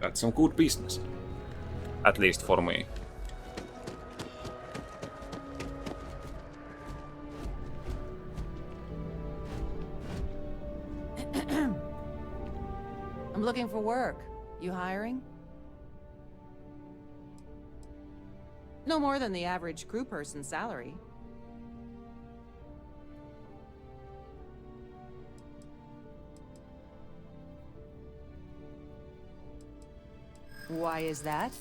That's some good business. At least for me. I'm looking for work. You hiring? No more than the average crew person's salary. Why is that?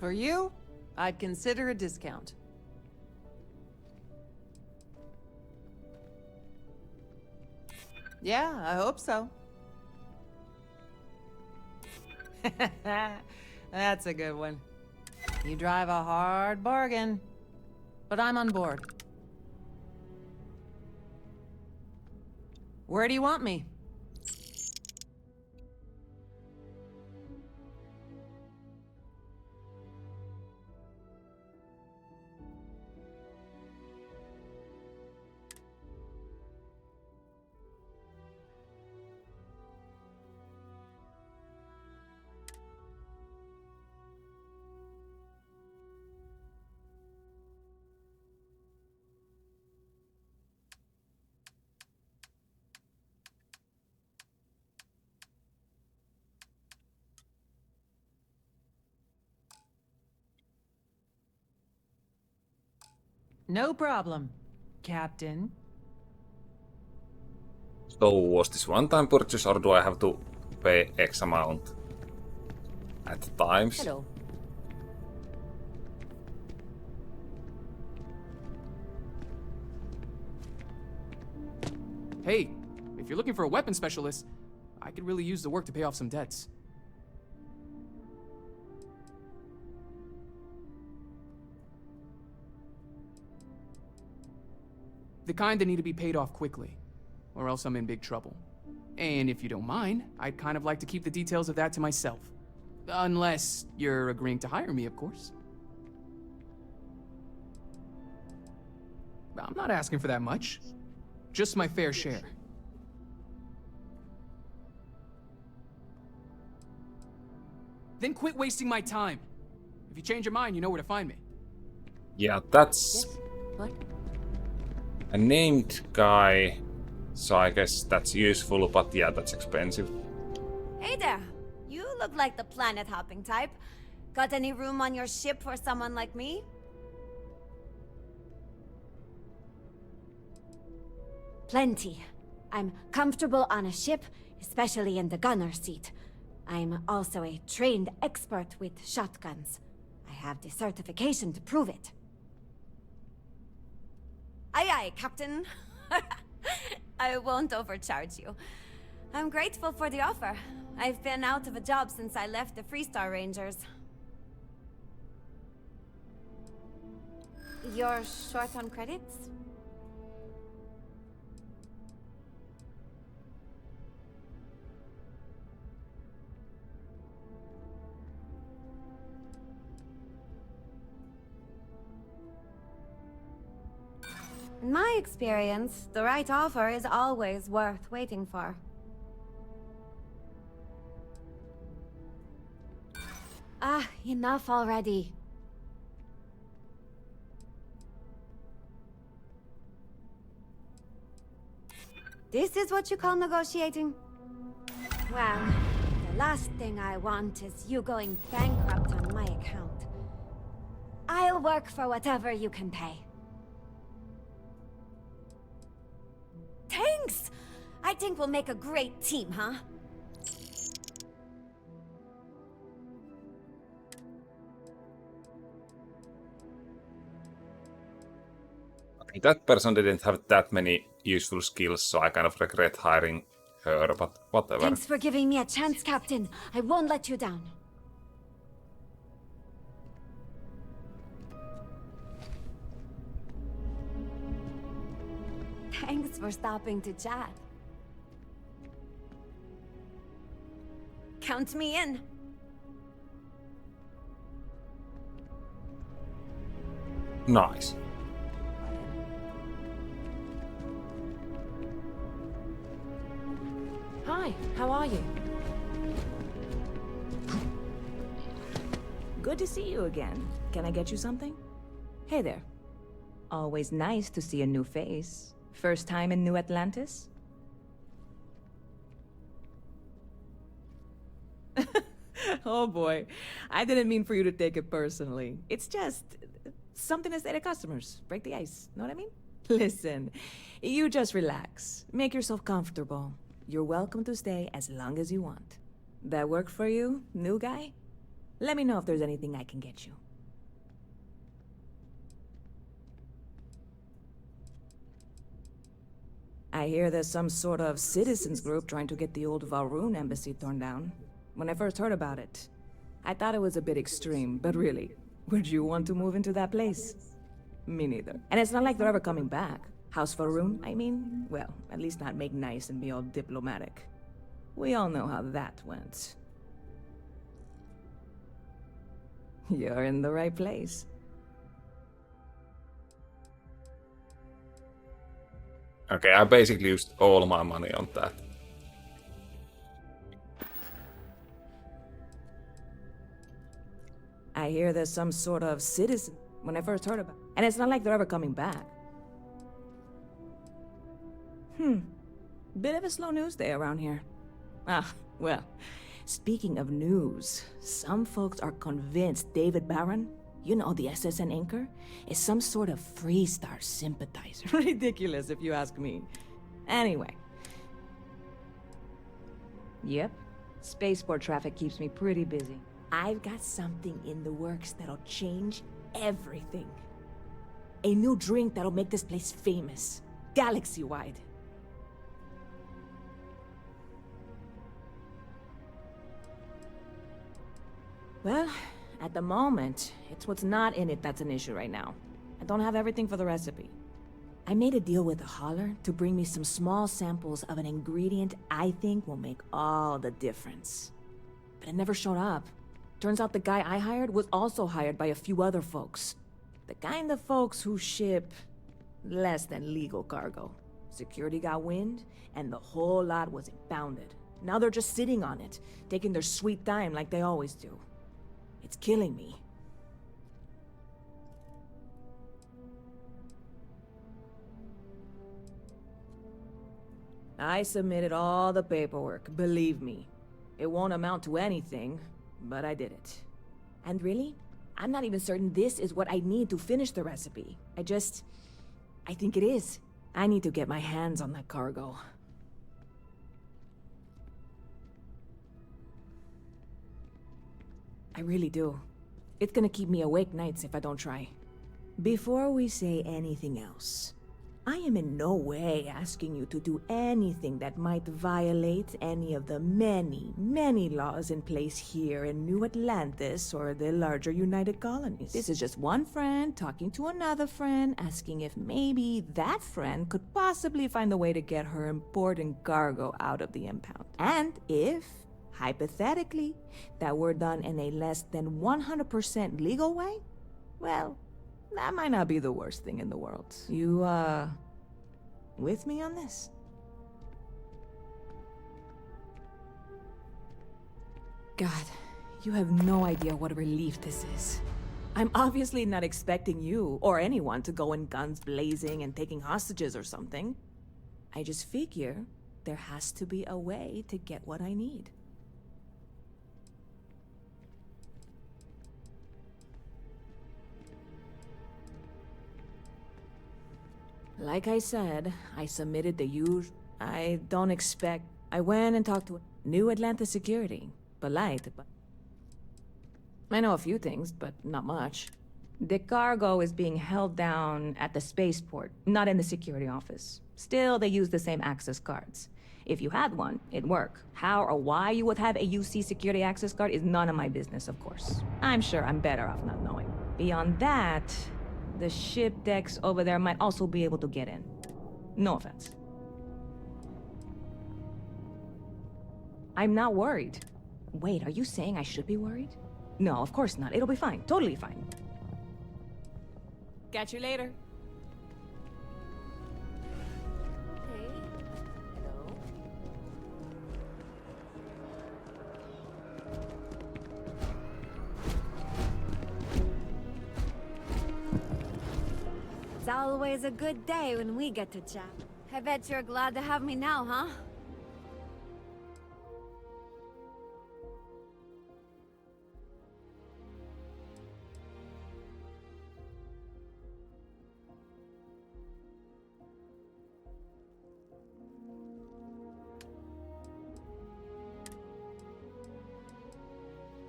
For you, I'd consider a discount. Yeah, I hope so. That's a good one. You drive a hard bargain, but I'm on board. Where do you want me? No problem, Captain. So was this one-time purchase or do I have to pay X amount at times? Hello. Hey, if you're looking for a weapon specialist, I could really use the work to pay off some debts. The kind that need to be paid off quickly, or else I'm in big trouble. And if you don't mind, I'd kind of like to keep the details of that to myself. Unless you're agreeing to hire me, of course. I'm not asking for that much. Just my fair share. Then quit wasting my time. If you change your mind, you know where to find me. Yeah, that's What? a named guy, so I guess that's useful, but yeah, that's expensive. Hey there. You look like the planet-hopping type. Got any room on your ship for someone like me? Plenty. I'm comfortable on a ship, especially in the gunner seat. I'm also a trained expert with shotguns. I have the certification to prove it. Aye aye, Captain. I won't overcharge you. I'm grateful for the offer. I've been out of a job since I left the Freestar Rangers. You're short on credits? In my experience, the right offer is always worth waiting for. Ah, enough already. This is what you call negotiating? Well, the last thing I want is you going bankrupt on my account. I'll work for whatever you can pay. Thanks! I think we'll make a great team, huh? That person didn't have that many useful skills, so I kind of regret hiring her, but whatever. Thanks for giving me a chance, Captain. I won't let you down. Thanks for stopping to chat. Count me in. Nice. Hi, how are you? Good to see you again. Can I get you something? Hey there. Always nice to see a new face. First time in New Atlantis? Oh boy. I didn't mean for you to take it personally. It's just something to say to customers. Break the ice. Know what I mean? Listen, you just relax. Make yourself comfortable. You're welcome to stay as long as you want. That work for you, new guy? Let me know if there's anything I can get you. I hear there's some sort of citizens group trying to get the old Valroon embassy torn down. When I first heard about it, I thought it was a bit extreme, but really, would you want to move into that place? Me neither. And it's not like they're ever coming back. House Valroon, I mean? Well, at least not make nice and be all diplomatic. We all know how that went. You're in the right place. Okay, I basically used all my money on that. I hear there's some sort of citizen when I first heard about it. And it's not like they're ever coming back. Bit of a slow news day around here. Ah, well, speaking of news, some folks are convinced David Barron, you know, the SSN anchor, is some sort of Freestar sympathizer. Ridiculous if you ask me. Anyway. Yep. Spaceport traffic keeps me pretty busy. I've got something in the works that'll change everything. A new drink that'll make this place famous. Galaxy-wide. Well, at the moment, it's what's not in it that's an issue right now. I don't have everything for the recipe. I made a deal with the hauler to bring me some small samples of an ingredient I think will make all the difference. But it never showed up. Turns out the guy I hired was also hired by a few other folks. The kind of folks who ship less than legal cargo. Security got wind, and the whole lot was impounded. Now they're just sitting on it, taking their sweet time like they always do. It's killing me. I submitted all the paperwork, believe me. It won't amount to anything, but I did it. And really, I'm not even certain this is what I need to finish the recipe. I think it is. I need to get my hands on that cargo. I really do. It's gonna keep me awake nights if I don't try. Before we say anything else, I am in no way asking you to do anything that might violate any of the many, many laws in place here in New Atlantis or the larger United Colonies. This is just one friend talking to another friend, asking if maybe that friend could possibly find a way to get her important cargo out of the impound. And if, hypothetically, that were done in a less than 100% legal way, well, that might not be the worst thing in the world. You, with me on this? God, you have no idea what a relief this is. I'm obviously not expecting you or anyone to go in guns blazing and taking hostages or something. I just figure there has to be a way to get what I need. Like I said, I submitted the usual. I went and talked to New Atlantis Security. Polite, but I know a few things, but not much. The cargo is being held down at the spaceport, not in the security office. Still, they use the same access cards. If you had one, it'd work. How or why you would have a UC security access card is none of my business, of course. I'm sure I'm better off not knowing. Beyond that, the ship decks over there might also be able to get in. No offense. I'm not worried. Wait, are you saying I should be worried? No, of course not. It'll be fine. Totally fine. Catch you later. It's always a good day when we get to chat. I bet you're glad to have me now, huh?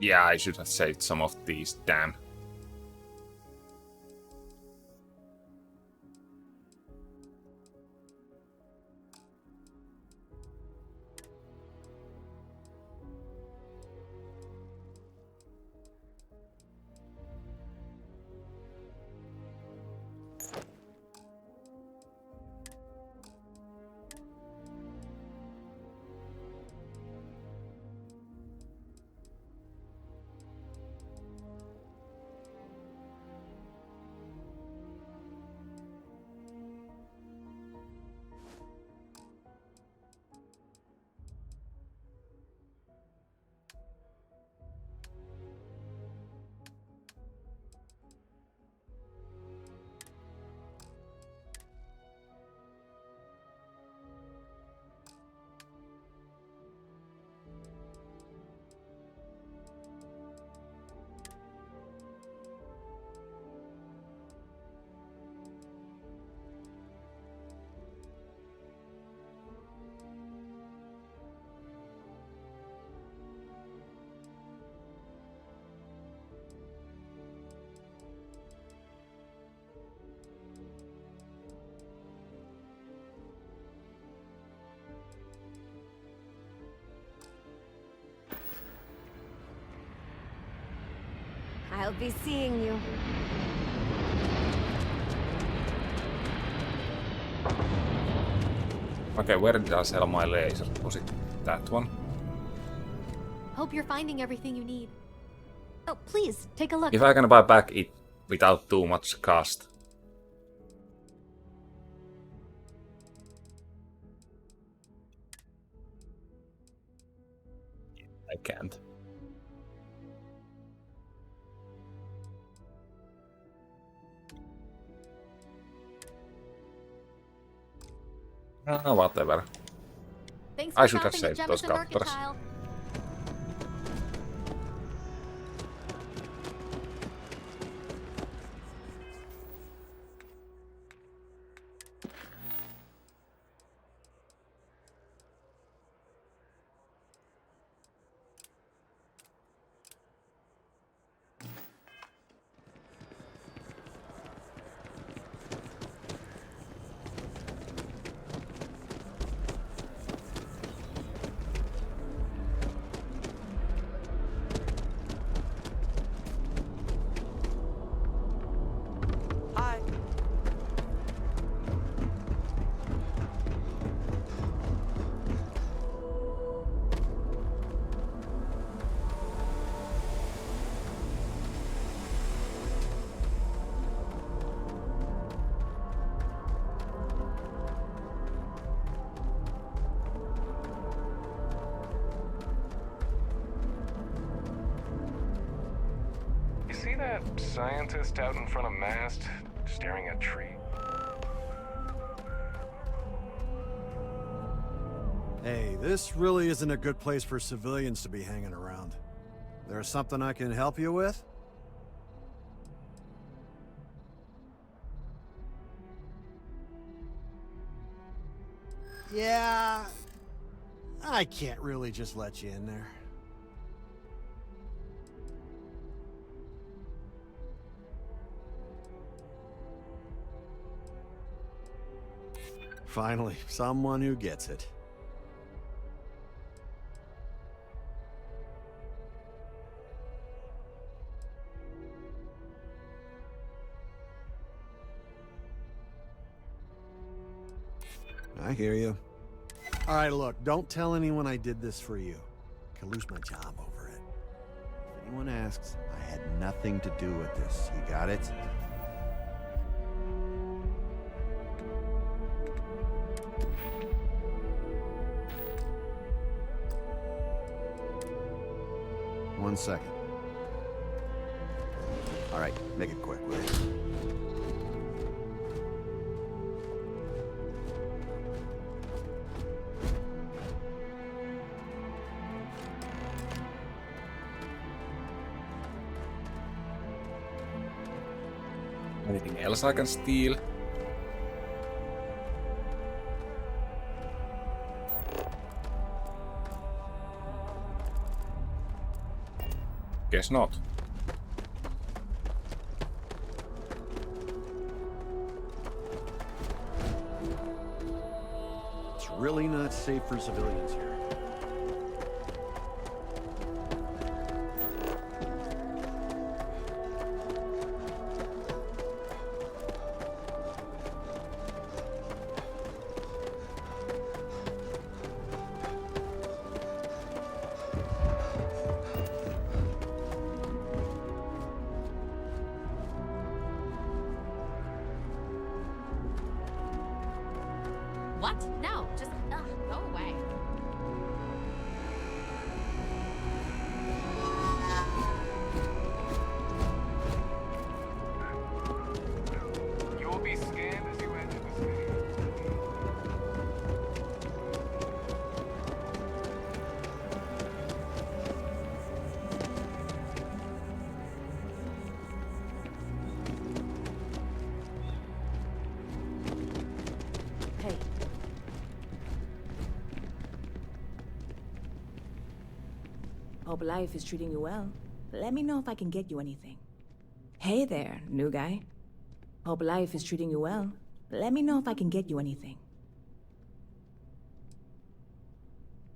Yeah, I should have saved some of these, damn. I'll be seeing you. Okay, where did I sell my laser? Was it that one? Hope you're finding everything you need. Oh, please, take a look. If I can buy back it without too much cost. I can't. Whatever. Thanks I for should have shopping at saved those Jemison counters. Mercantile. See that scientist out in front of mast, staring at tree? Hey, this really isn't a good place for civilians to be hanging around. There's something I can help you with? Yeah, I can't really just let you in there. Finally, someone who gets it. I hear you. All right, look, don't tell anyone I did this for you. I could lose my job over it. If anyone asks, I had nothing to do with this. You got it? One second. All right, make it quick, will you? Anything else I can steal? Guess not. It's really not safe for civilians here. What? No, just go away. You will be scanned as you enter the city. Hey. Hope life is treating you well. Let me know if I can get you anything. Hey there, new guy. Hope life is treating you well. Let me know if I can get you anything.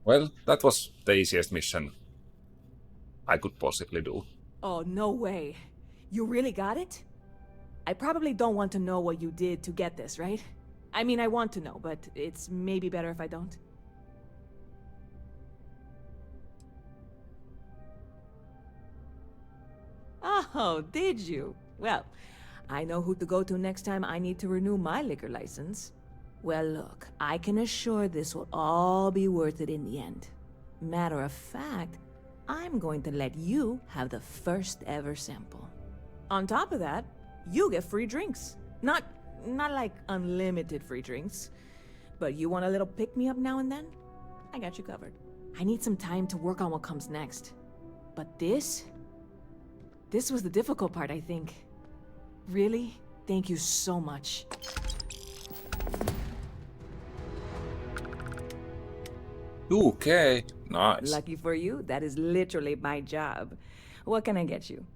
Well, that was the easiest mission I could possibly do. Oh, no way. You really got it? I probably don't want to know what you did to get this, right? I mean, I want to know, but it's maybe better if I don't. Oh, did you? Well, I know who to go to next time I need to renew my liquor license. Well, look, I can assure this will all be worth it in the end. Matter of fact, I'm going to let you have the first ever sample. On top of that, you get free drinks. Not like unlimited free drinks, but you want a little pick-me-up now and then? I got you covered. I need some time to work on what comes next. But this was the difficult part, I think. Really, thank you so much. Okay, nice. Lucky for you, that is literally my job. What can I get you?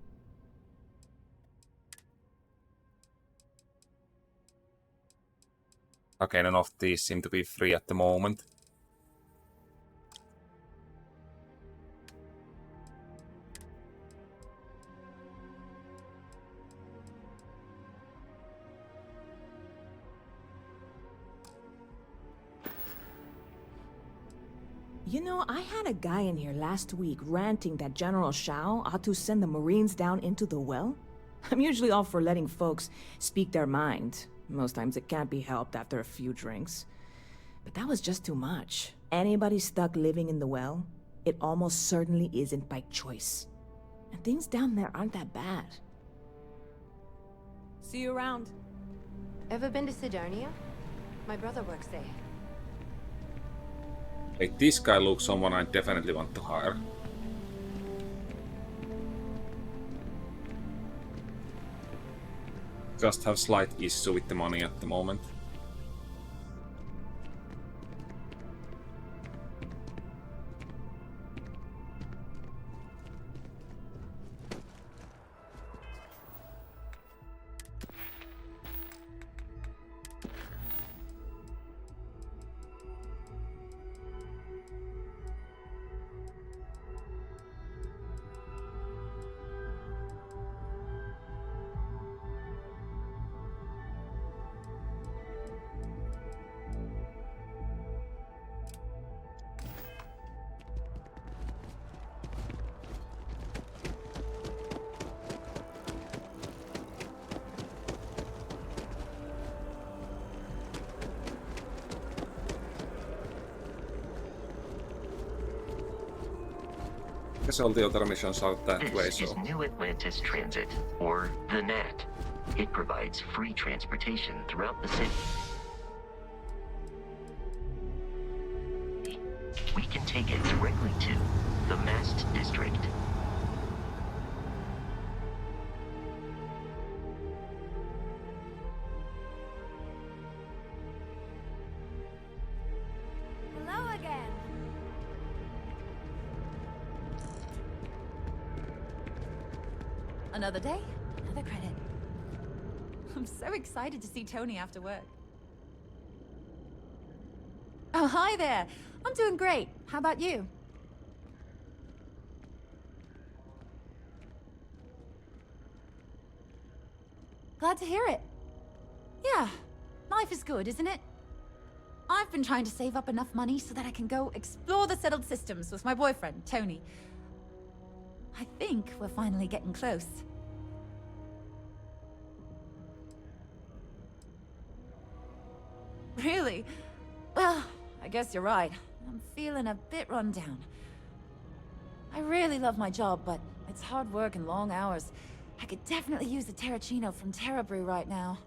Okay, none of these seem to be free at the moment. You know, I had a guy in here last week ranting that General Shao ought to send the Marines down into the well. I'm usually all for letting folks speak their mind. Most times it can't be helped after a few drinks. But that was just too much. Anybody stuck living in the well, it almost certainly isn't by choice. And things down there aren't that bad. See you around. Ever been to Sidonia? My brother works there. Like, this guy looks someone I definitely want to hire. Just have slight issue with the money at the moment. Guess all the other missions are that way, This so... is New Atlantis Transit, or the NAT. It provides free transportation throughout the city. We can take it directly to the Mast District. Hello again. Another day, another credit. I'm so excited to see Tony after work. Oh, hi there. I'm doing great. How about you? Glad to hear it. Yeah, life is good, isn't it? I've been trying to save up enough money so that I can go explore the settled systems with my boyfriend, Tony. I think we're finally getting close. Really? Well, I guess you're right. I'm feeling a bit run down. I really love my job, but it's hard work and long hours. I could definitely use a Terracino from Terra Brew right now.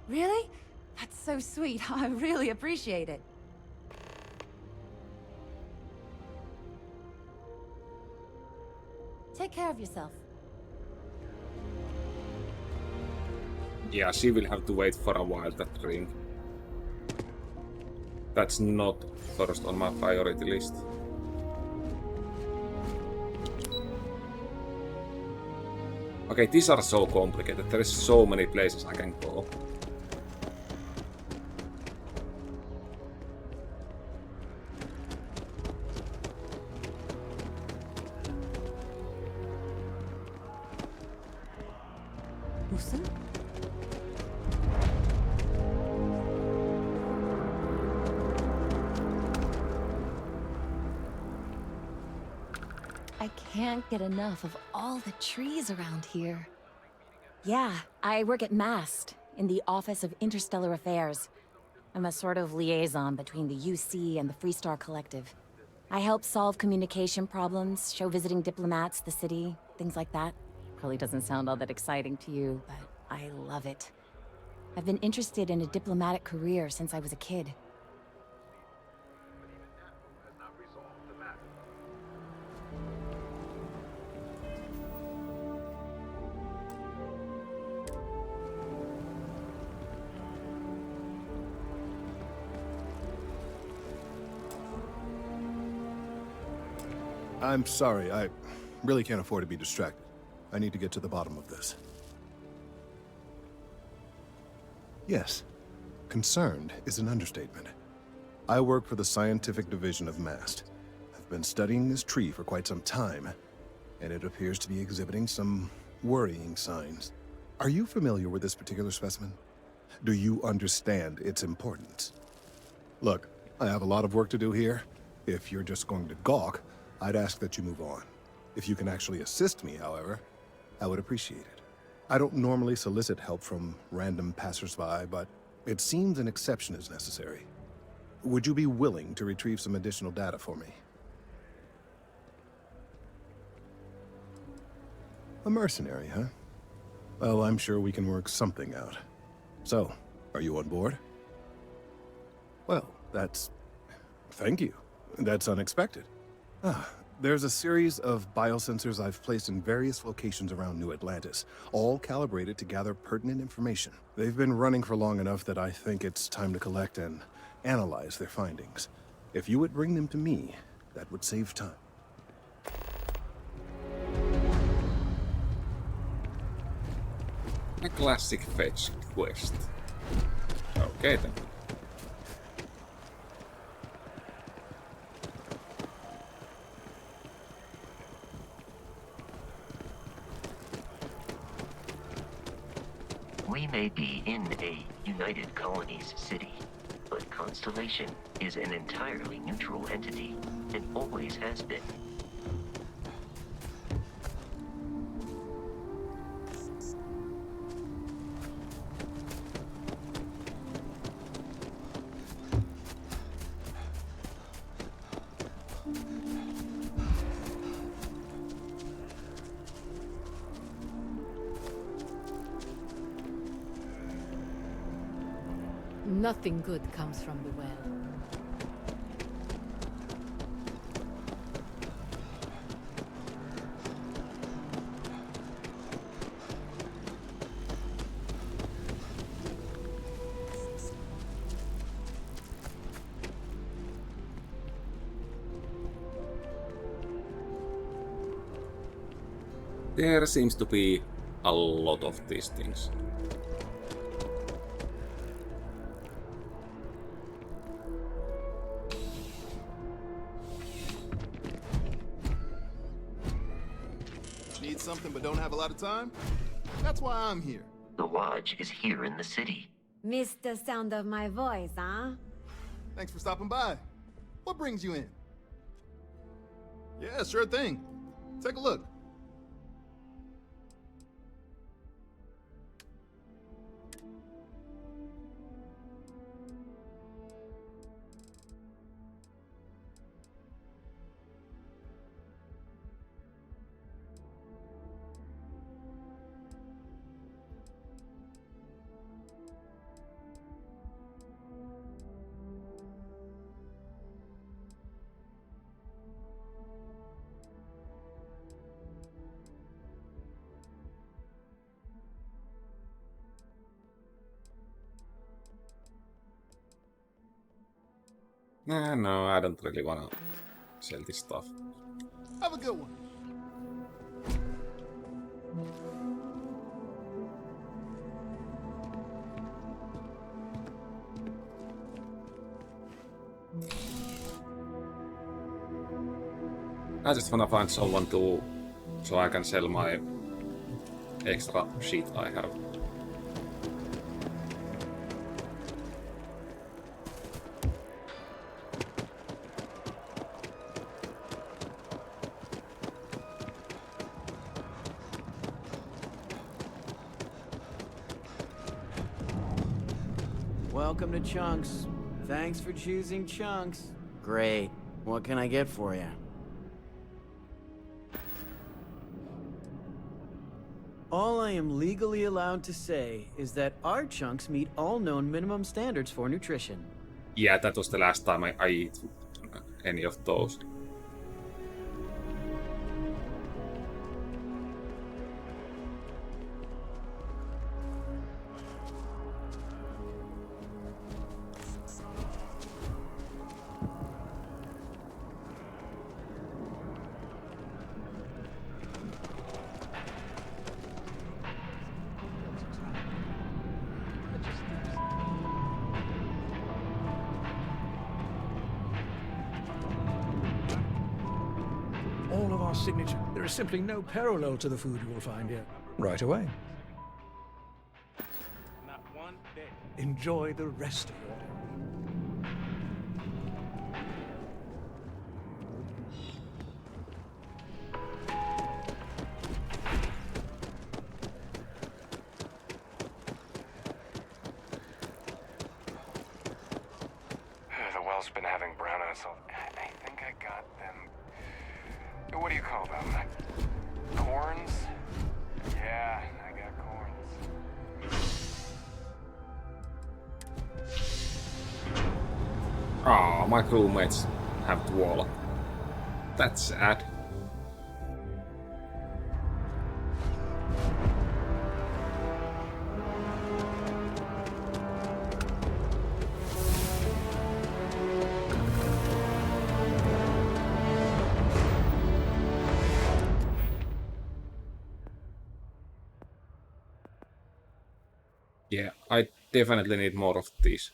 Really? That's so sweet. I really appreciate it. Take care of yourself. Yeah, she will have to wait for a while, that drink. That's not first on my priority list. Okay, these are so complicated. There is so many places I can go. Listen. I can't get enough of all the trees around here. Yeah, I work at MAST, in the Office of Interstellar Affairs. I'm a sort of liaison between the UC and the Freestar Collective. I help solve communication problems, show visiting diplomats the city, things like that. Probably doesn't sound all that exciting to you, but I love it. I've been interested in a diplomatic career since I was a kid. I'm sorry, I really can't afford to be distracted. I need to get to the bottom of this. Yes, concerned is an understatement. I work for the scientific division of MAST. I've been studying this tree for quite some time, and it appears to be exhibiting some worrying signs. Are you familiar with this particular specimen? Do you understand its importance? Look, I have a lot of work to do here. If you're just going to gawk, I'd ask that you move on. If you can actually assist me, however, I would appreciate it. I don't normally solicit help from random passersby, but it seems an exception is necessary. Would you be willing to retrieve some additional data for me? A mercenary, huh? Well, I'm sure we can work something out. So, are you on board? Well, thank you. That's unexpected. There's a series of biosensors I've placed in various locations around New Atlantis, all calibrated to gather pertinent information. They've been running for long enough that I think it's time to collect and analyze their findings. If you would bring them to me, that would save time. A classic fetch quest. Okay then. We may be in a United Colonies city, but Constellation is an entirely neutral entity and always has been. Nothing good comes from the well. There seems to be a lot of these things. Need something but don't have a lot of time? That's why I'm here. The lodge is here in the city. Missed the sound of my voice, huh? Thanks for stopping by. What brings you in? Yeah, sure thing. Take a look. No, I don't really wanna sell this stuff. Have a good one. I just wanna find someone to... so I can sell my extra shit I have. Welcome to Chunks. Thanks for choosing Chunks. Great. What can I get for you? All I am legally allowed to say is that our chunks meet all known minimum standards for nutrition. Yeah, that was the last time I eat any of those. All of our signature. There is simply no parallel to the food you will find here. Right away. Not one bit. Enjoy the rest of your day. The well's been having brownouts. I think I got them. What do you call them? Corns? Yeah, I got corns. Ah, my crewmates have dwalled. That's sad. Yeah, I definitely need more of these.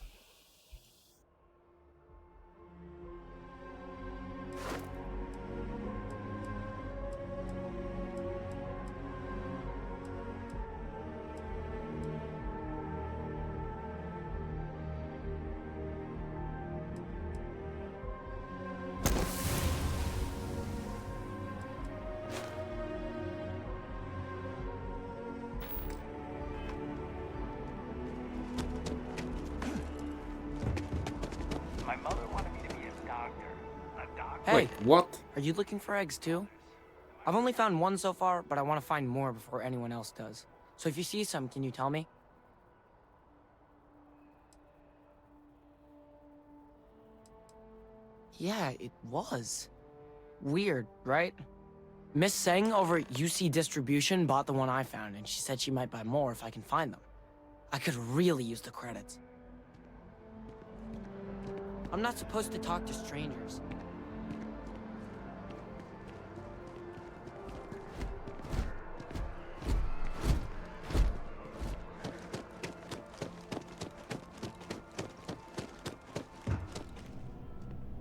My mother wanted me to be a doctor. A doctor? Wait, what? Are you looking for eggs too? I've only found one so far, but I want to find more before anyone else does. So if you see some, can you tell me? Yeah, it was. Weird, right? Miss Seng over at UC Distribution bought the one I found, and she said she might buy more if I can find them. I could really use the credits. I'm not supposed to talk to strangers.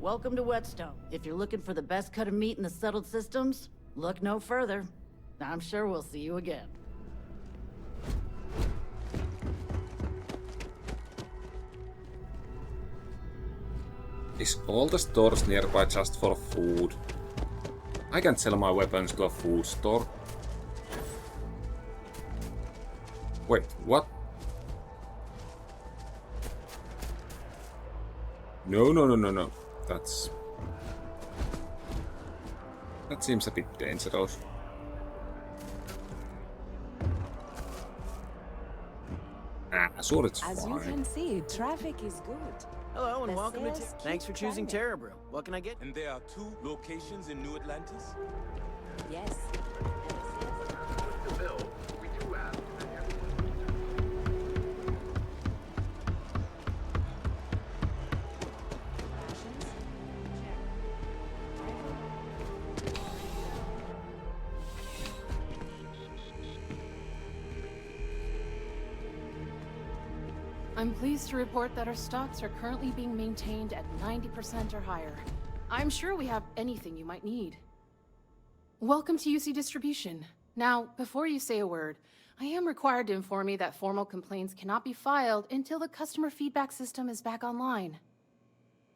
Welcome to Whetstone. If you're looking for the best cut of meat in the settled systems, look no further. I'm sure we'll see you again. Is all the stores nearby just for food? I can sell my weapons to a food store. Wait, what? No. That seems a bit dangerous. Sure, it's As you fine. can see, traffic is good. Hello and The welcome to. sales Thanks for keep choosing climbing. Terra Brew. What can I get? And there are 2 locations in New Atlantis? Yes. I'm pleased to report that our stocks are currently being maintained at 90% or higher. I'm sure we have anything you might need. Welcome to UC Distribution. Now, before you say a word, I am required to inform you that formal complaints cannot be filed until the customer feedback system is back online.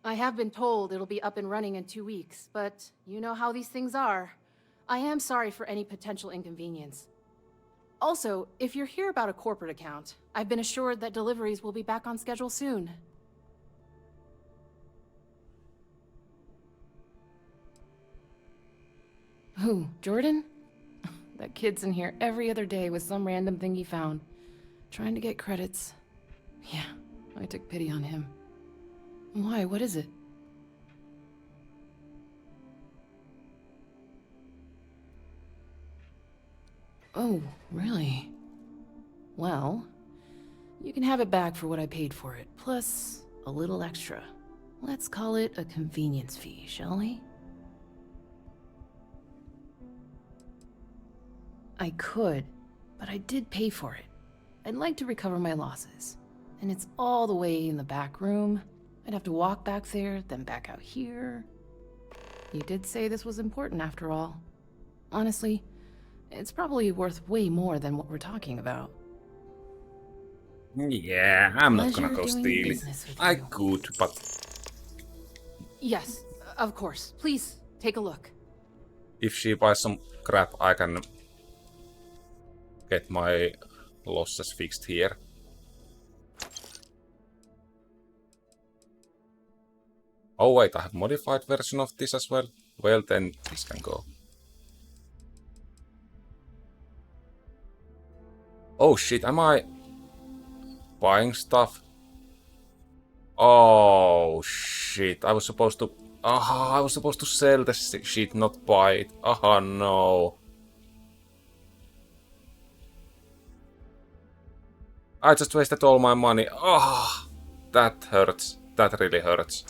I have been told it'll be up and running in 2 weeks, but you know how these things are. I am sorry for any potential inconvenience. Also, if you're here about a corporate account, I've been assured that deliveries will be back on schedule soon. Who, Jordan? That kid's in here every other day with some random thing he found, trying to get credits. Yeah, I took pity on him. Why, what is it? Oh, really? Well, you can have it back for what I paid for it, plus a little extra. Let's call it a convenience fee, shall we? I could, but I did pay for it. I'd like to recover my losses. And it's all the way in the back room. I'd have to walk back there, then back out here. You did say this was important after all. Honestly, it's probably worth way more than what we're talking about. Yeah, I'm not Pleasure gonna go doing steal it. business with I you. could, but Yes, of course. Please, take a look. if she buys some crap, I can get my losses fixed here. Oh wait, I have modified version of this as well. Well then, this can go. Oh shit, am I buying stuff? Oh shit, I was supposed to... I was supposed to sell the shit, not buy it. No. I just wasted all my money. That hurts. That really hurts.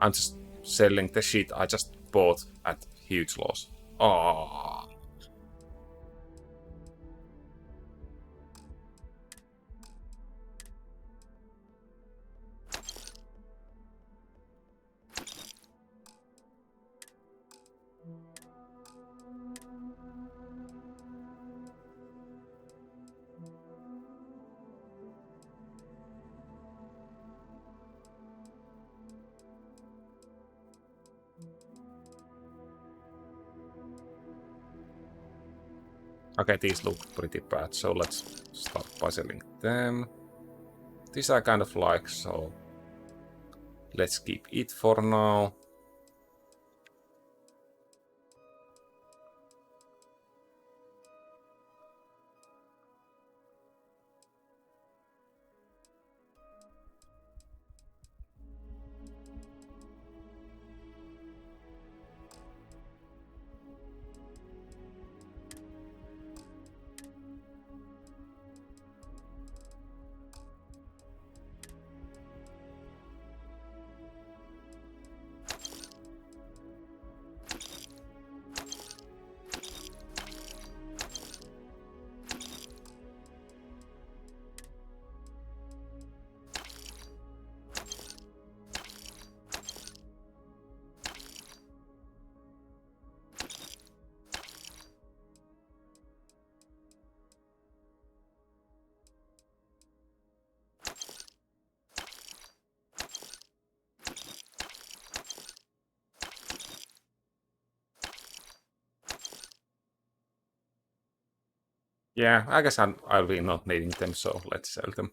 I'm just selling the shit I just bought at huge loss. Okay, these look pretty bad, so let's start by selling them. These I kind of like, so let's keep it for now. Yeah, I guess I'll be not needing them, so let's sell them.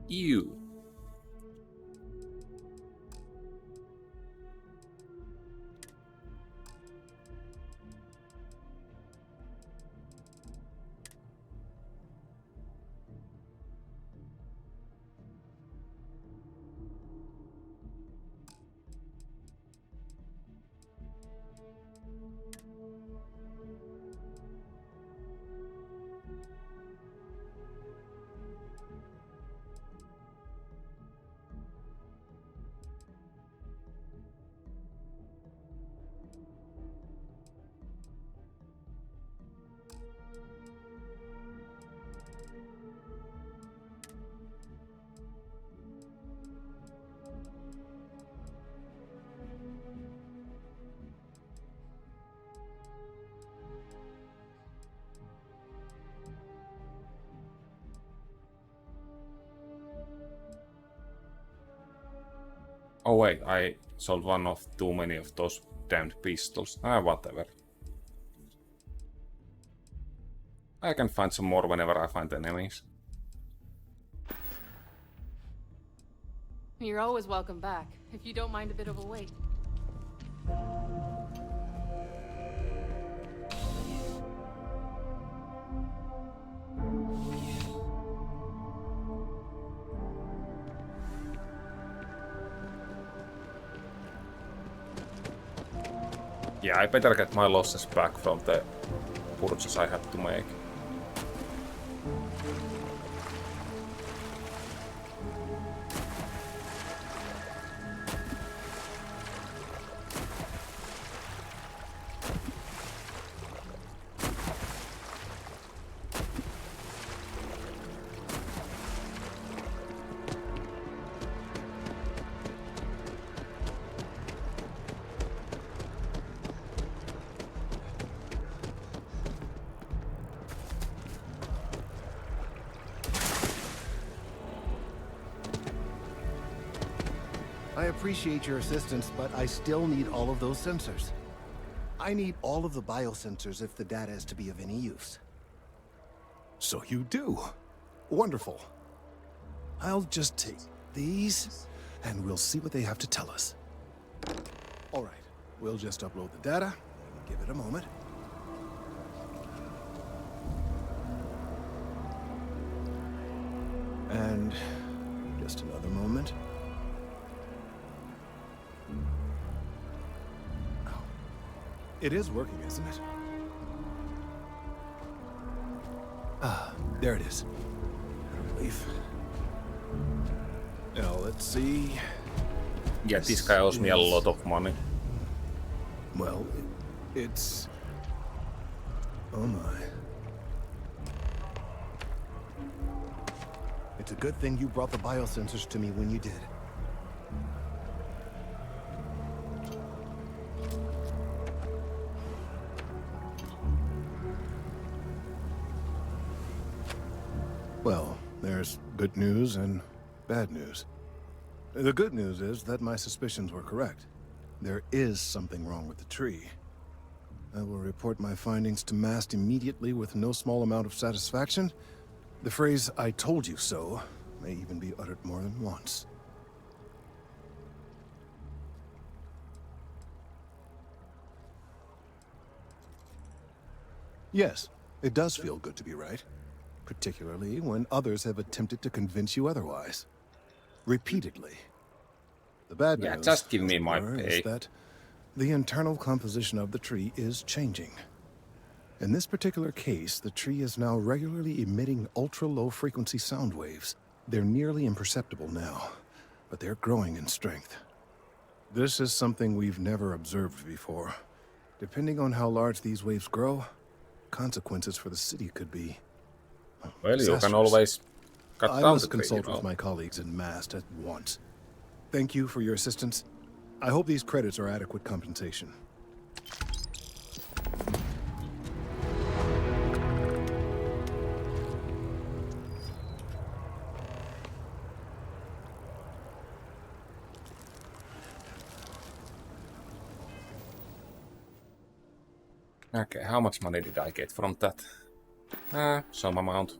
You. Oh wait, I sold one of too many of those damned pistols. Whatever. I can find some more whenever I find enemies. You're always welcome back, if you don't mind a bit of a wait. Yeah, I better get my losses back from the purchase I had to make. I appreciate your assistance, but I still need all of those sensors. I need all of the biosensors if the data is to be of any use. So you do. Wonderful. I'll just take these, and we'll see what they have to tell us. All right, we'll just upload the data. Give it a moment. And just another moment. Oh. It is working, isn't it? Ah, there it is. Relief. Now, let's see. Yeah, this guy owes me a lot of money. Well, it's... Oh my. It's a good thing you brought the biosensors to me when you did. Well, there's good news and bad news. The good news is that my suspicions were correct. There is something wrong with the tree. I will report my findings to MAST immediately with no small amount of satisfaction. The phrase, "I told you so," may even be uttered more than once. Yes, it does feel good to be right. Particularly when others have attempted to convince you otherwise. Repeatedly. The bad news, Yeah, just give me my however, pay. is that the internal composition of the tree is changing. In this particular case, the tree is now regularly emitting ultra-low frequency sound waves. They're nearly imperceptible now, but they're growing in strength. This is something we've never observed before. Depending on how large these waves grow, consequences for the city could be Well, you can Disastrous. always cut I down must the tree, consult you with know. my colleagues in Mast at once. Thank you for your assistance. I hope these credits are adequate compensation. Okay, how much money did I get from that? Some amount.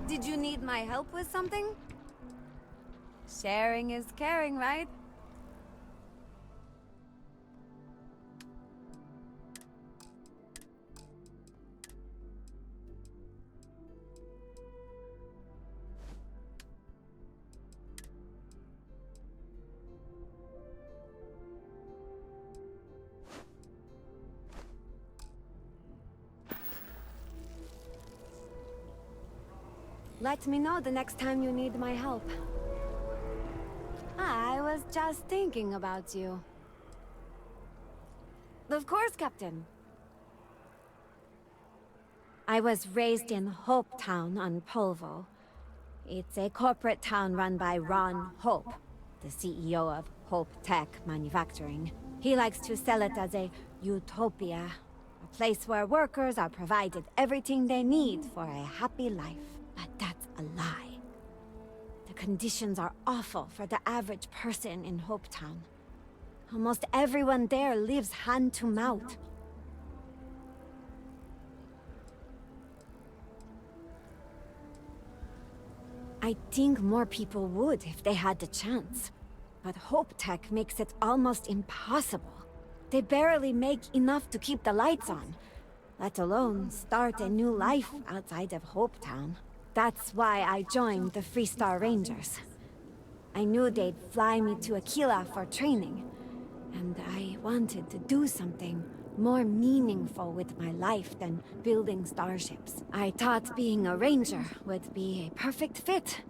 Did you need my help with something? Sharing is caring, right? Let me know the next time you need my help. I was just thinking about you. Of course, Captain. I was raised in Hope Town on Polvo. It's a corporate town run by Ron Hope, the CEO of Hope Tech Manufacturing. He likes to sell it as a utopia, a place where workers are provided everything they need for a happy life. But that's a lie. The conditions are awful for the average person in Hope Town. Almost everyone there lives hand to mouth. I think more people would if they had the chance. But Hope Tech makes it almost impossible. They barely make enough to keep the lights on, let alone start a new life outside of Hope Town. That's why I joined the Freestar Rangers. I knew they'd fly me to Aquila for training, and I wanted to do something more meaningful with my life than building starships. I thought being a ranger would be a perfect fit,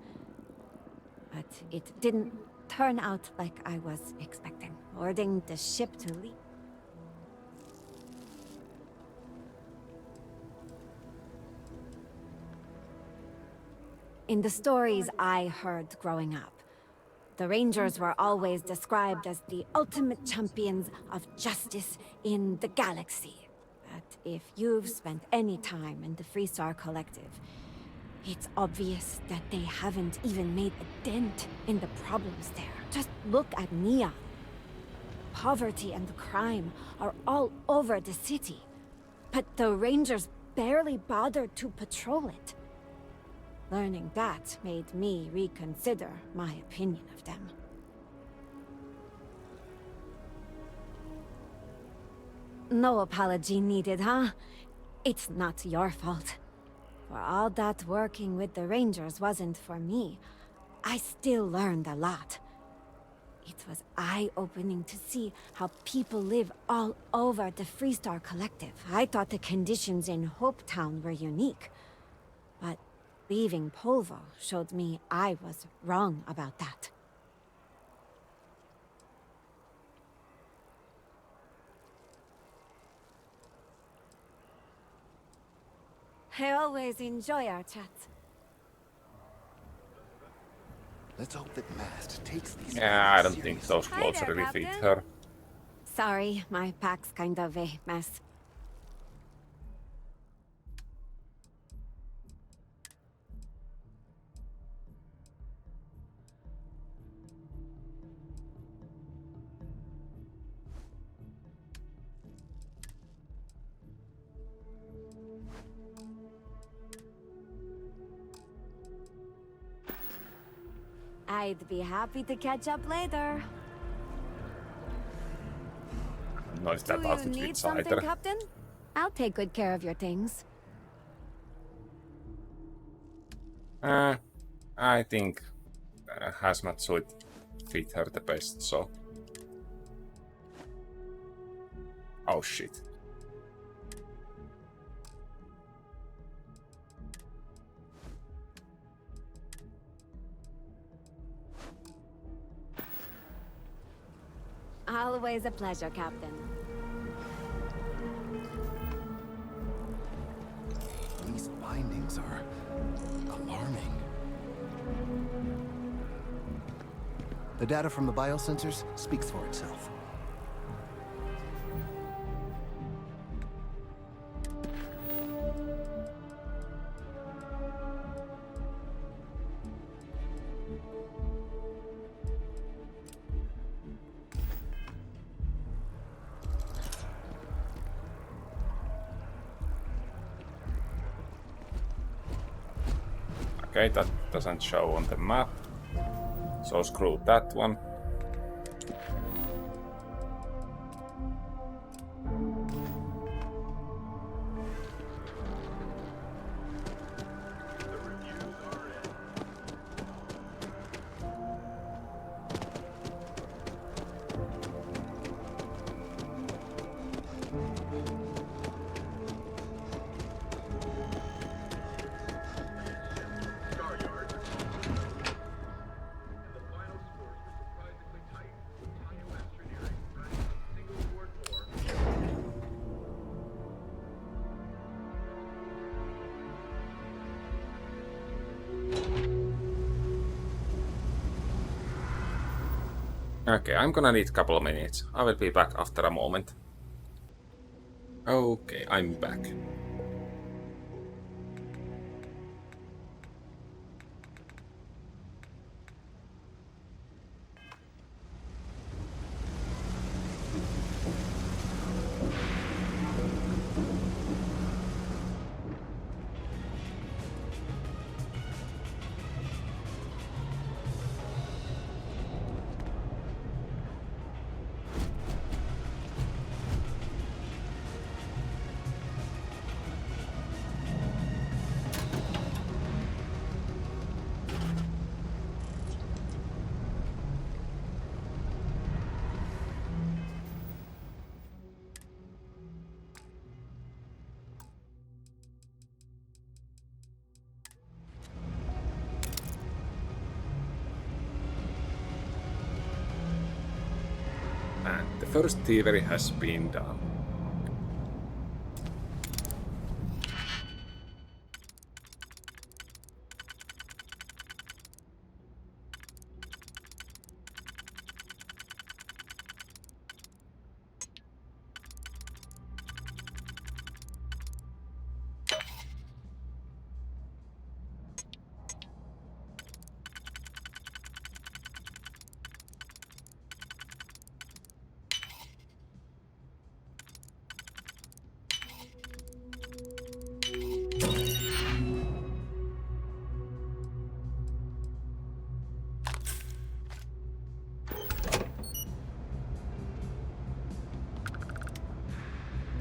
but it didn't turn out like I was expecting. Boarding the ship to leave. In the stories I heard growing up, the Rangers were always described as the ultimate champions of justice in the galaxy. But if you've spent any time in the Freestar Collective, it's obvious that they haven't even made a dent in the problems there. Just look at Neon. Poverty and crime are all over the city, but the Rangers barely bothered to patrol it. Learning that made me reconsider my opinion of them. No apology needed, huh? It's not your fault. For all that working with the Rangers wasn't for me, I still learned a lot. It was eye-opening to see how people live all over the Freestar Collective. I thought the conditions in Hope Town were unique, but leaving Polvo showed me I was wrong about that. I always enjoy our chats. Let's hope that Mast takes these. Yeah, I don't think those clothes there, really fit Captain. her. Sorry, my pack's kind of a mess. I'd be happy to catch up later. No, if Do that you outfit need fits something, either. Captain? I'll take good care of your things. I think hazmat suit fit her the best, so... Oh shit. Always a pleasure, Captain. levels are alarming. The data from the biosensors speaks for itself. Okay, that doesn't show on the map. So screw that one. Okay, I'm gonna need a couple of minutes. I will be back after a moment. Okay, I'm back. And the first thievery has been done.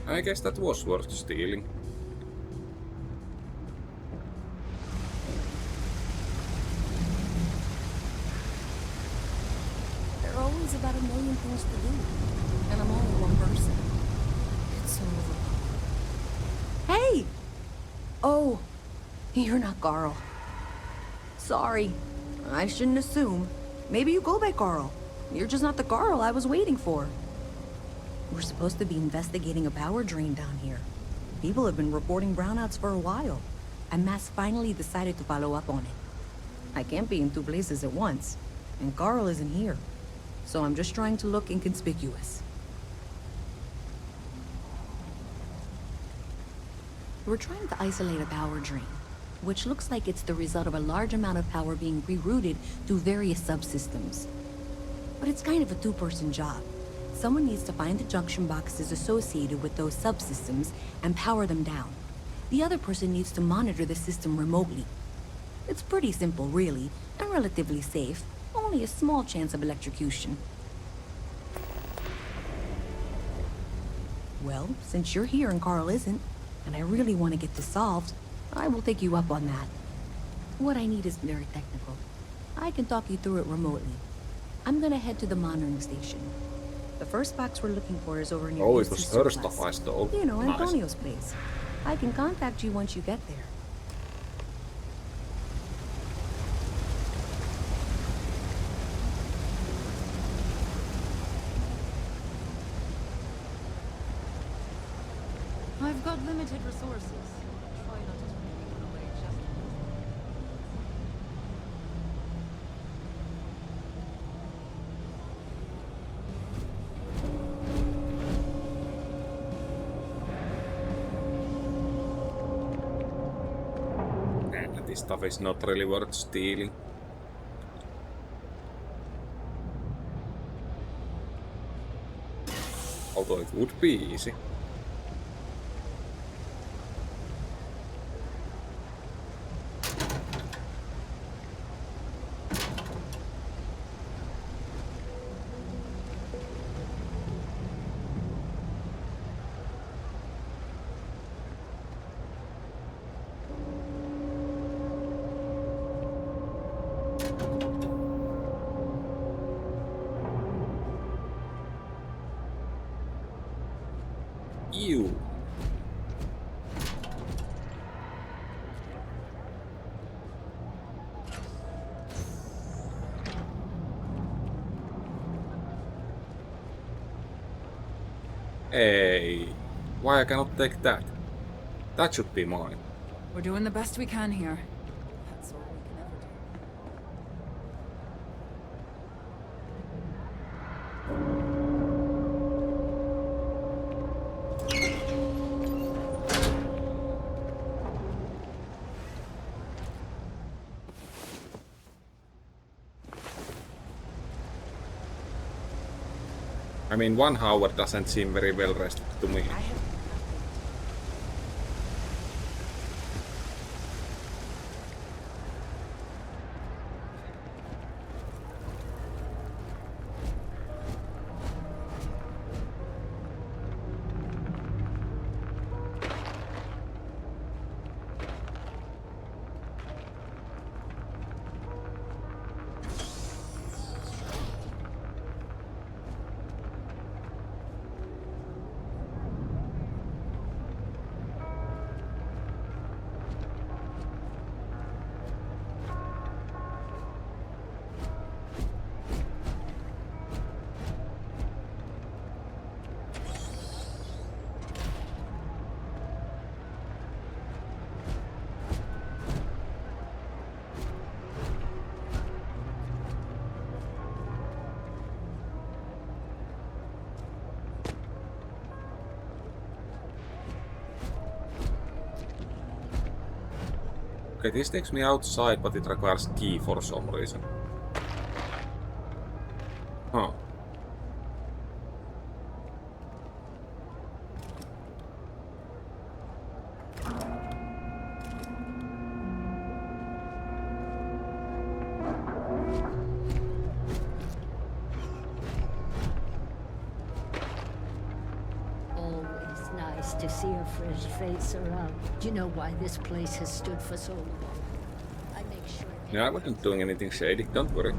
I guess that was worth stealing. There are always about a million things to do, and I'm only one person. It's so overwhelming. Hey! Oh, you're not Carl. Sorry, I shouldn't assume. Maybe you go by Carl. You're just not the Carl I was waiting for. We're supposed to be investigating a power drain down here. People have been reporting brownouts for a while, and Mass finally decided to follow up on it. I can't be in two places at once, and Carl isn't here, so I'm just trying to look inconspicuous. We're trying to isolate a power drain, which looks like it's the result of a large amount of power being rerouted to various subsystems. But it's kind of a two-person job. Someone needs to find the junction boxes associated with those subsystems and power them down. The other person needs to monitor the system remotely. It's pretty simple, really, and relatively safe. Only a small chance of electrocution. Well, since you're here and Carl isn't, and I really want to get this solved, I will take you up on that. What I need is very technical. I can talk you through it remotely. I'm gonna head to the monitoring station. The first box we're looking for is over near Oh, East it was Sister her Class. stuff I stole. You know, Nice. Antonio's place. I can contact you once you get there. I've got limited resources. Try not to turn anyone away just This stuff is not really worth stealing. Although it would be easy. You. Hey, why I cannot take that? That should be mine. We're doing the best we can here. That's all we can ever do. I mean, 1 hour doesn't seem very well rested to me. Okay, this takes me outside, but it requires key for some reason. Huh. Always nice to see a fresh face around. Do you know why this place has stood for so long? I make sure. Yeah, I wasn't doing anything shady, don't worry.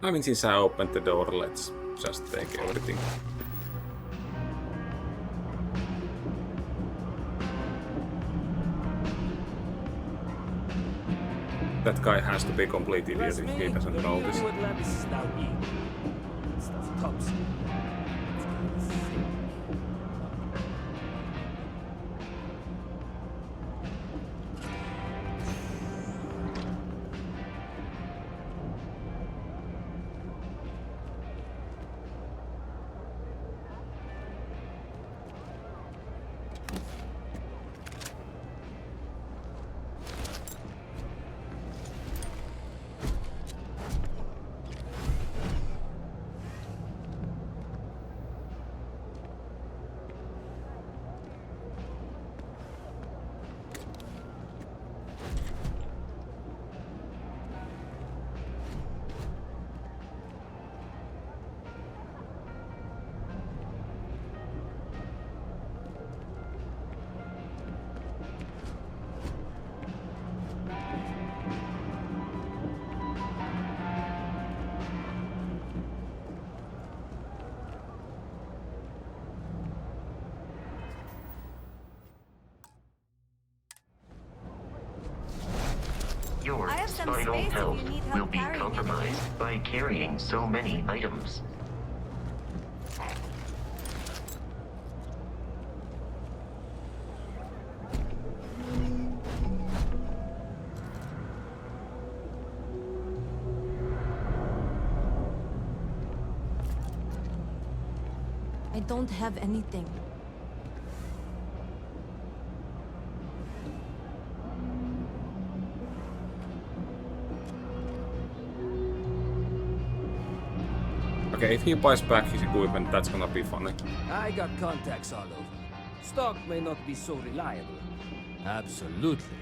I mean, since I opened the door, let's just take everything. That guy has to be complete idiot Trust if me, he doesn't the know real this. New Atlantis is now here. Stuff top secret. It's kind of sick. Your I have some spinal space if health you need help will be carrying compromised by carrying so many items. I don't have anything. Okay, if he buys back his equipment, that's gonna be funny. I got contacts all over. Stock may not be so reliable. Absolutely.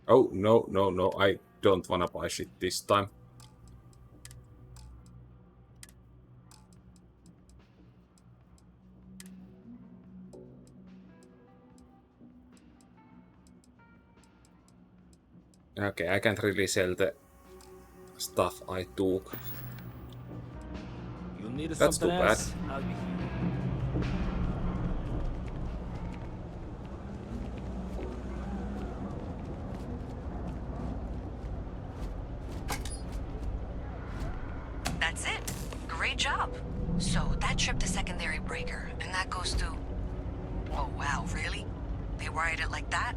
Oh, no, no, no, I don't wanna buy shit this time. Okay, I can't really sell the stuff I took. You need That's too something bad. else? I'll be here. That's it. Great job. So that trip to secondary breaker, and that goes to... Oh wow, really? They wired it like that?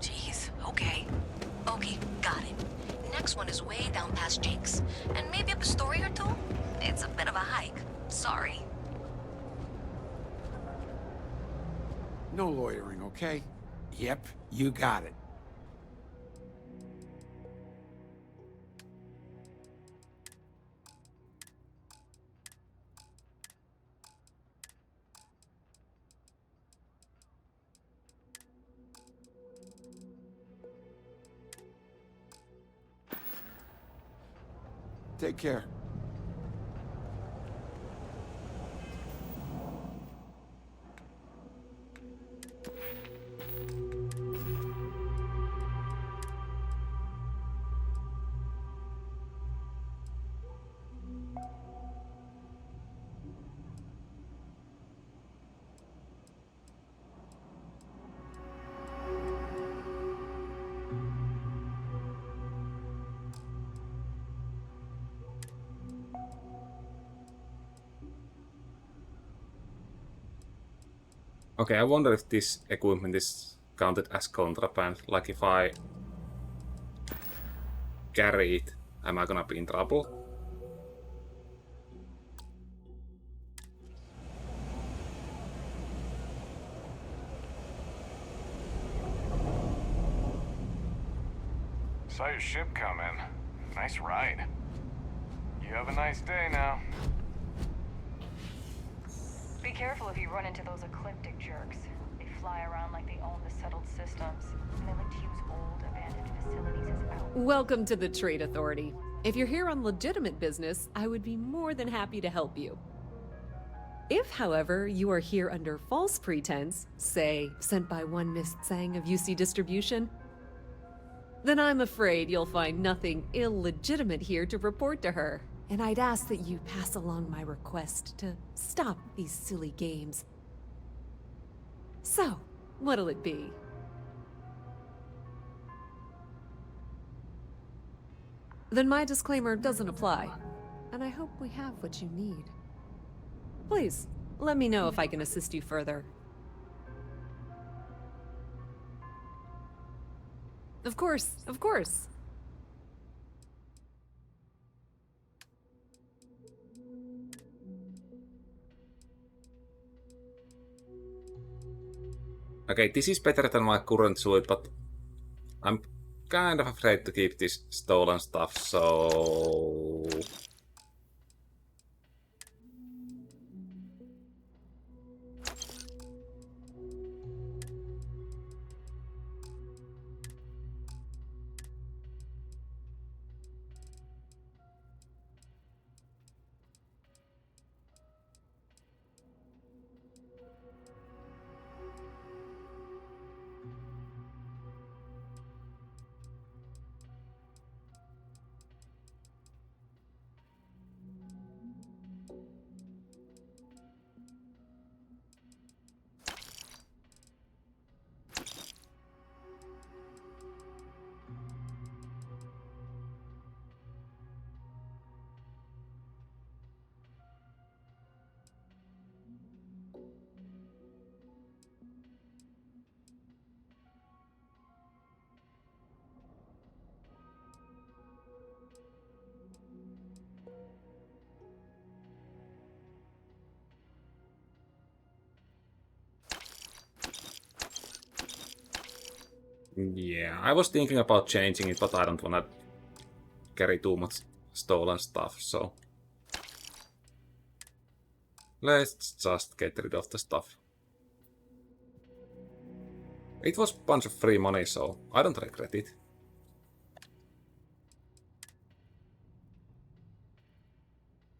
Jeez, okay. Okay, got it. Next one is way down past Jake's. And maybe up a story or two? It's a bit of a hike. Sorry. No loitering, okay? Yep, you got it. Take care. Okay, I wonder if this equipment is counted as contraband. Like if I carry it, am I gonna be in trouble? Saw your ship come in. Nice ride. You have a nice day now. Be careful if you run into those ecliptic jerks. They fly around like they own the settled systems, and they like to use old, abandoned facilities as outlets. Welcome to the Trade Authority. If you're here on legitimate business, I would be more than happy to help you. If, however, you are here under false pretense, say, sent by one Miss Tsang of UC Distribution, then I'm afraid you'll find nothing illegitimate here to report to her. And I'd ask that you pass along my request to stop these silly games. So, what'll it be? then my disclaimer doesn't apply. And I hope we have what you need. Please, let me know if I can assist you further. Of course, of course. Okay, this is better than my current suit, but I'm kind of afraid to keep this stolen stuff, so... Yeah, I was thinking about changing it, but I don't wanna carry too much stolen stuff, so... Let's just get rid of the stuff. It was a bunch of free money, so I don't regret it.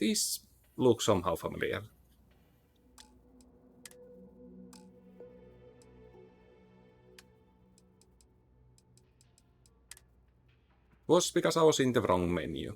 This looks somehow familiar. Was because I was in the wrong menu.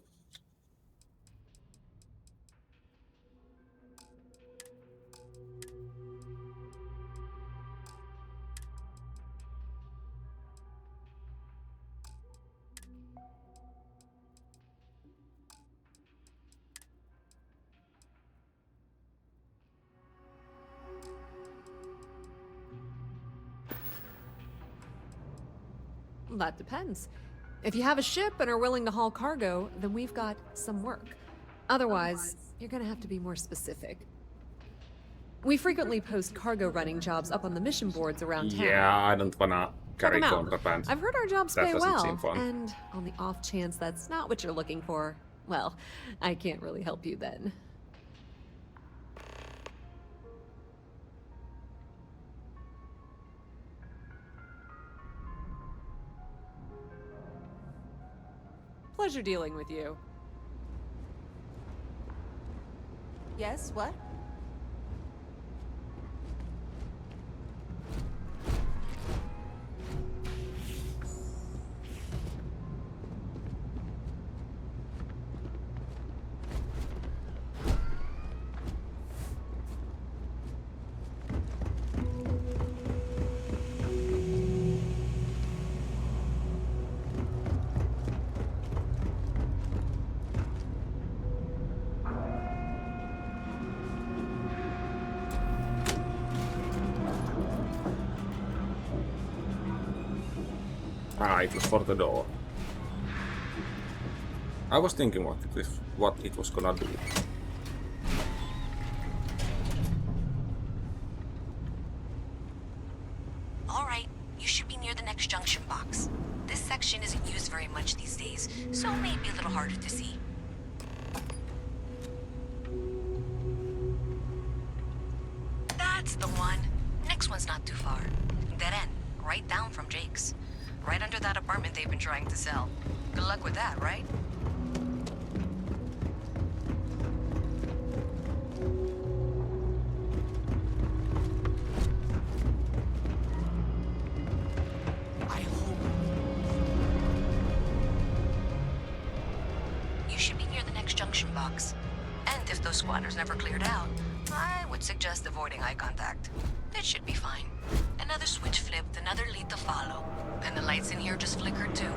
That depends. If you have a ship and are willing to haul cargo, then we've got some work. Otherwise, you're gonna have to be more specific. We frequently post cargo running jobs up on the mission boards around town. Yeah, I don't wanna carry Check 'em out. contraband. I've heard our jobs That pay doesn't well, seem fun. and on the off chance that's not what you're looking for, well, I can't really help you then. Pleasure dealing with you. Yes, what? Ah, it was for the door. I was thinking what it was gonna do. Alright, you should be near the next junction box. This section isn't used very much these days, so it may be a little harder to see. That's the one. Next one's not too far. Dead end, right down from Jake's. Right under that apartment they've been trying to sell. Good luck with that, right? You should be near the next junction box. And if those squatters never cleared out, I would suggest avoiding eye contact. It should be fine. Another switch flipped, another lead to follow. And the lights in here just flickered too.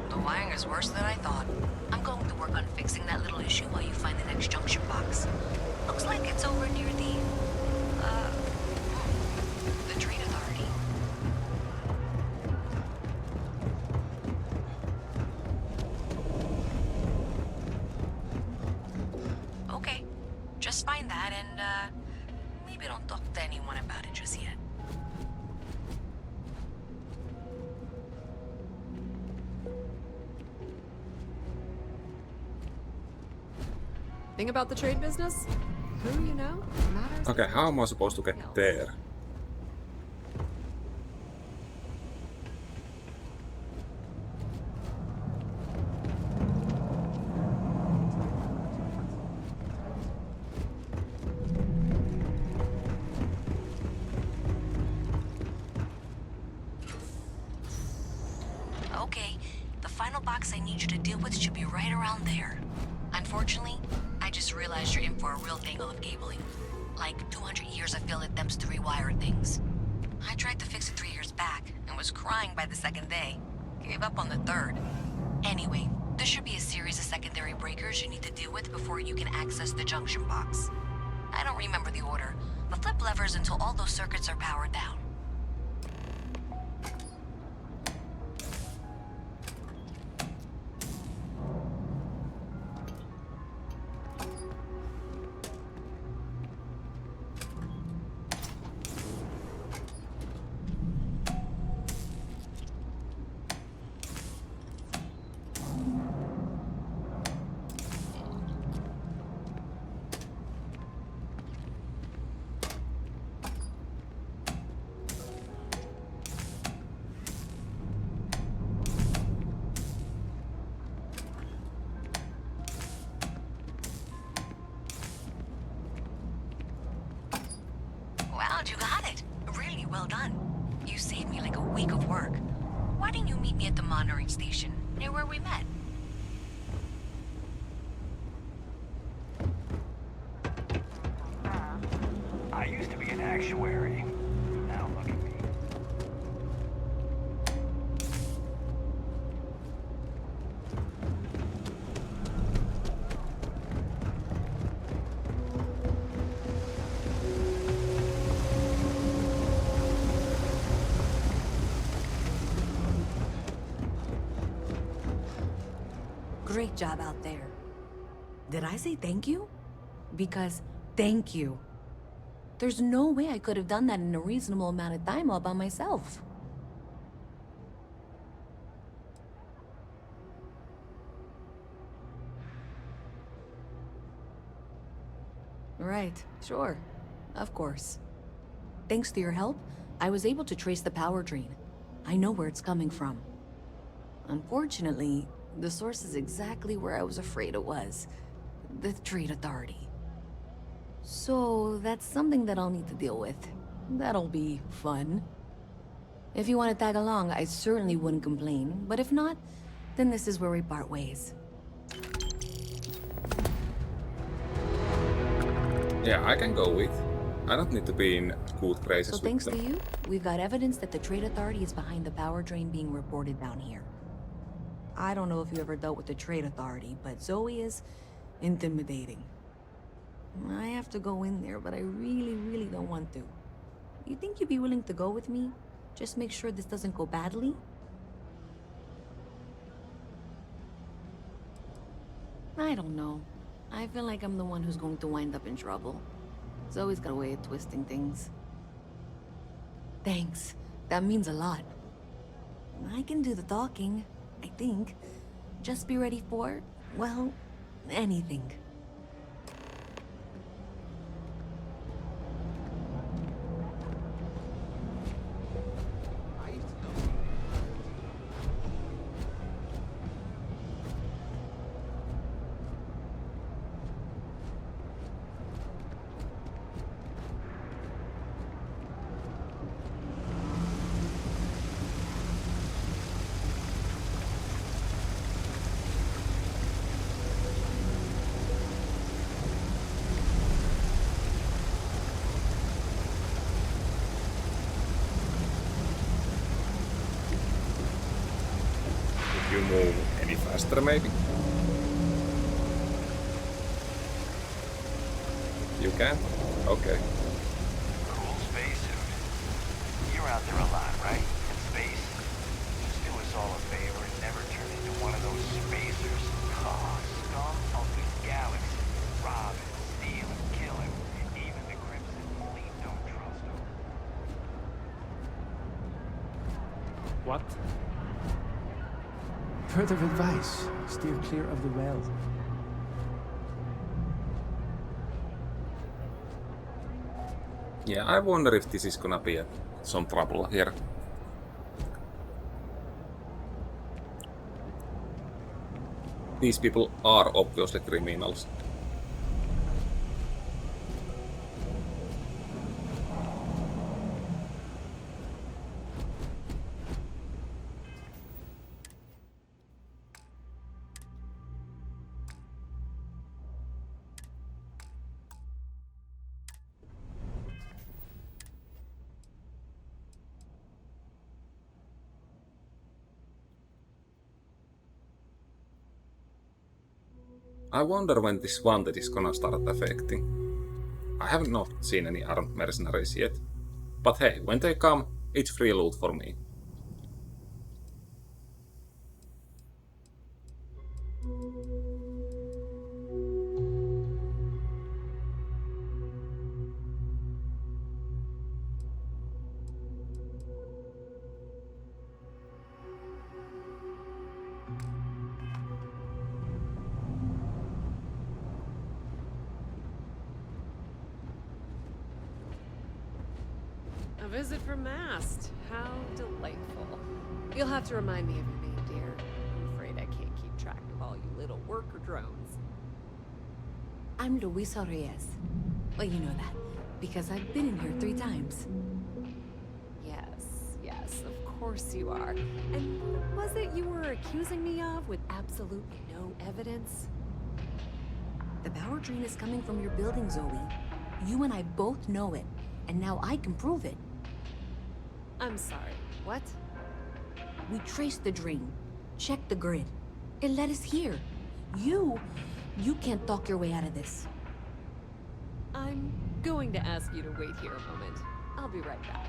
The wiring is worse than I thought. I'm going to work on fixing that little issue while you find the next junction box. Looks like it's over near the Trade Authority. Okay, just find that and, maybe don't talk to anyone about it just yet. Thing about the trade business? Who you know matters. Okay, how am I supposed to get there? Okay, the final box I need you to deal with should be right around there. Unfortunately, I just realized you're in for a real tangle of cabling. Like 200 years of field attempts to rewire things. I tried to fix it 3 years back and was crying by the second day. Gave up on the third. Anyway, there should be a series of secondary breakers you need to deal with before you can access the junction box. I don't remember the order, but flip levers until all those circuits are powered down. Wow, you got it. Really well done. You saved me like a week of work. Why didn't you meet me at the monitoring station, near where we met? I used to be an actuary. Now look at me. Great job out there. Did I say thank you? Because thank you. There's no way I could have done that in a reasonable amount of time all by myself. Right, sure. Of course. Thanks to your help, I was able to trace the power drain. I know where it's coming from. Unfortunately, the source is exactly where I was afraid it was. The Trade Authority. So, that's something that I'll need to deal with. That'll be fun. If you want to tag along, I certainly wouldn't complain. But if not, then this is where we part ways. Yeah, I can go with. I don't need to be in good graces So with thanks them. to you, we've got evidence that the Trade Authority is behind the power drain being reported down here. I don't know if you ever dealt with the Trade Authority, but Zoe is intimidating. I have to go in there, but I really don't want to. You think you'd be willing to go with me? Just make sure this doesn't go badly? I don't know. I feel like I'm the one who's going to wind up in trouble. Zoe's got a way of twisting things. Thanks. That means a lot. I can do the talking, I think. Just be ready for, well, anything. you move any faster, maybe? You can? Okay. Cool spacesuit. You're out there a lot, right? In space? Just do us all a favor and never turn into one of those spacers. Oh, scum of the galaxy. Rob and steal and kill him. Even the Crimson Fleet don't trust him. What? Further advice. Steer clear of the well. Yeah, I wonder if this is gonna be some trouble here. These people are obviously criminals. I wonder when this wanted is gonna start affecting. I have not seen any armed mercenaries yet. But hey, when they come, it's free loot for me. A visit from Mast. How delightful. You'll have to remind me of your name, dear. I'm afraid I can't keep track of all you little worker drones. I'm Luisa Reyes. Well, you know that, because I've been in here 3 times. Yes, of course you are. And what was it you were accusing me of with absolutely no evidence? The power drain is coming from your building, Zoe. You and I both know it, and now I can prove it. I'm sorry, what? We traced the drain, checked the grid. It led us here. You can't talk your way out of this. I'm going to ask you to wait here a moment. I'll be right back.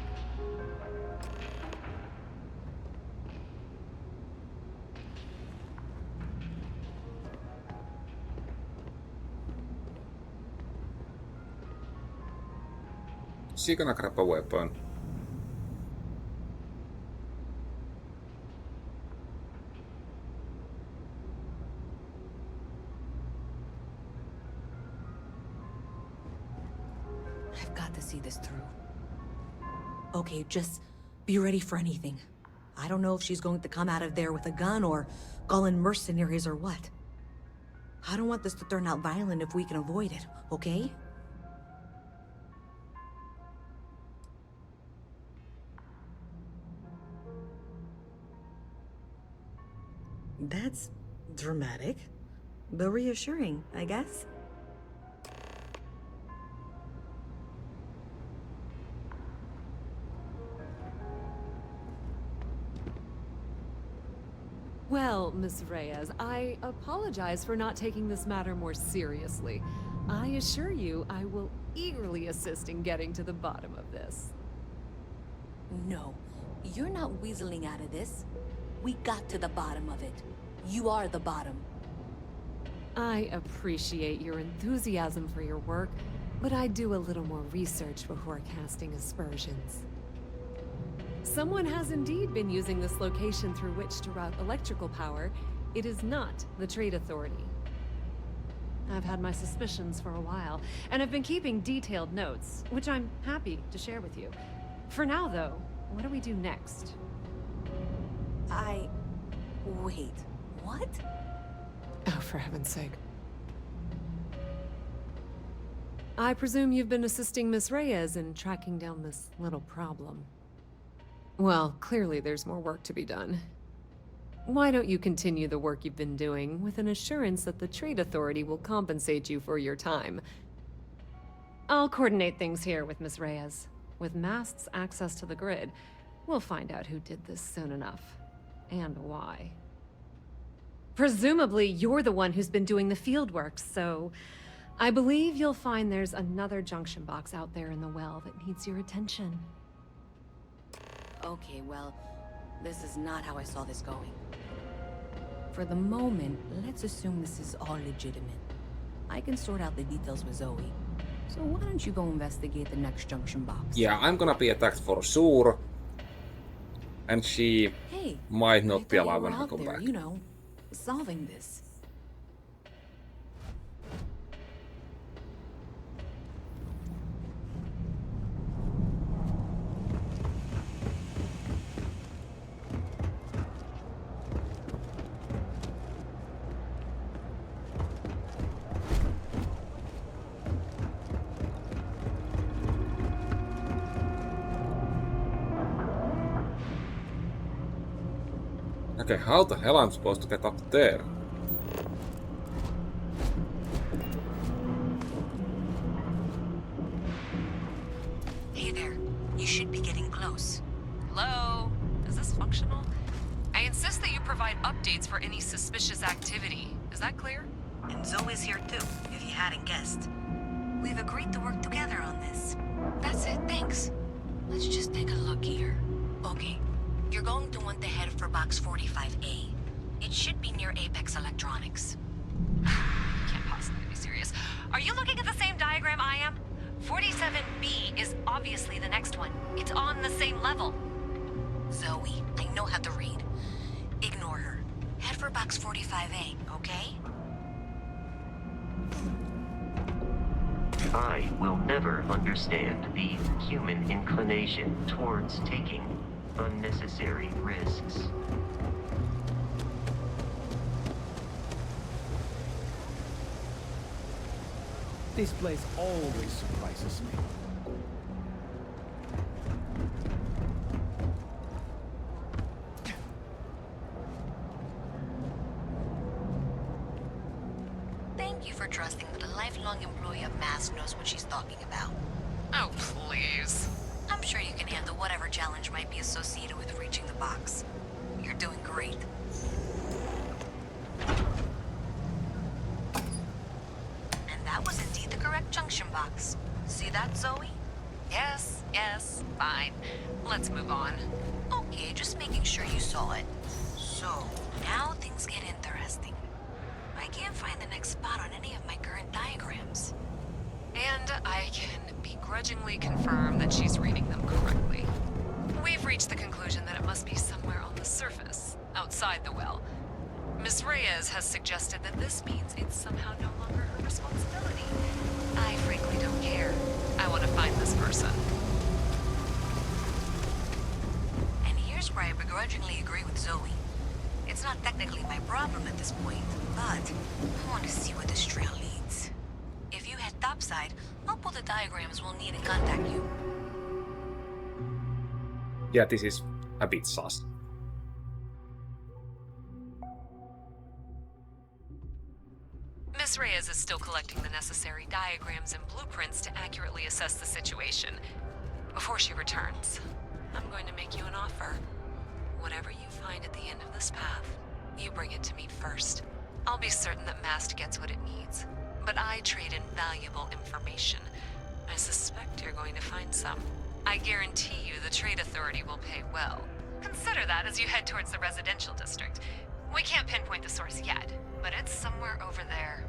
Is she gonna grab a weapon? I've got to see this through. Okay, just be ready for anything. I don't know if she's going to come out of there with a gun or call in mercenaries or what. I don't want this to turn out violent if we can avoid it, okay? That's dramatic, but reassuring, I guess. Well, Miss Reyes, I apologize for not taking this matter more seriously. I assure you I will eagerly assist in getting to the bottom of this. No, you're not weaseling out of this. We got to the bottom of it. You are the bottom. I appreciate your enthusiasm for your work, but I'd do a little more research before casting aspersions. Someone has indeed been using this location through which to route electrical power. It is not the Trade Authority. I've had my suspicions for a while, and I've been keeping detailed notes, which I'm happy to share with you. For now, though, what do we do next? Wait, what? Oh, for heaven's sake. I presume you've been assisting Miss Reyes in tracking down this little problem. Well, clearly there's more work to be done. Why don't you continue the work you've been doing with an assurance that the Trade Authority will compensate you for your time? I'll coordinate things here with Miss Reyes. With Mast's access to the grid, we'll find out who did this soon enough. And why. Presumably, you're the one who's been doing the field work, so I believe you'll find there's another junction box out there in the well that needs your attention. Okay, well, this is not how I saw this going. For the moment, let's assume this is all legitimate. I can sort out the details with Zoe. So why don't you go investigate the next junction box? Yeah, I'm gonna be attacked for sure. And she might not be alive when I come back. You know, solving this. Okay, how the hell I'm supposed to get up there? Hey there. You should be getting close. Hello? Is this functional? I insist that you provide updates for any suspicious activity. Is that clear? And Zoe's here too, if you hadn't guessed. We've agreed to work together on this. That's it, thanks. Let's just take a look here. Okay. You're going to want to head for box 45A. It should be near Apex Electronics. Can't possibly be serious. Are you looking at the same diagram I am? 47B is obviously the next one. It's on the same level. Zoe, I know how to read. Ignore her. Head for box 45A, okay? I will never understand the human inclination towards taking unnecessary risks. This place always surprises me. Thank you for trusting that a lifelong employee of Mass knows what she's talking about. Oh, please. I'm sure you can handle whatever challenge might be associated with reaching the box. You're doing great. And that was indeed the correct junction box. See that, Zoe? Yes, fine. Let's move on. Okay, just making sure you saw it. So, now things get interesting. I can't find the next spot on any of my current diagrams. And I can begrudgingly confirm that she's reading them correctly. We've reached the conclusion that it must be somewhere on the surface, outside the well. Miss Reyes has suggested that this means it's somehow no longer her responsibility. I frankly don't care. I want to find this person. And here's where I begrudgingly agree with Zoe. It's not technically my problem at this point, but I want to see where this trail leads. If you head topside, I'll pull the diagrams we'll need and contact you. Yeah, this is a bit sus. Miss Reyes is still collecting the necessary diagrams and blueprints to accurately assess the situation. Before she returns, I'm going to make you an offer. Whatever you find at the end of this path, you bring it to me first. I'll be certain that Mast gets what it needs, but I trade in valuable information. I suspect you're going to find some. I guarantee you the Trade Authority will pay well. Consider that as you head towards the residential district. We can't pinpoint the source yet, but it's somewhere over there.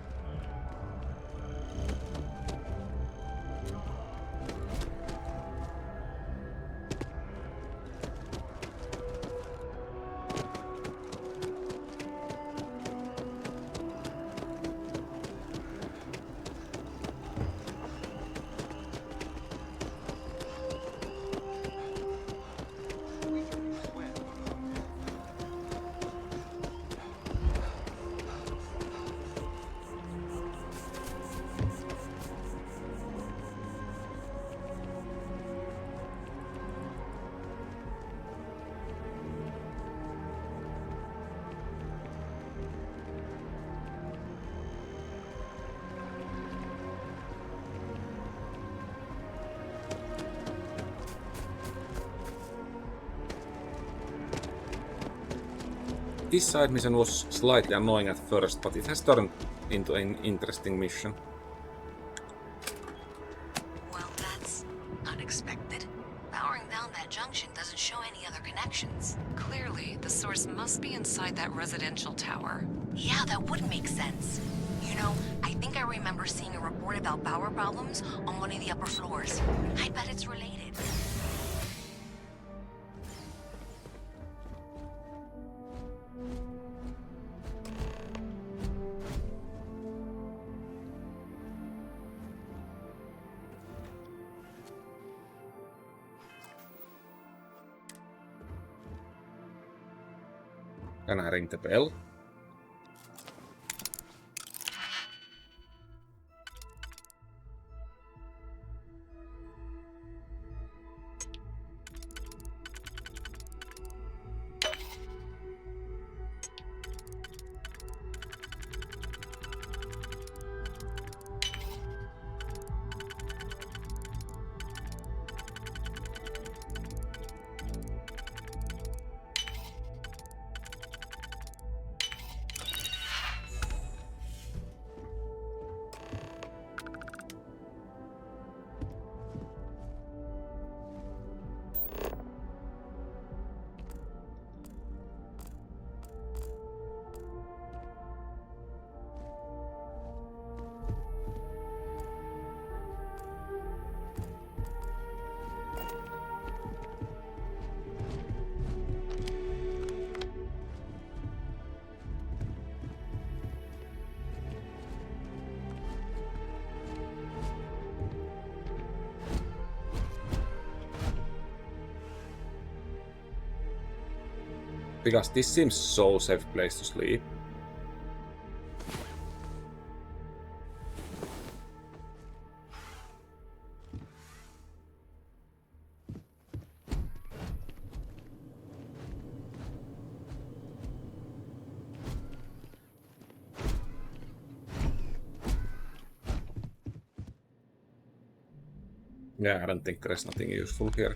This side mission was slightly annoying at first, but it has turned into an interesting mission. Well, that's unexpected. Powering down that junction doesn't show any other connections. Clearly, the source must be inside that residential tower. Yeah, that would make sense. You know, I think I remember seeing a report about power problems on one of the upper floors. I bet it's related. Can I ring the bell? Because this seems so safe place to sleep. Yeah, I don't think there's nothing useful here.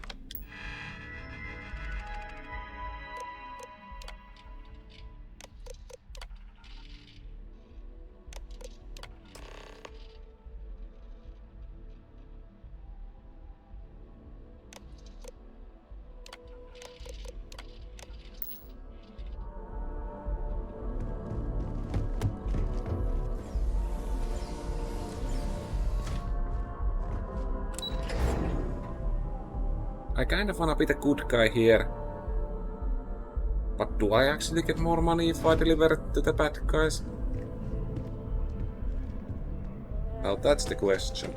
I kind of wanna be the good guy here. But do I actually get more money if I deliver it to the bad guys? Well, that's the question.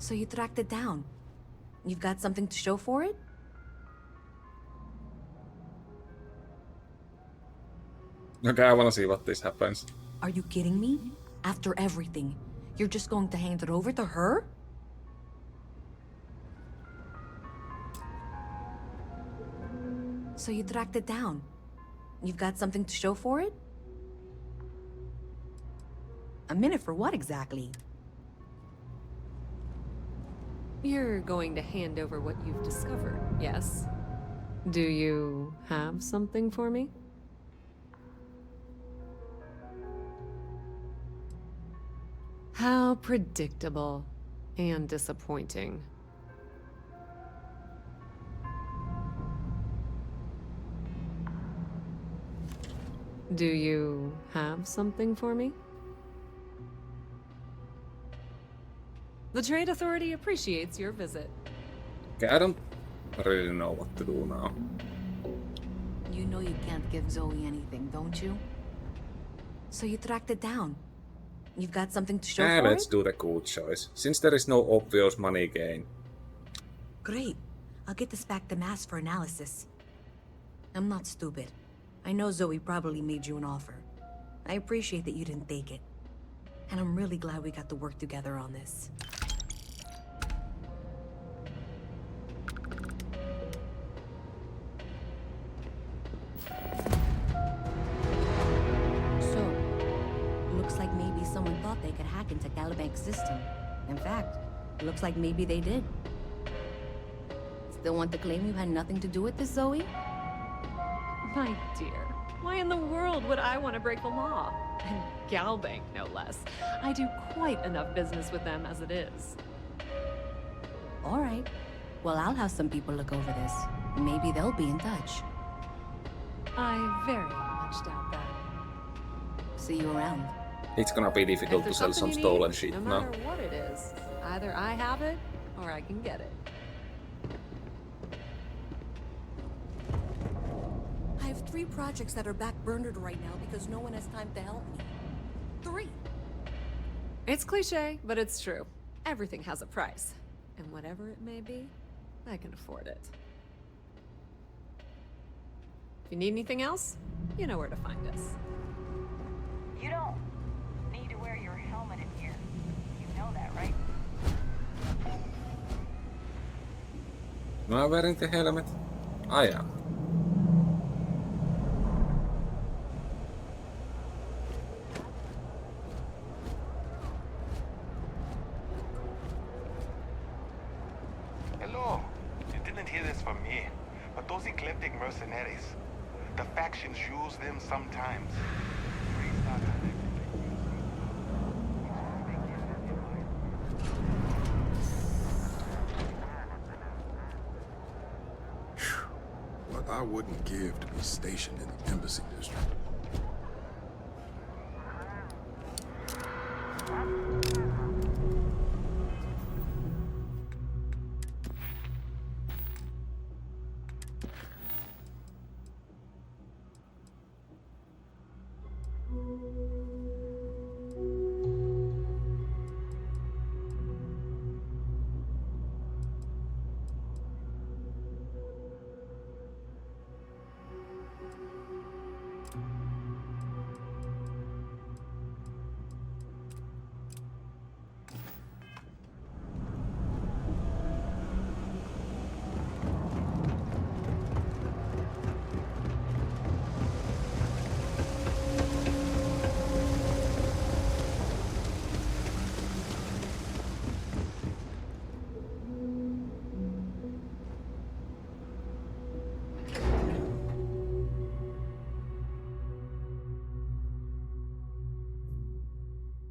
So you tracked it down. You've got something to show for it? Okay, I wanna see what this happens. Are you kidding me? After everything, you're just going to hand it over to her? So you tracked it down. You've got something to show for it? A minute for what exactly? You're going to hand over what you've discovered, yes? Do you have something for me? How predictable and disappointing. Do you have something for me? The Trade Authority appreciates your visit. Okay, I don't really know what to do now. You know you can't give Zoe anything, don't you? So you tracked it down. You've got something to show for Let's it? do the good choice, since there is no obvious money gain. Great. I'll get this back to Mass for analysis. I'm not stupid. I know Zoe probably made you an offer. I appreciate that you didn't take it. And I'm really glad we got to work together on this. So, looks like maybe someone thought they could hack into Calibank's system. In fact, looks like maybe they did. Still want to claim you had nothing to do with this, Zoe? My dear, why in the world would I want to break the law? And Galbank, no less. I do quite enough business with them as it is. All right. Well, I'll have some people look over this. Maybe they'll be in touch. I very much doubt that. See you around. It's gonna be difficult If to there's sell some something you stolen need, shit no now. matter what it is, either I have it or I can get it. I have 3 projects that are backburnered right now because no one has time to help me. 3. It's cliche, but it's true. Everything has a price. And whatever it may be, I can afford it. If you need anything else, you know where to find us. You don't need to wear your helmet in here. You know that, right? Am I wearing the helmet? I am. Hello. You didn't hear this from me, but those eclectic mercenaries, the factions use them sometimes. What I wouldn't give to be stationed in the embassy district.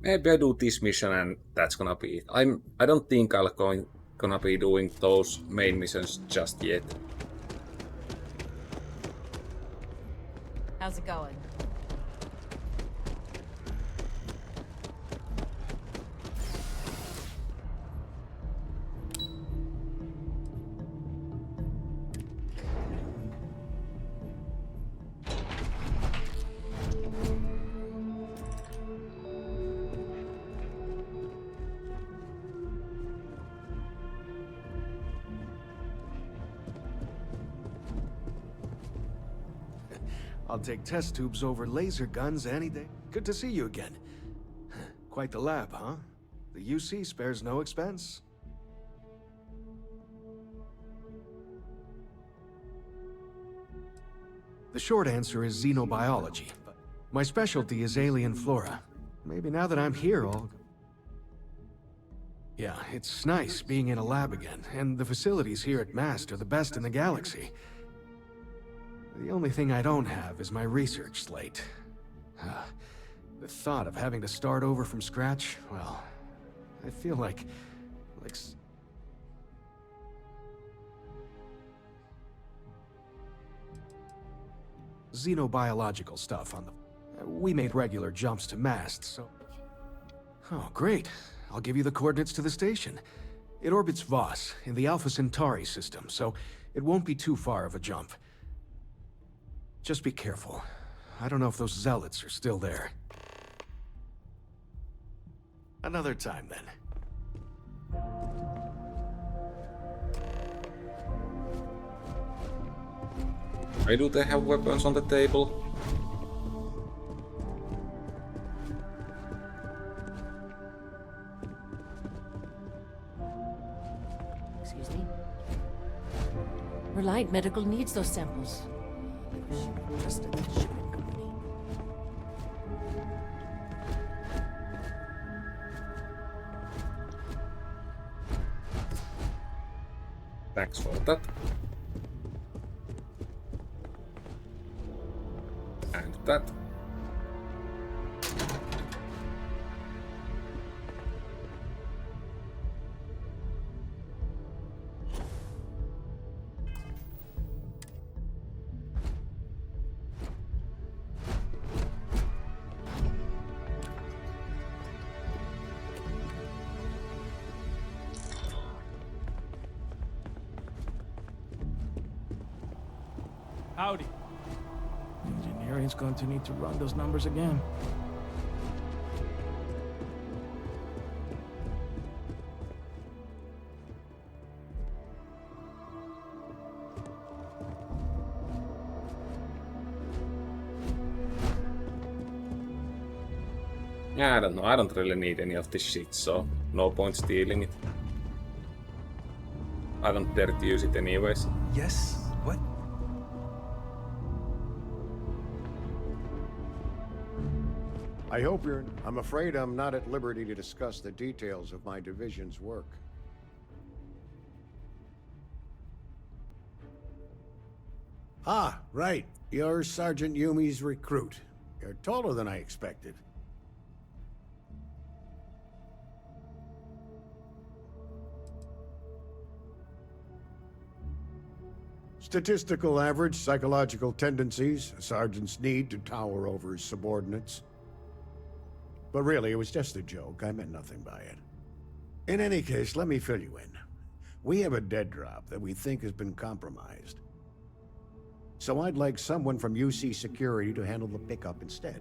Maybe I do this mission and that's gonna be it. I don't think I'll gonna be doing those main missions just yet. How's it going? I'll take test tubes over laser guns any day. Good to see you again. Quite the lab, huh? The UC spares no expense. The short answer is xenobiology. My specialty is alien flora. Maybe now that I'm here, I'll... Yeah, it's nice being in a lab again, and the facilities here at MAST are the best in the galaxy. The only thing I don't have is my research slate. The thought of having to start over from scratch, well, I feel like... xenobiological stuff on the... We made regular jumps to MAST, so... Oh, great. I'll give you the coordinates to the station. It orbits Voss, in the Alpha Centauri system, so it won't be too far of a jump. Just be careful. I don't know if those zealots are still there. Another time, then. Why do they have weapons on the table? Excuse me. Reliant Medical needs those samples. I wish you trusted that shipping company. Thanks for that. And that. Howdy. Engineering's going to need to run those numbers again. Yeah, I don't know. I don't really need any of this shit, so no point stealing it. I don't dare to use it anyways. Yes? What? I hope you're... I'm afraid I'm not at liberty to discuss the details of my division's work. Ah, right. You're Sergeant Yumi's recruit. You're taller than I expected. Statistical average psychological tendencies, a sergeant's need to tower over his subordinates. But really, it was just a joke. I meant nothing by it. In any case, let me fill you in. We have a dead drop that we think has been compromised. So I'd like someone from UC Security to handle the pickup instead.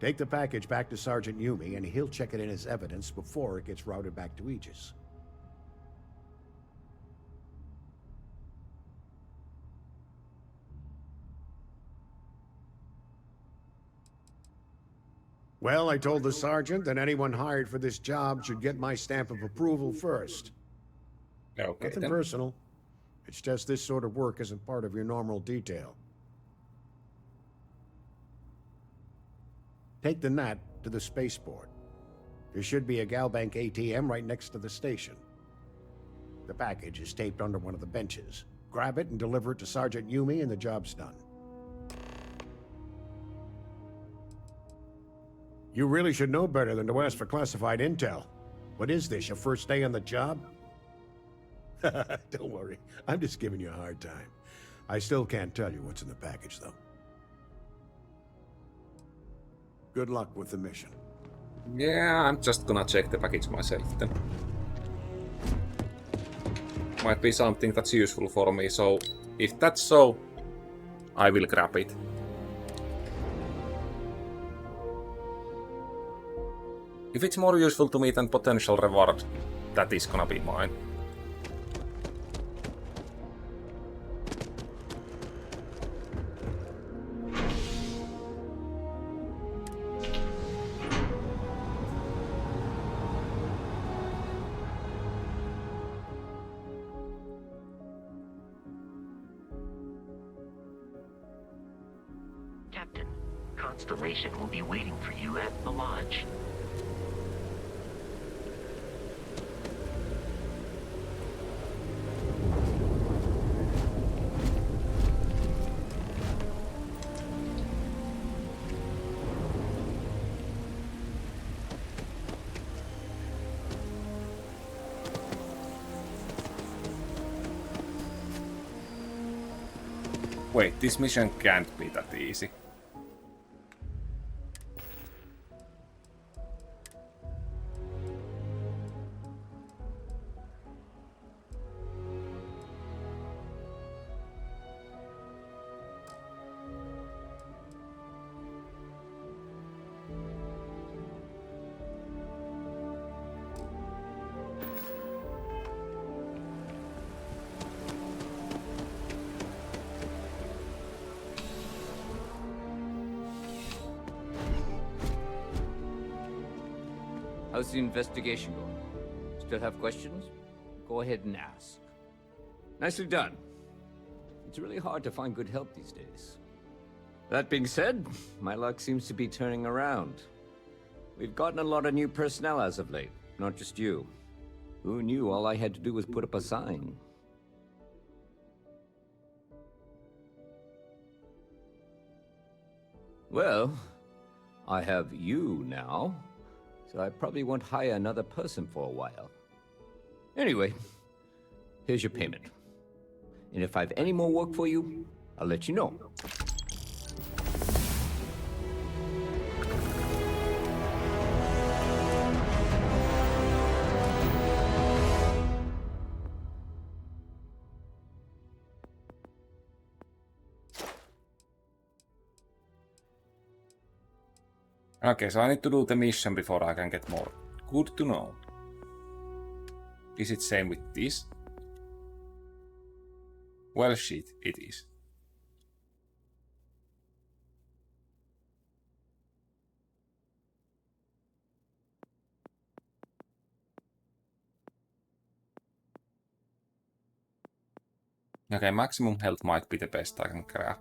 Take the package back to Sergeant Yumi, and he'll check it in as evidence before it gets routed back to Aegis. Well, I told the sergeant that anyone hired for this job should get my stamp of approval first. Okay, Nothing then. personal. It's just this sort of work isn't part of your normal detail. Take the Nat to the spaceport. There should be a Galbank ATM right next to the station. The package is taped under one of the benches. Grab it and deliver it to Sergeant Yumi and the job's done. You really should know better than to ask for classified intel. What is this, your first day on the job? Don't worry, I'm just giving you a hard time. I still can't tell you what's in the package, though. Good luck with the mission. Yeah, I'm just gonna check the package myself then. Might be something that's useful for me, so if that's so, I will grab it. If it's more useful to me than potential reward, that is gonna be mine. constellation will be waiting for you at the lodge. Wait, this mission can't be that easy. How's the investigation going? Still have questions? Go ahead and ask. Nicely done. It's really hard to find good help these days. That being said, my luck seems to be turning around. We've gotten a lot of new personnel as of late, not just you. Who knew all I had to do was put up a sign? Well, I have you now. So I probably won't hire another person for a while. Anyway, here's your payment. And if I have any more work for you, I'll let you know. Okay, so I need to do the mission before I can get more. Good to know. Is it same with this? Well, shit, it is. Okay, maximum health might be the best I can grab.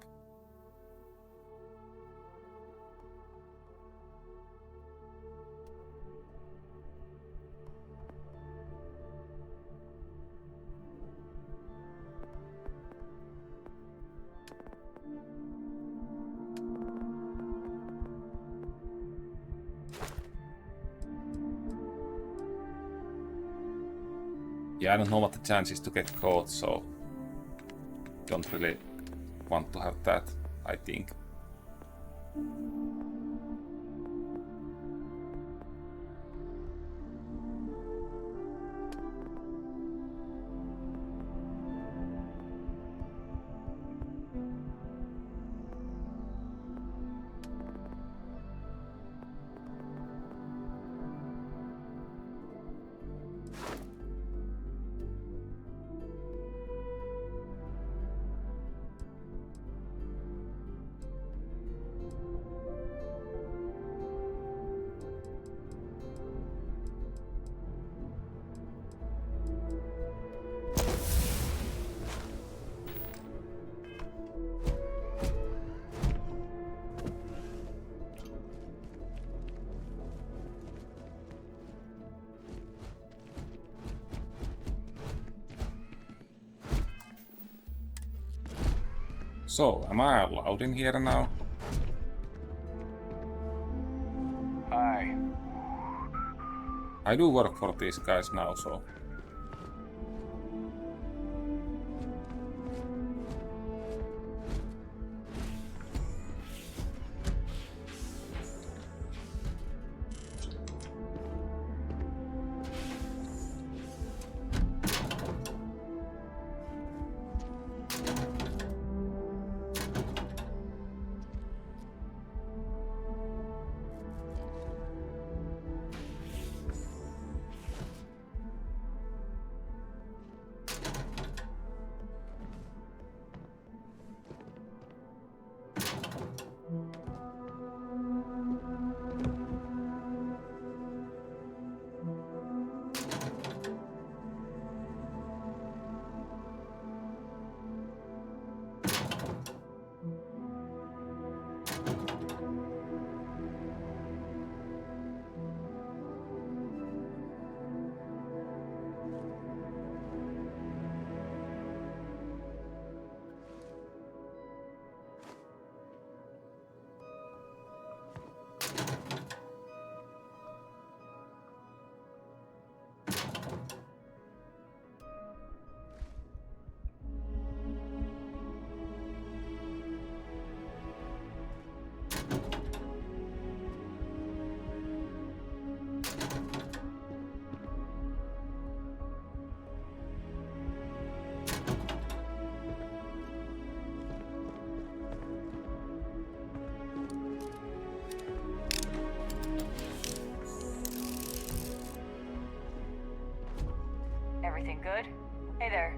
Yeah, I don't know what the chances to get caught, so don't really want to have that, I think. So, am I allowed in here now? Hi. I do work for these guys now, so... Everything good? Hey there.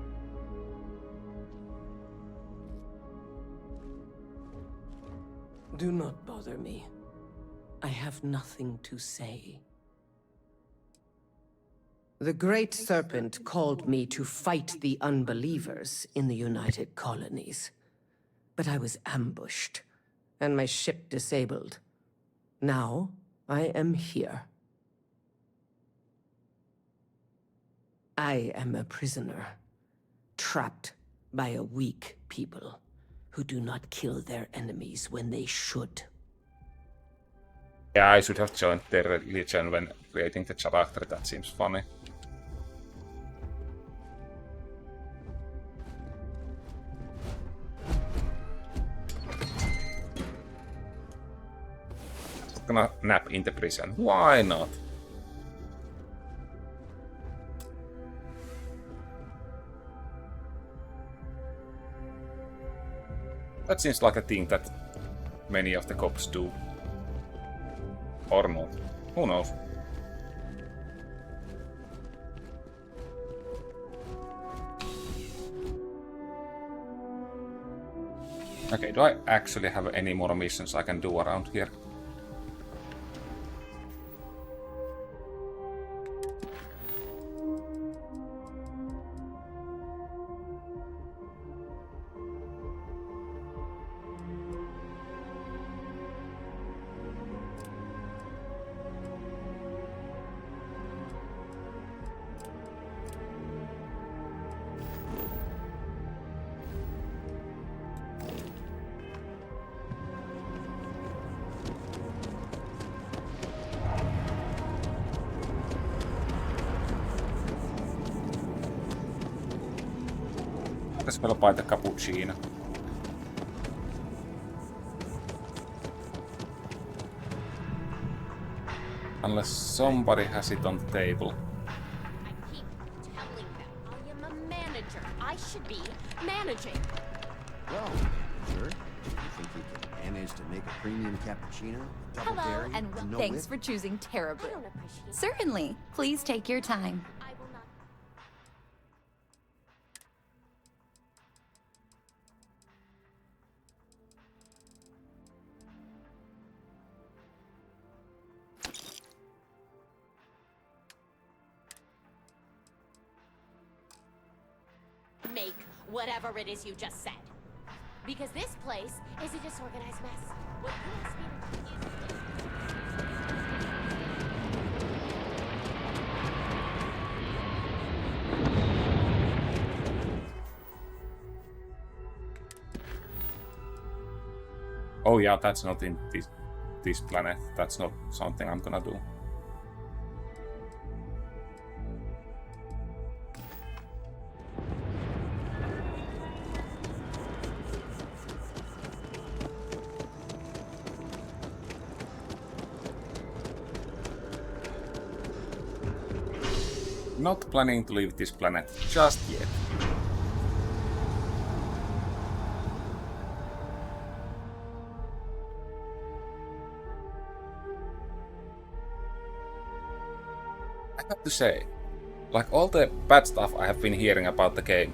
Do not bother me. I have nothing to say. The Great Serpent called me to fight the unbelievers in the United Colonies. But I was ambushed, and my ship disabled. Now, I am here. I am a prisoner, trapped by a weak people who do not kill their enemies when they should. Yeah, I should have joined their religion when creating the character. That seems funny. I'm gonna nap in the prison. Why not? That seems like a thing that many of the cops do. Or not. Who knows? Okay, do I actually have any more missions I can do around here? Let's go buy the cappuccino. Unless somebody has it on the table. I keep telling them I am a manager. I should be managing. Well, sure. You think you can manage to make a premium cappuccino? Double Hello, dairy, and no thanks whip? for choosing Terra Brew. I don't appreciate Certainly. Please take your time. I will not. Make whatever it is you just said. Because this place is a disorganized mess. What you asked me to do is... Oh yeah, that's not in this planet. That's not something I'm gonna do. Not planning to leave this planet just yet. I have to say, like all the bad stuff I have been hearing about the game,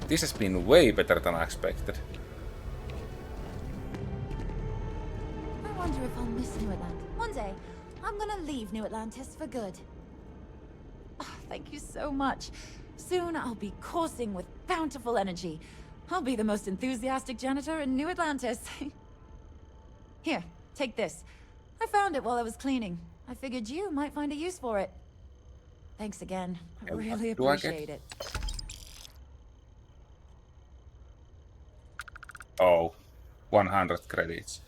this has been way better than I expected. I wonder if I'll miss New Atlantis. One day, I'm gonna leave New Atlantis for good. Oh, thank you so much. Soon I'll be coursing with bountiful energy. I'll be the most enthusiastic janitor in New Atlantis. Here, take this. I found it while I was cleaning. I figured you might find a use for it. Thanks again. I really appreciate it. Oh, 100 credits.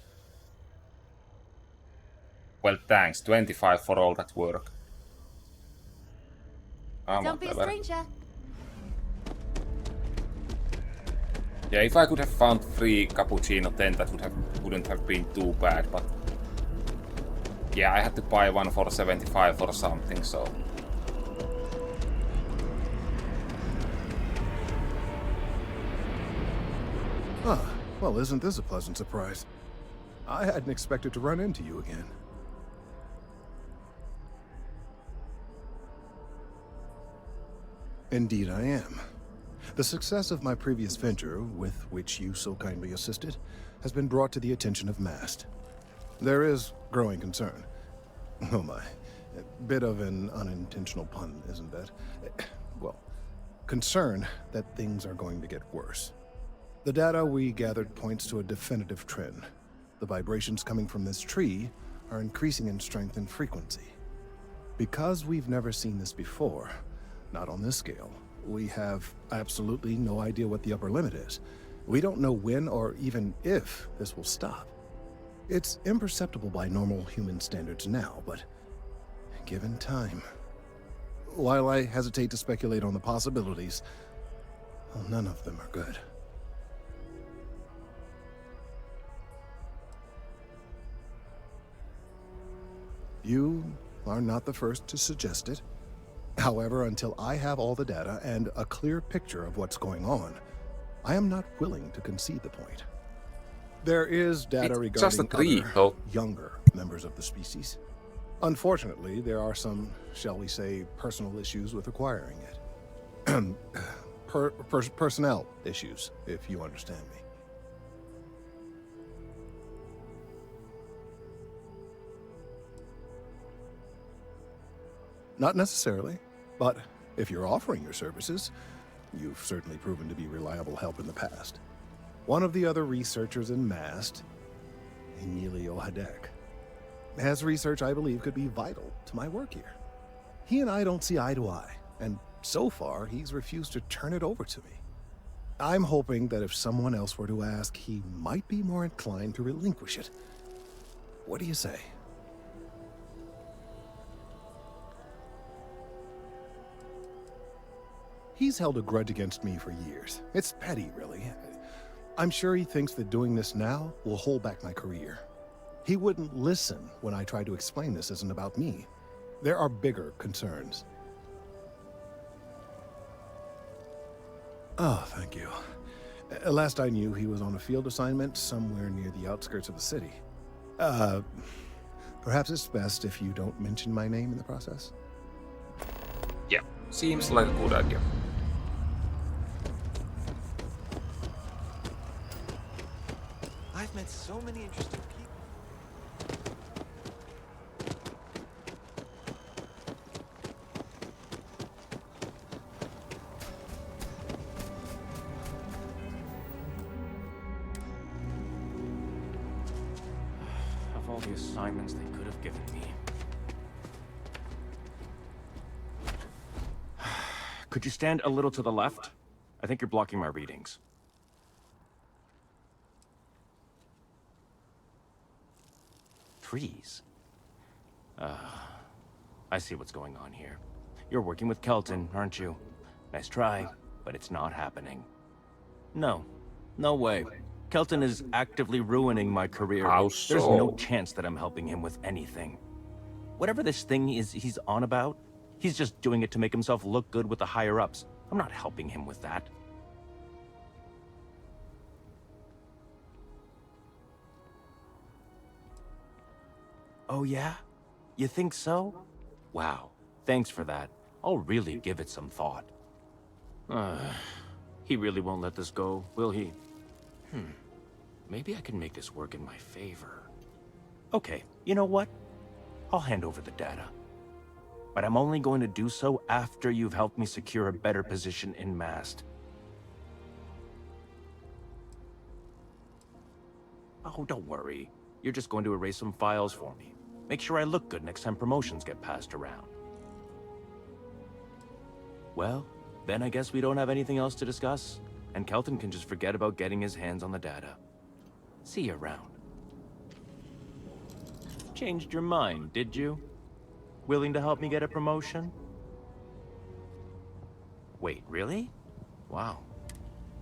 Well, thanks. 25 for all that work. Don't be a stranger. Yeah, if I could have found free cappuccino, then that wouldn't have been too bad, but yeah, I had to buy one for 75 or something, so. Ah, well, isn't this a pleasant surprise? I hadn't expected to run into you again. Indeed I am. The success of my previous venture, with which you so kindly assisted, has been brought to the attention of MAST. There is growing concern. Oh my. A bit of an unintentional pun, isn't that? Well, concern that things are going to get worse. The data we gathered points to a definitive trend. The vibrations coming from this tree are increasing in strength and frequency. Because we've never seen this before, not on this scale, we have absolutely no idea what the upper limit is. We don't know when or even if this will stop. It's imperceptible by normal human standards now, but given time. While I hesitate to speculate on the possibilities, well, none of them are good. You are not the first to suggest it. However, until I have all the data and a clear picture of what's going on, I am not willing to concede the point. There is data It's just a regarding tree, other, though. younger members of the species. Unfortunately, there are some, shall we say, personal issues with acquiring it. Personnel issues, if you understand me. Not necessarily, but if you're offering your services, you've certainly proven to be reliable help in the past. One of the other researchers in MAST, Emilio Hadek, has research I believe could be vital to my work here. He and I don't see eye to eye, and so far he's refused to turn it over to me. I'm hoping that if someone else were to ask, he might be more inclined to relinquish it. What do you say? He's held a grudge against me for years. It's petty, really. I'm sure he thinks that doing this now will hold back my career. He wouldn't listen when I tried to explain this isn't about me. There are bigger concerns. Oh, thank you. Last I knew, he was on a field assignment somewhere near the outskirts of the city. Perhaps it's best if you don't mention my name in the process? Yeah, seems like a good idea. I've met so many interesting people. Of all the assignments they could have given me. Could you stand a little to the left? I think you're blocking my readings. Trees. I see what's going on here. You're working with Kelton, aren't you? Nice try, but it's not happening. No. No way. Kelton is actively ruining my career. How There's so? no chance that I'm helping him with anything. Whatever this thing is he's on about, he's just doing it to make himself look good with the higher-ups. I'm not helping him with that. Oh yeah? You think so? Wow. Thanks for that. I'll really give it some thought. He really won't let this go, will he? Maybe I can make this work in my favor. Okay, you know what? I'll hand over the data. But I'm only going to do so after you've helped me secure a better position in MAST. Oh, don't worry. You're just going to erase some files for me. Make sure I look good next time promotions get passed around. Well, then I guess we don't have anything else to discuss, and Kelton can just forget about getting his hands on the data. See you around. Changed your mind, did you? Willing to help me get a promotion? Wait, really? Wow.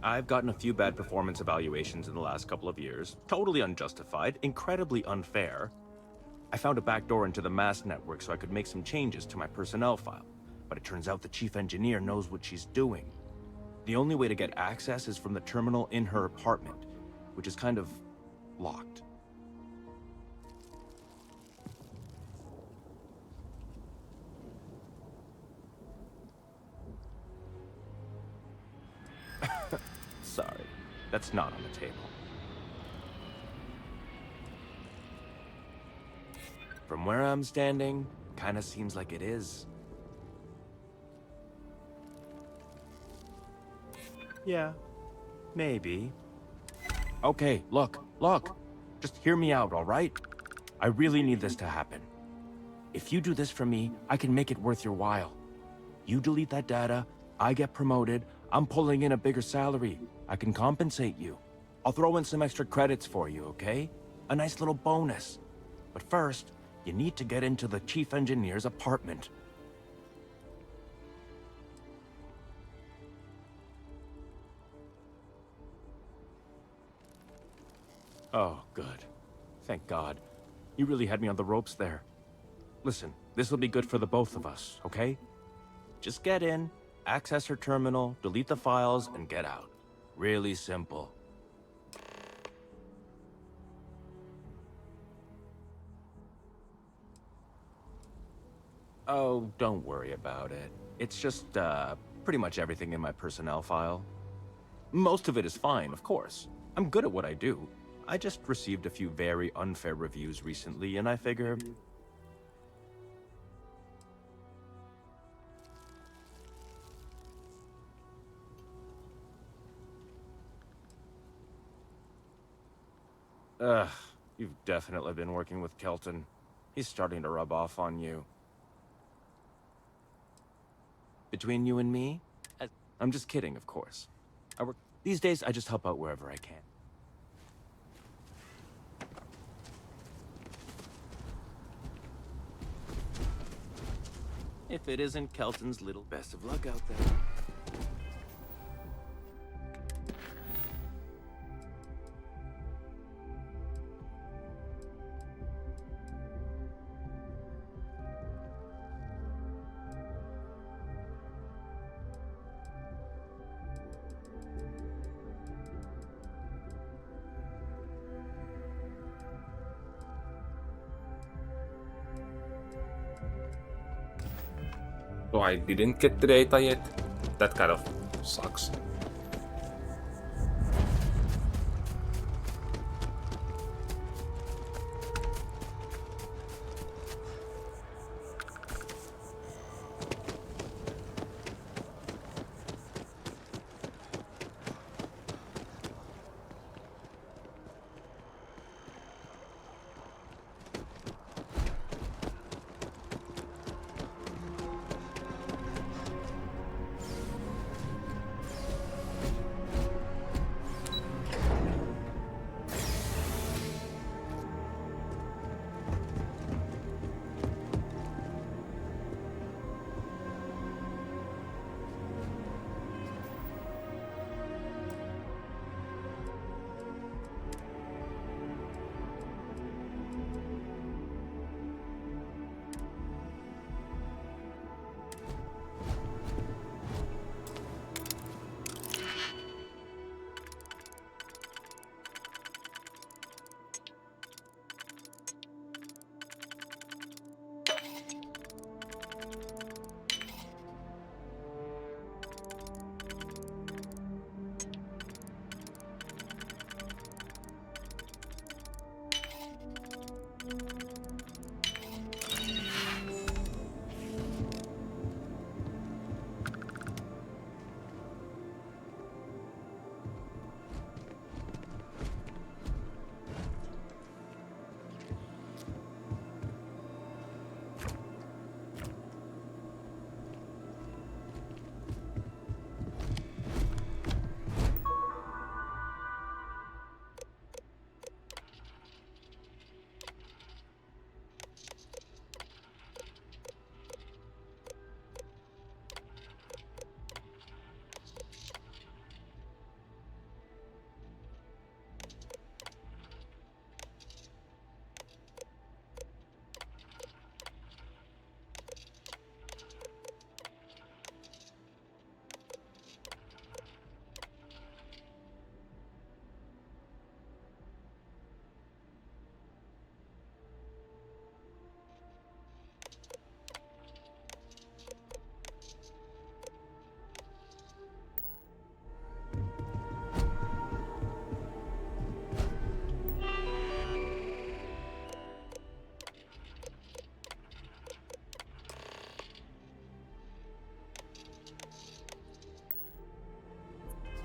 I've gotten a few bad performance evaluations in the last couple of years. Totally unjustified, incredibly unfair. I found a backdoor into the MAST network so I could make some changes to my personnel file. But it turns out the chief engineer knows what she's doing. The only way to get access is from the terminal in her apartment, which is kind of locked. That's not on the table. From where I'm standing, kinda seems like it is. Yeah, maybe. Okay, look. Just hear me out, alright? I really need this to happen. If you do this for me, I can make it worth your while. You delete that data, I get promoted, I'm pulling in a bigger salary. I can compensate you. I'll throw in some extra credits for you, okay? A nice little bonus. But first, you need to get into the chief engineer's apartment. Oh, good. Thank God. You really had me on the ropes there. Listen, this will be good for the both of us, okay? Just get in, access her terminal, delete the files, and get out. Really simple. Oh, don't worry about it. It's just, pretty much everything in my personnel file. Most of it is fine, of course. I'm good at what I do. I just received a few very unfair reviews recently, and I figure... Ugh, you've definitely been working with Kelton. He's starting to rub off on you. Between you and me? I'm just kidding, of course. These days, I just help out wherever I can. If it isn't Kelton's little best of luck out there. So I didn't get the data yet? That kind of sucks.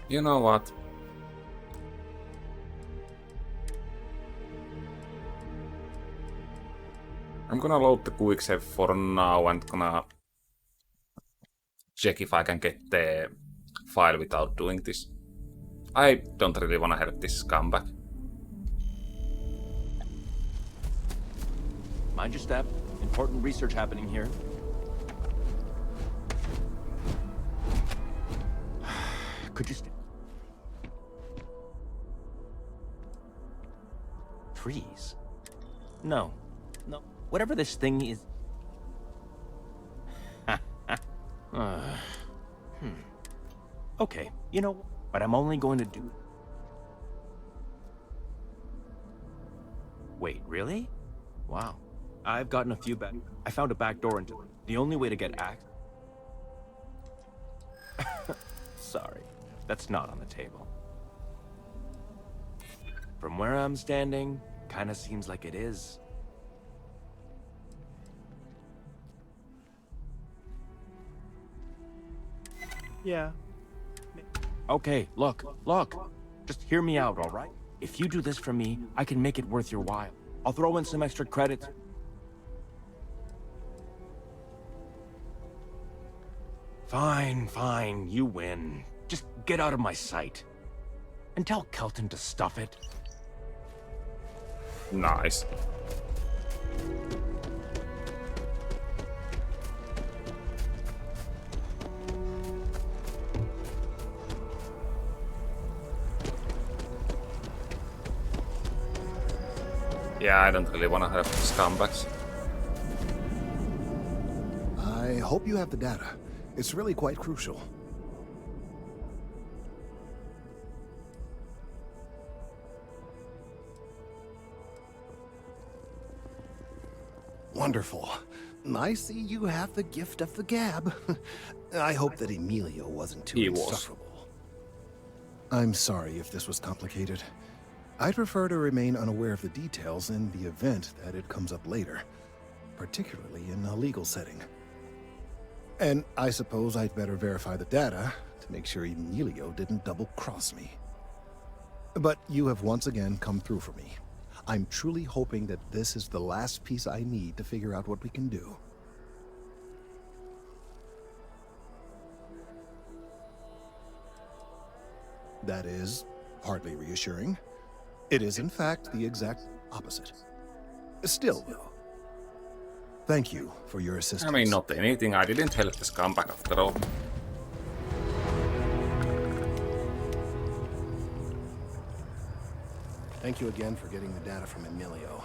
You know what? I'm gonna load the quick save for now and gonna check if I can get the file without doing this. I don't really wanna help this scumbag. Mind your step. Important research happening here. Could you freeze? No. Whatever this thing is. Okay, you know, but I'm only going to do. Wait, really? Wow. I've gotten a few back. I found a back door into it. The only way to get access. Sorry, that's not on the table. From where I'm standing, kinda seems like it is. Yeah. Okay, look. Just hear me out, all right? If you do this for me, I can make it worth your while. I'll throw in some extra credits. Fine, you win. Just get out of my sight. And tell Kelton to stuff it. Nice. Yeah, I don't really want to help the scumbags. I hope you have the data. It's really quite crucial. Wonderful. I see you have the gift of the gab. I hope that Emilio wasn't too insufferable. I'm sorry if this was complicated. I'd prefer to remain unaware of the details in the event that it comes up later, particularly in a legal setting. And I suppose I'd better verify the data to make sure Emilio didn't double-cross me. But you have once again come through for me. I'm truly hoping that this is the last piece I need to figure out what we can do. That is hardly reassuring. It is, in fact, the exact opposite. Still, though, thank you for your assistance. I mean, not anything. I didn't help the scumbag after all. Thank you again for getting the data from Emilio.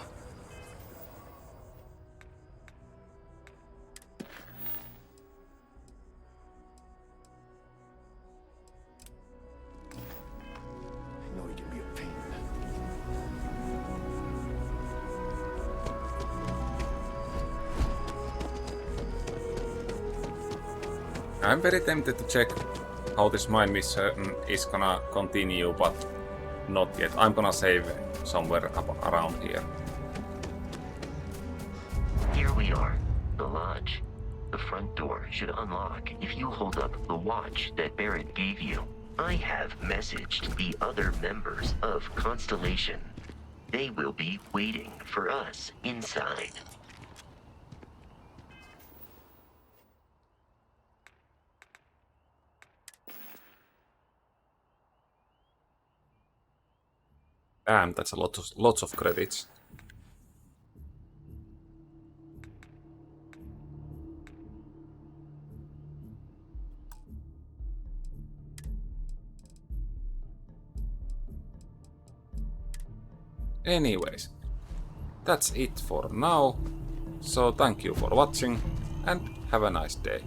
I know he can be a pain. I'm very tempted to check how this mine mission is gonna continue, but not yet. I'm gonna save somewhere around here. Here we are, the lodge. The front door should unlock if you hold up the watch that Barrett gave you. I have messaged the other members of Constellation. They will be waiting for us inside. Damn, that's lots of credits. Anyways, that's it for now. So thank you for watching and have a nice day.